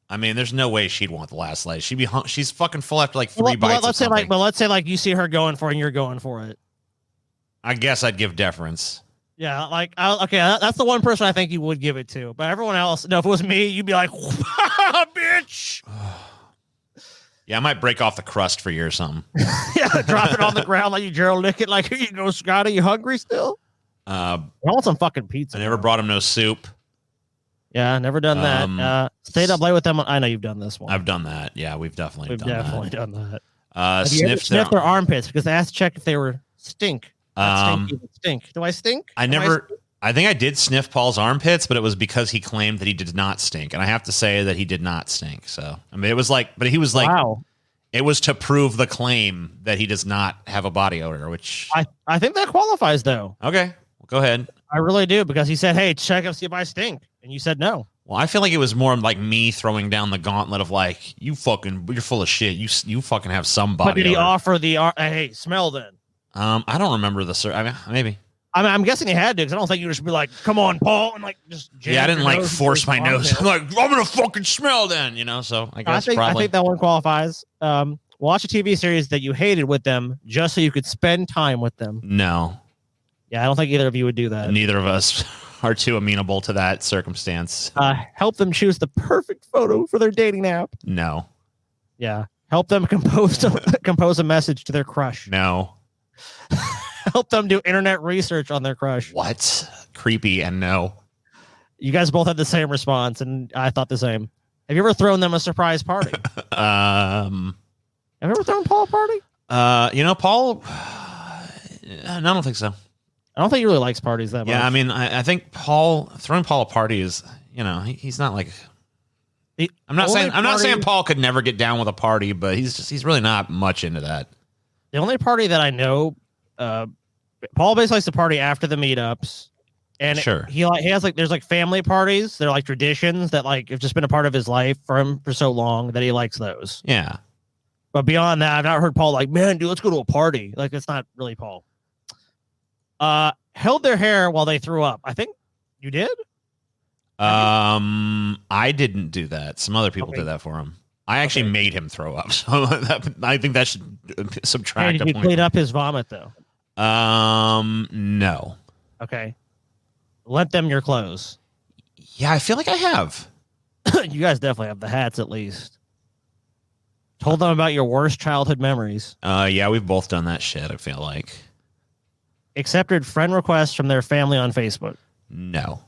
I mean, there's no way she'd want the last slice. She'd be she's fucking full after like 3 bites. Let's say like you see her going for it and you're going for it. I guess I'd give deference. Yeah, like okay, that's the one person I think you would give it to. But everyone else, no, if it was me, you'd be like, bitch. Yeah, I might break off the crust for you or something. Yeah, drop it on the ground like you Gerald Nick it. Like, here you go, Scotty. You hungry still? I want some fucking pizza. I never brought him no soup. Yeah, never done that. Stayed up late with them. I know you've done this one. I've done that. Yeah, we've definitely done that. Have you ever sniffed their armpits because they asked to check if they were stink. Stink. Do I stink? I think I did sniff Paul's armpits, but it was because he claimed that he did not stink, and I have to say that he did not stink. So I mean, it was like, but he was like, wow. It was to prove the claim that he does not have a body odor, which I think that qualifies though. Okay, well, go ahead. I really do because he said, "Hey, check and see if I stink," and you said no. Well, I feel like it was more like me throwing down the gauntlet of like, you're full of shit. You fucking have some body. But did he odor. offer the hey, smell then? I don't remember I mean, maybe. I'm guessing he had to because I don't think you just be like, "Come on, Paul," and like just. Yeah, I didn't like force my nose. I'm like, I'm gonna fucking smell then, you know. So I guess I probably. think that one qualifies. Watch a TV series that you hated with them just so you could spend time with them. No. Yeah, I don't think either of you would do that. Neither of us are too amenable to that circumstance. Help them choose the perfect photo for their dating app. No. Yeah. Help them compose a message to their crush. No. Help them do internet research on their crush. What? Creepy and no. You guys both had the same response, and I thought the same. Have you ever thrown them a surprise party? Have you ever thrown Paul a party? You know, Paul. I don't think so. I don't think he really likes parties that much. Yeah, I mean, I think throwing Paul a party is, you know, he's not like. I'm not saying Paul could never get down with a party, but he's really not much into that. The only party that I know, Paul basically likes to party after the meetups, and sure. he has like there's like family parties. They're like traditions that like have just been a part of his life for him for so long that he likes those. Yeah. But beyond that, I've not heard Paul like, man, dude, let's go to a party. Like, it's not really Paul. Held their hair while they threw up. I think you did. I didn't do that. Some other people did that for him. I actually made him throw up. So I think that should subtract. Hey, did you clean up his vomit though? No. Okay. Lent them your clothes. Yeah, I feel like I have. You guys definitely have the hats at least. Told them about your worst childhood memories. Yeah, we've both done that shit, I feel like. Accepted friend requests from their family on Facebook. No.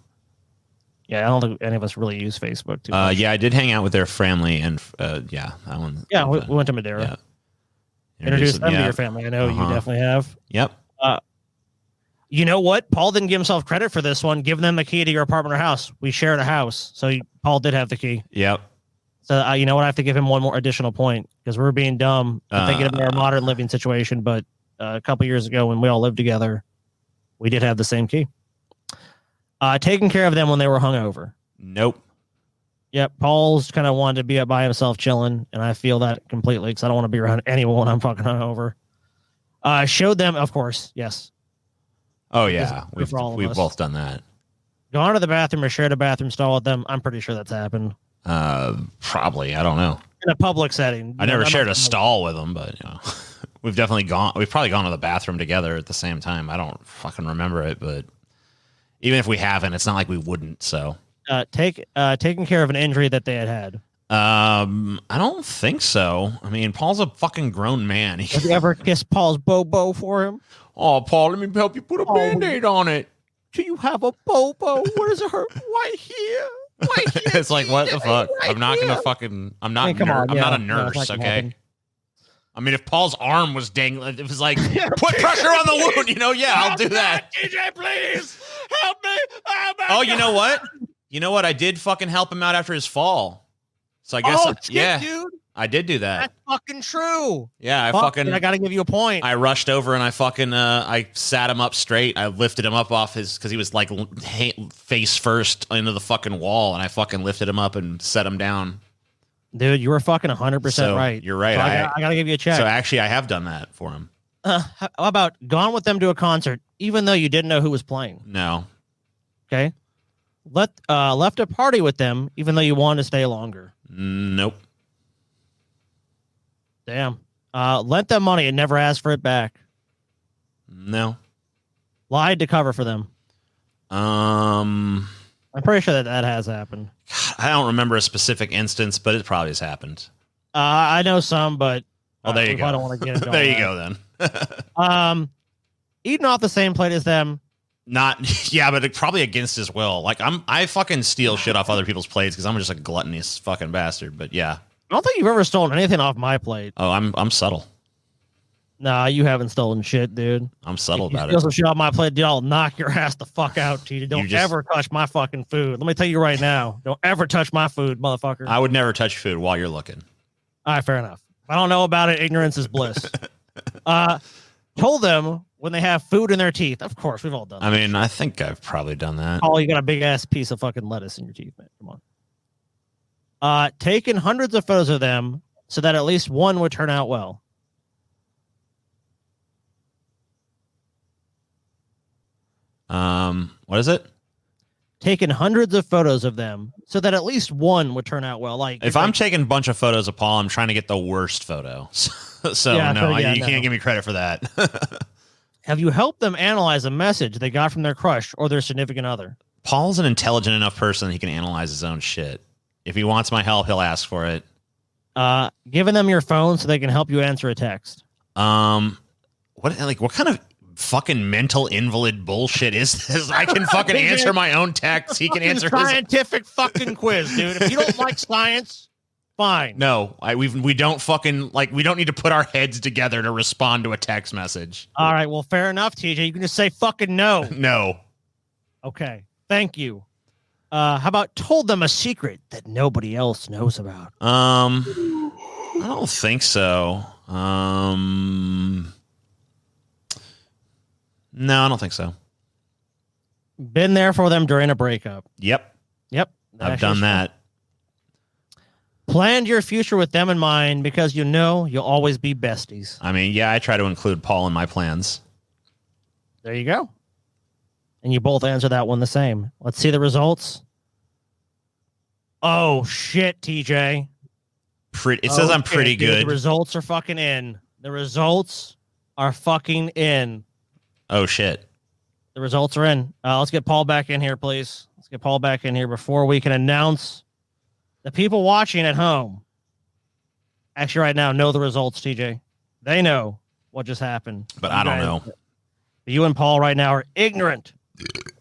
Yeah, I don't think any of us really use Facebook too much. Yeah, I did hang out with their family, and yeah, that one. Yeah, we went to Madeira. Yeah. Introduced them to your family. I know you definitely have. Yep. You know what? Paul didn't give himself credit for this one. Give them the key to your apartment or house. We shared a house, so Paul did have the key. Yep. So you know what? I have to give him one more additional point because we're being dumb and thinking of our modern living situation. But a couple years ago, when we all lived together, we did have the same key. Taking care of them when they were hungover. Nope. Yep. Paul's kind of wanted to be up by himself chilling, and I feel that completely because I don't want to be around anyone when I'm fucking hungover. Showed them, of course. Yes. Oh yeah, we've us. both done that. Gone to the bathroom or shared a bathroom stall with them. I'm pretty sure that's happened. Probably. I don't know. In a public setting. I never shared a stall with them, but you know, we've probably gone to the bathroom together at the same time. I don't fucking remember it, but even if we haven't, it's not like we wouldn't. So taking care of an injury that they had. I don't think so. I mean, Paul's a fucking grown man. Have you ever kissed Paul's bobo for him? Oh, Paul, let me help you put a Band-Aid on it. Do you have a bobo? What does it hurt? Right here. Right here. It's like, what the fuck? Right I'm not here. gonna fucking. I'm not. Come on, I'm yeah. not a No, it's nurse. not gonna Okay. happen. I mean, if Paul's arm was dangling, it was like, put pressure on the wound. You know, yeah, I'll do that. DJ, please help me. Oh, you know what? You know what? I did fucking help him out after his fall. So I guess, yeah, dude. I did do that. That's fucking true. Yeah, I I gotta give you a point. I rushed over and I fucking I sat him up straight. I lifted him up off because he was like face first into the fucking wall, and I fucking lifted him up and set him down. Dude, you were fucking 100% So, right. you're right. So I gotta give you a check. So actually, I have done that for him. How about gone with them to a concert, even though you didn't know who was playing? No. Okay. Left a party with them, even though you wanted to stay longer. Nope. Damn. Lent them money and never asked for it back. No. Lied to cover for them. I'm pretty sure that has happened. I don't remember a specific instance, but it probably has happened. I know some, but there you go. I don't want to get into there all you that. go then. Eating off the same plate as them. Not, yeah, but probably against his will. Like I fucking steal shit off other people's plates because I'm just a gluttonous fucking bastard. But yeah, I don't think you've ever stolen anything off my plate. Oh, I'm subtle. Nah, you haven't stolen shit, dude. I'm subtle If you about steal it. some shit off my plate, dude, I'll knock your ass the fuck out, TJ. Don't ever touch my fucking food. Let me tell you right now. Don't ever touch my food, motherfucker. I would never touch food while you're looking. All right, fair enough. I don't know about it. Ignorance is bliss. Told them when they have food in their teeth. Of course, we've all done that. I mean, I think I've probably done that. Oh, you got a big ass piece of fucking lettuce in your teeth, man. Come on. Taken hundreds of photos of them so that at least one would turn out well. What is it? Taken hundreds of photos of them so that at least one would turn out well. Like If I'm taking a bunch of photos of Paul, I'm trying to get the worst photo. So Yeah, no, yeah, you no. can't give me credit for that. Have you helped them analyze a message they got from their crush or their significant other? Paul's an intelligent enough person that he can analyze his own shit. If he wants my help, he'll ask for it. Giving them your phone so they can help you answer a text. What kind of fucking mental invalid bullshit is this? I can fucking answer my own texts. He can answer his. Scientific fucking quiz, dude. If you don't like science, fine. No, we don't fucking we don't need to put our heads together to respond to a text message. All right, well, fair enough, TJ. You can just say fucking no. No. Okay, thank you. How about told them a secret that nobody else knows about? I don't think so. No, I don't think so. Been there for them during a breakup. Yep. I've done that. Planned your future with them in mind because you know you'll always be besties. I mean, yeah, I try to include Paul in my plans. There you go. And you both answer that one the same. Let's see the results. Oh, shit, TJ. It says I'm pretty dude, good. The results are fucking in. The results are fucking in. Oh, shit. The results are in. Let's get Paul back in here, please. Let's get Paul back in here before we can announce the people watching at home. Actually, right now, know the results, TJ. They know what just happened. But I don't know. You and Paul right now are ignorant.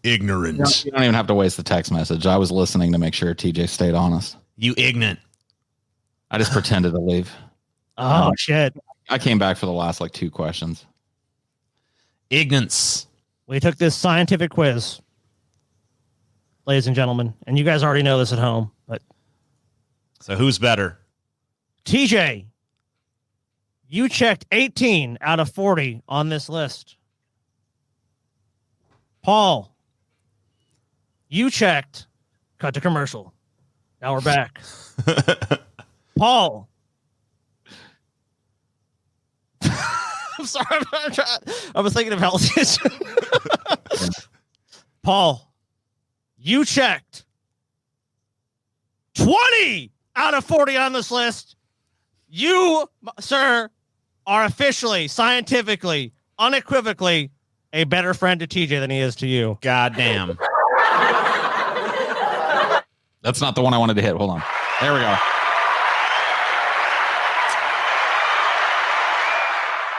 Ignorance. You don't even have to waste the text message. I was listening to make sure TJ stayed honest. You ignorant. I just pretended to leave. Oh, shit. I came back for the last 2 questions. Ignorance. We took this scientific quiz, ladies and gentlemen, and you guys already know this at home, but So who's better? TJ, you checked 18 out of 40 on this list. Paul, you checked. Cut to commercial. Now we're back. Paul. I'm sorry. I was thinking of Hell's Paul, you checked 20 out of 40 on this list. You, sir, are officially, scientifically, unequivocally a better friend to TJ than he is to you. God damn. That's not the one I wanted to hit. Hold on. There we go.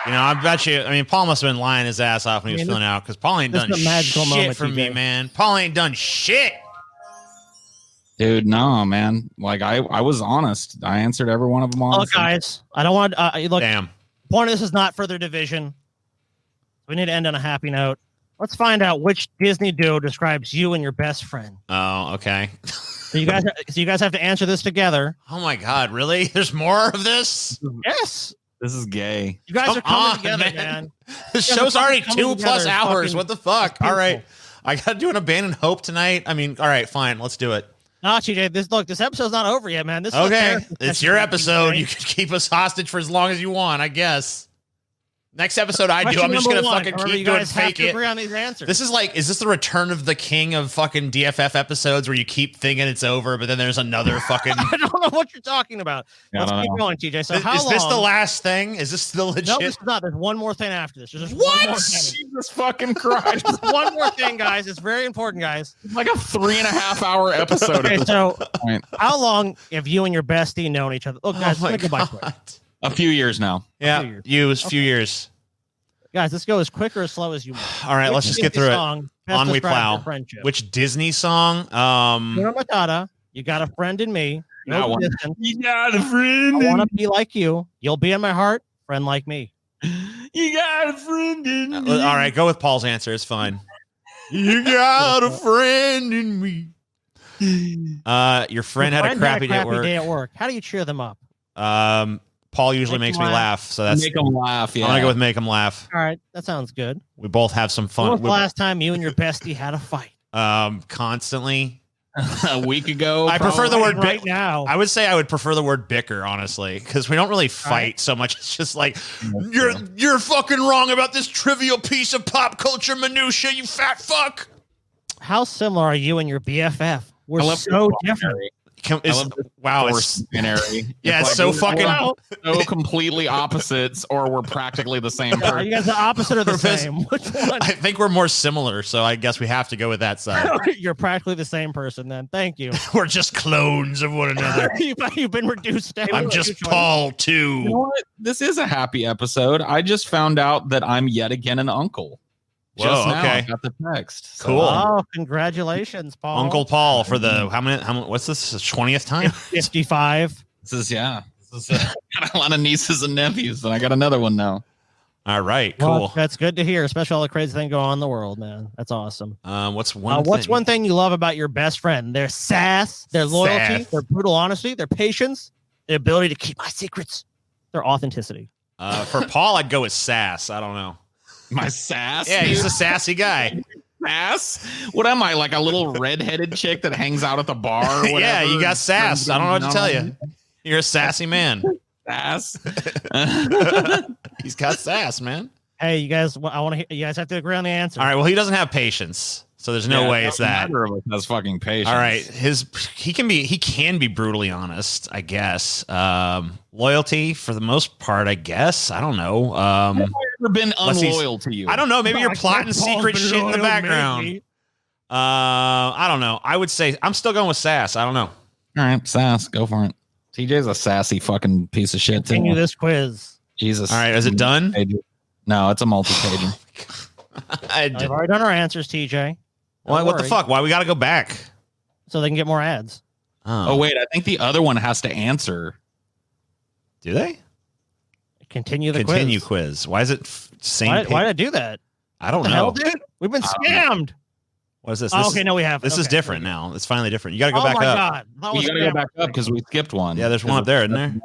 You know, I bet you. I mean, Paul must have been lying his ass off when he was filling out because Paul ain't done shit for me, man. Paul ain't done shit. Dude, no, man. I was honest. I answered every one of them honestly. Look, guys, I don't want look. Damn. Point of this is not further division. We need to end on a happy note. Let's find out which Disney duo describes you and your best friend. Oh, okay. So you guys have to answer this together. Oh my God, really? There's more of this? Yes. This is gay. You guys are coming together, man. This show's already 2+ hours. What the fuck? All right. I got to do an abandoned hope tonight. I mean, all right, fine. Let's do it. Nah, TJ, this episode's not over yet, man. This is Okay, a therapy it's session your for episode. TJ. You can keep us hostage for as long as you want, I guess. Next episode I do, Question I'm just number gonna one. fucking Remember, keep you doing guys have fake to it. agree on these answers. This is like, is this the return of the king of fucking DFF episodes where you keep thinking it's over, but then there's another fucking. I don't know what you're talking about. Yeah, I Let's don't keep know. going, TJ. So how Is this the long- last thing? Is this still legit? No, this is not. There's one more thing after this. There's just What? one more thing. Jesus fucking Christ. There's one more thing, guys. It's very important, guys. It's like a 3.5 hour episode. Okay, at this so point. how long have you and your bestie known each other? Look, guys, my think about quick. A few years now. Yeah, you was a few years. Guys, let's go as quick or as slow as you want. All right, let's just get through it. On we plow. Friendship. Which Disney song? Hakuna Matata, You Got a Friend in Me. That one. You got a friend. I want to be like you. You'll be in my heart. Friend like me. You got a friend in All me. right, go with Paul's answer. It's fine. You got a friend in me. Your friend had a crappy day at work. How do you cheer them up? Paul usually Make makes them me laugh, so that's Make them laugh. Yeah. I'm gonna go with make them laugh. All right, that sounds good. We both have some When fun. was the last time you and your bestie had a fight? Constantly. A week ago. I prefer the word right now. I would say I would prefer the word bicker, honestly, because we don't really fight so much. It's just like you're fucking wrong about this trivial piece of pop culture minutia, you fat fuck. How similar are you and your BFF? We're I love so the different. Wow, it's binary. Yeah, it's like so we're fucking so completely opposites, or we're practically the same Yeah, person. you guys are the opposite of the Professor- same. Which one? I think we're more similar, so I guess we have to go with that side. You're practically the same person then. Thank you. We're just clones of one another. You've been reduced down. I'm just Paul too. You know what? This is a happy episode. I just found out that I'm yet again an uncle. Whoa, Just now, okay. I got the text. So, Cool. Oh, congratulations, Paul. Uncle Paul for the how many? What's this? 20th time? 55. This is This is got a lot of nieces and nephews, and I got another one now. All right, Well, cool. that's good to hear, especially all the crazy things going on in the world, man. That's awesome. What's one? What's thing? one thing you love about your best friend? Their sass, their loyalty, Sass. their brutal honesty, their patience, their ability to keep my secrets, their authenticity. For Paul, I'd go with sass. I don't know. My sass? Yeah, he's a sassy guy. Sass? What am I, like a little redheaded chick that hangs out at the bar or whatever? Yeah, you got sass. I don't know what to tell you. You're a sassy man. Sass? He's got sass, man. Hey, you guys, I want to hear. You guys have to agree on the answer. All right. Well, he doesn't have patience, so there's no way it's that. Neither of us has fucking patience. All right, he can be brutally honest, I guess. Loyalty for the most part, I guess. I don't know. Have I ever been unless he's- unloyal to you? I don't know. Maybe you're I plotting guess Paul's secret been shit in the loyal, background. maybe. I don't know. I would say I'm still going with sass. I don't know. All right, sass, go for it. TJ's a sassy fucking piece of shit. Continue Too. this quiz. Jesus. All right, is it done? No, it's a multi-pager. I've already done our answers, TJ. What the worry. fuck? Why we got to go back? So they can get more ads. Oh, wait, I think the other one has to answer. Do they? Continue the Continue quiz. quiz. Why is it same? Why did I do that? I don't What the know. hell, dude? We've been scammed. What is this? Oh, This okay, is- no, we haven't. This is Okay. different now. It's finally different. You got to go Oh back my up. God. That was You gotta go scam. back up because we skipped one. Yeah, there's one up there, isn't there?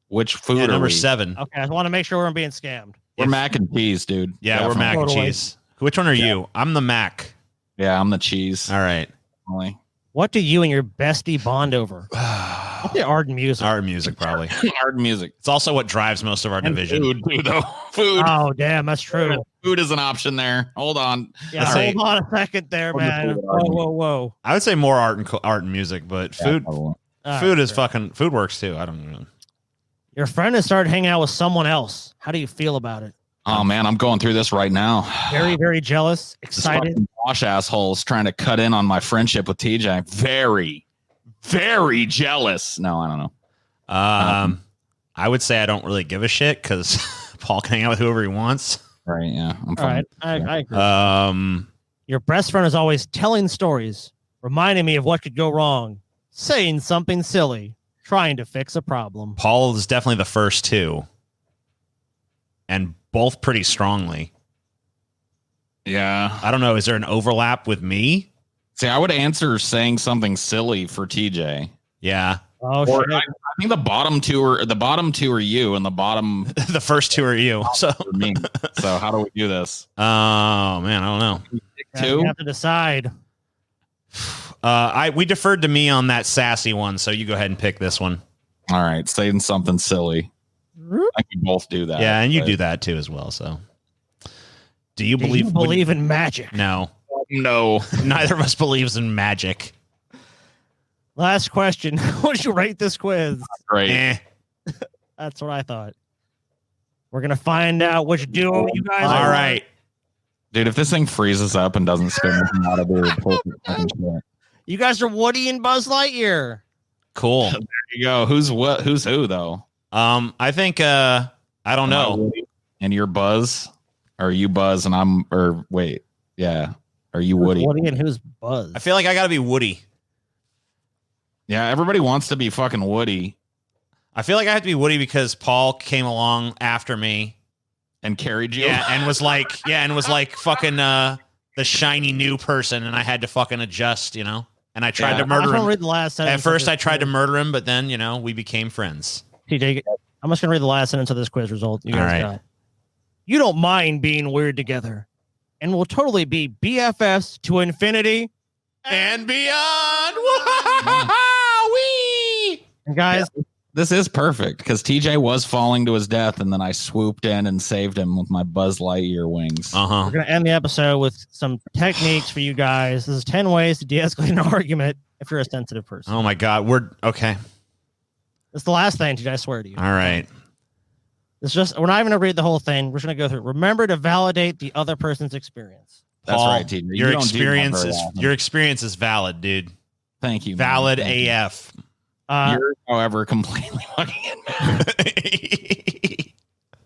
Which food Yeah, are number we? 7. Okay, I want to make sure we're being scammed. We're mac and cheese, dude. Yeah, we're mac and Totally. cheese. Which one are you? I'm the mac. Yeah, I'm the cheese. All right. Definitely. What do you and your bestie bond over? What's the art and music? Art music, probably. Hard music. It's also what drives most of our division. Food, too, though. Food. Oh, damn, that's true. Food is an option there. Hold on. Yeah, Let's see. hold on a second there, man. Whoa. I would say more art and music, but food All food right, is sure. fucking food works too. I don't know. Your friend has started hanging out with someone else. How do you feel about it? Oh, man, I'm going through this right now. Very, very jealous, This excited. fucking Wash assholes trying to cut in on my friendship with TJ. Very, very jealous. No, I don't know. I would say I don't really give a shit because Paul can hang out with whoever he wants. Right? Yeah, I'm All fine. right, I agree. Your best friend is always telling stories, reminding me of what could go wrong, saying something silly, trying to fix a problem. Paul is definitely the first two, and both pretty strongly. Yeah. I don't know. Is there an overlap with me? See, I would answer saying something silly for TJ. Yeah. Oh, Or shit. I think the bottom two are you, and the bottom The first two are you. So, are me. So how do we do this? oh man, I don't know. Yeah, you have to decide. We deferred to me on that sassy one, so you go ahead and pick this one. All right, saying something silly. I can both do that. Yeah, and you do that too as well. So, do you believe in magic? No, no. Neither of us believes in magic. Last question. What did you rate this quiz? Great. That's what I thought. We're gonna find out which duo you guys All are. right. Dude, if this thing freezes up and doesn't spin, that'll be perfect fucking shit. You guys are Woody and Buzz Lightyear. Cool. There you go. Who's what? Who's who though? I think I don't know. And you're Buzz, or you Buzz, and I'm wait, yeah. Are you Woody? Woody and who's Buzz? I feel like I gotta be Woody. Yeah, everybody wants to be fucking Woody. I feel like I have to be Woody because Paul came along after me and carried you. Yeah, and was like fucking the shiny new person, and I had to fucking adjust, And I tried to murder him. Read the last At first, I tried to murder him, but then we became friends. TJ, I'm just gonna read the last sentence of this quiz result. You guys All right. got. You don't mind being weird together, and we'll totally be BFFs to infinity and beyond. And guys, this is perfect because TJ was falling to his death, and then I swooped in and saved him with my Buzz Lightyear wings. Uh huh. we're gonna end the episode with some techniques for you guys. This is 10 ways to de-escalate an argument if you're a sensitive person. Oh my God, we're okay. It's the last thing, TJ. I swear to you. All right. It's just we're not even gonna read the whole thing. We're just gonna go through. Remember to validate the other person's experience. That's Paul, right, TJ. Your experience is valid, dude. Thank you. Valid man. Thank AF. You're, however, completely fucking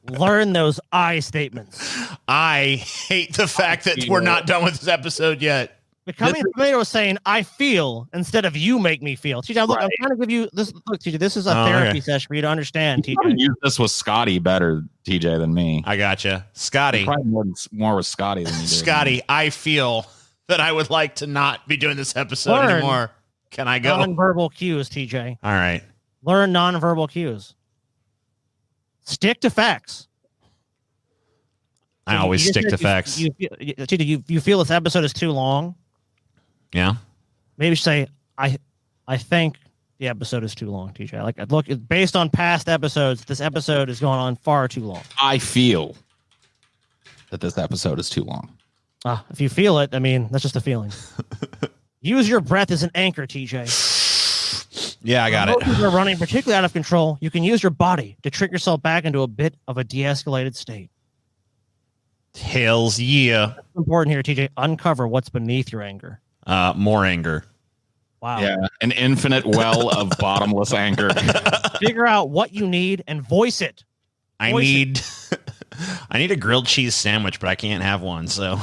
Learn those I statements. I hate the fact that we're not done with this episode yet. Becoming a tomato was saying, I feel instead of you make me feel. TJ, look, I'm trying to give you this. Look, TJ, this is a therapy session for you to understand, TJ. use this with Scotty better, TJ, than me. I gotcha. Scotty. Probably more with Scotty than you do. Scotty, I feel that I would like to not be doing this episode anymore. Can I go? Nonverbal cues, TJ. All right. Learn nonverbal cues. Stick to facts. I always stick to facts. TJ, you feel this episode is too long? Yeah. Maybe say, I think the episode is too long, TJ. Look, based on past episodes, this episode is going on far too long. I feel that this episode is too long. If you feel it, I mean, that's just a feeling. Use your breath as an anchor, TJ. Yeah, I got When it. emotions are running particularly out of control, you can use your body to trick yourself back into a bit of a de-escalated state. Hells yeah. That's important here, TJ. Uncover what's beneath your anger. More anger. Wow. Yeah, an infinite well of bottomless anger. Figure out what you need and voice it. I need a grilled cheese sandwich, but I can't have one, so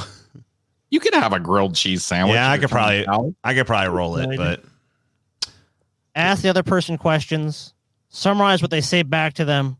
you could have a grilled cheese sandwich. Yeah, I could probably roll it, but ask the other person questions, summarize what they say back to them,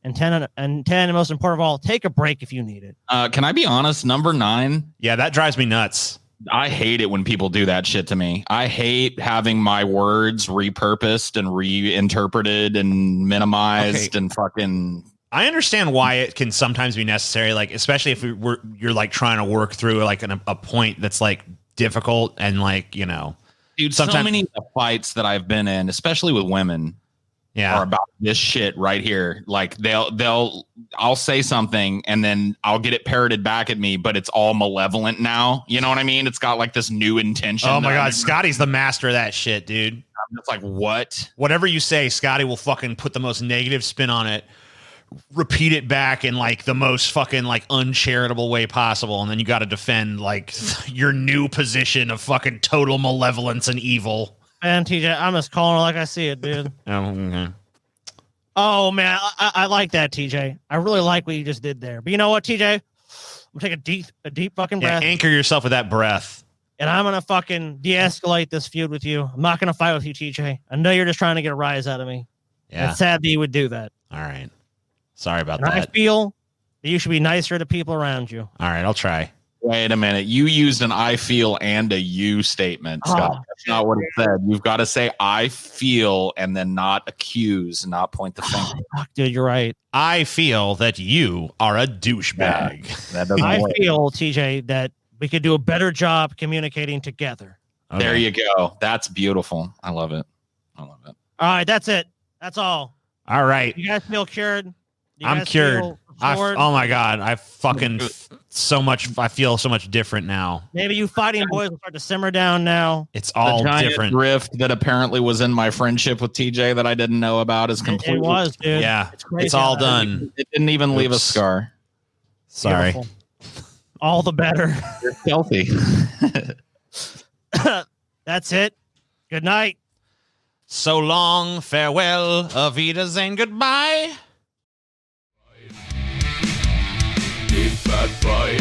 and 10, and most important of all, take a break if you need it. Can I be honest? Number 9. Yeah, that drives me nuts. I hate it when people do that shit to me. I hate having my words repurposed and reinterpreted and minimized and fucking. I understand why it can sometimes be necessary, like especially if you're like trying to work through like a point that's like difficult and like dude. So many of the fights that I've been in, especially with women, are about this shit right here. Like I'll say something and then I'll get it parroted back at me, but it's all malevolent now. You know what I mean? It's got like this new intention. Oh my God, Scotty's the master of that shit, dude. I'm just like, what? Whatever you say, Scotty will fucking put the most negative spin on it, repeat it back in like the most fucking like uncharitable way possible, and then you got to defend like your new position of fucking total malevolence and evil. Man, TJ, I'm just calling it like I see it, dude. Okay. Oh man, I like that, TJ. I really like what you just did there. But you know what, TJ? I'm gonna take a deep fucking breath. Anchor yourself with that breath. And I'm gonna fucking de-escalate this feud with you. I'm not gonna fight with you, TJ. I know you're just trying to get a rise out of me. Yeah. It's sad that you would do that. All right. Sorry about And that. I feel that you should be nicer to people around you. All right, I'll try. Wait a minute. You used an I feel and a you statement, Scott. That's not what it said. You've got to say I feel and then not accuse, not point the finger. Fuck, dude, you're right. I feel that you are a douchebag. That doesn't I work. feel, TJ, that we could do a better job communicating together. Okay. There you go. That's beautiful. I love it. I love it. All right, that's it. That's all. All right. You guys feel cured? You I'm guys cured. feel Oh restored? my God. I fucking I feel so much different now. Maybe you fighting boys will start to simmer down now. It's all the giant different. rift that apparently was in my friendship with TJ that I didn't know about is completely. It was, dude. Yeah. crazy It's all how that- done. It didn't even leave a Oops. scar. Sorry. Beautiful. All the better. You're healthy. That's it. Good night. So long, farewell, auf Wiedersehen, goodbye. Big Fat Friday.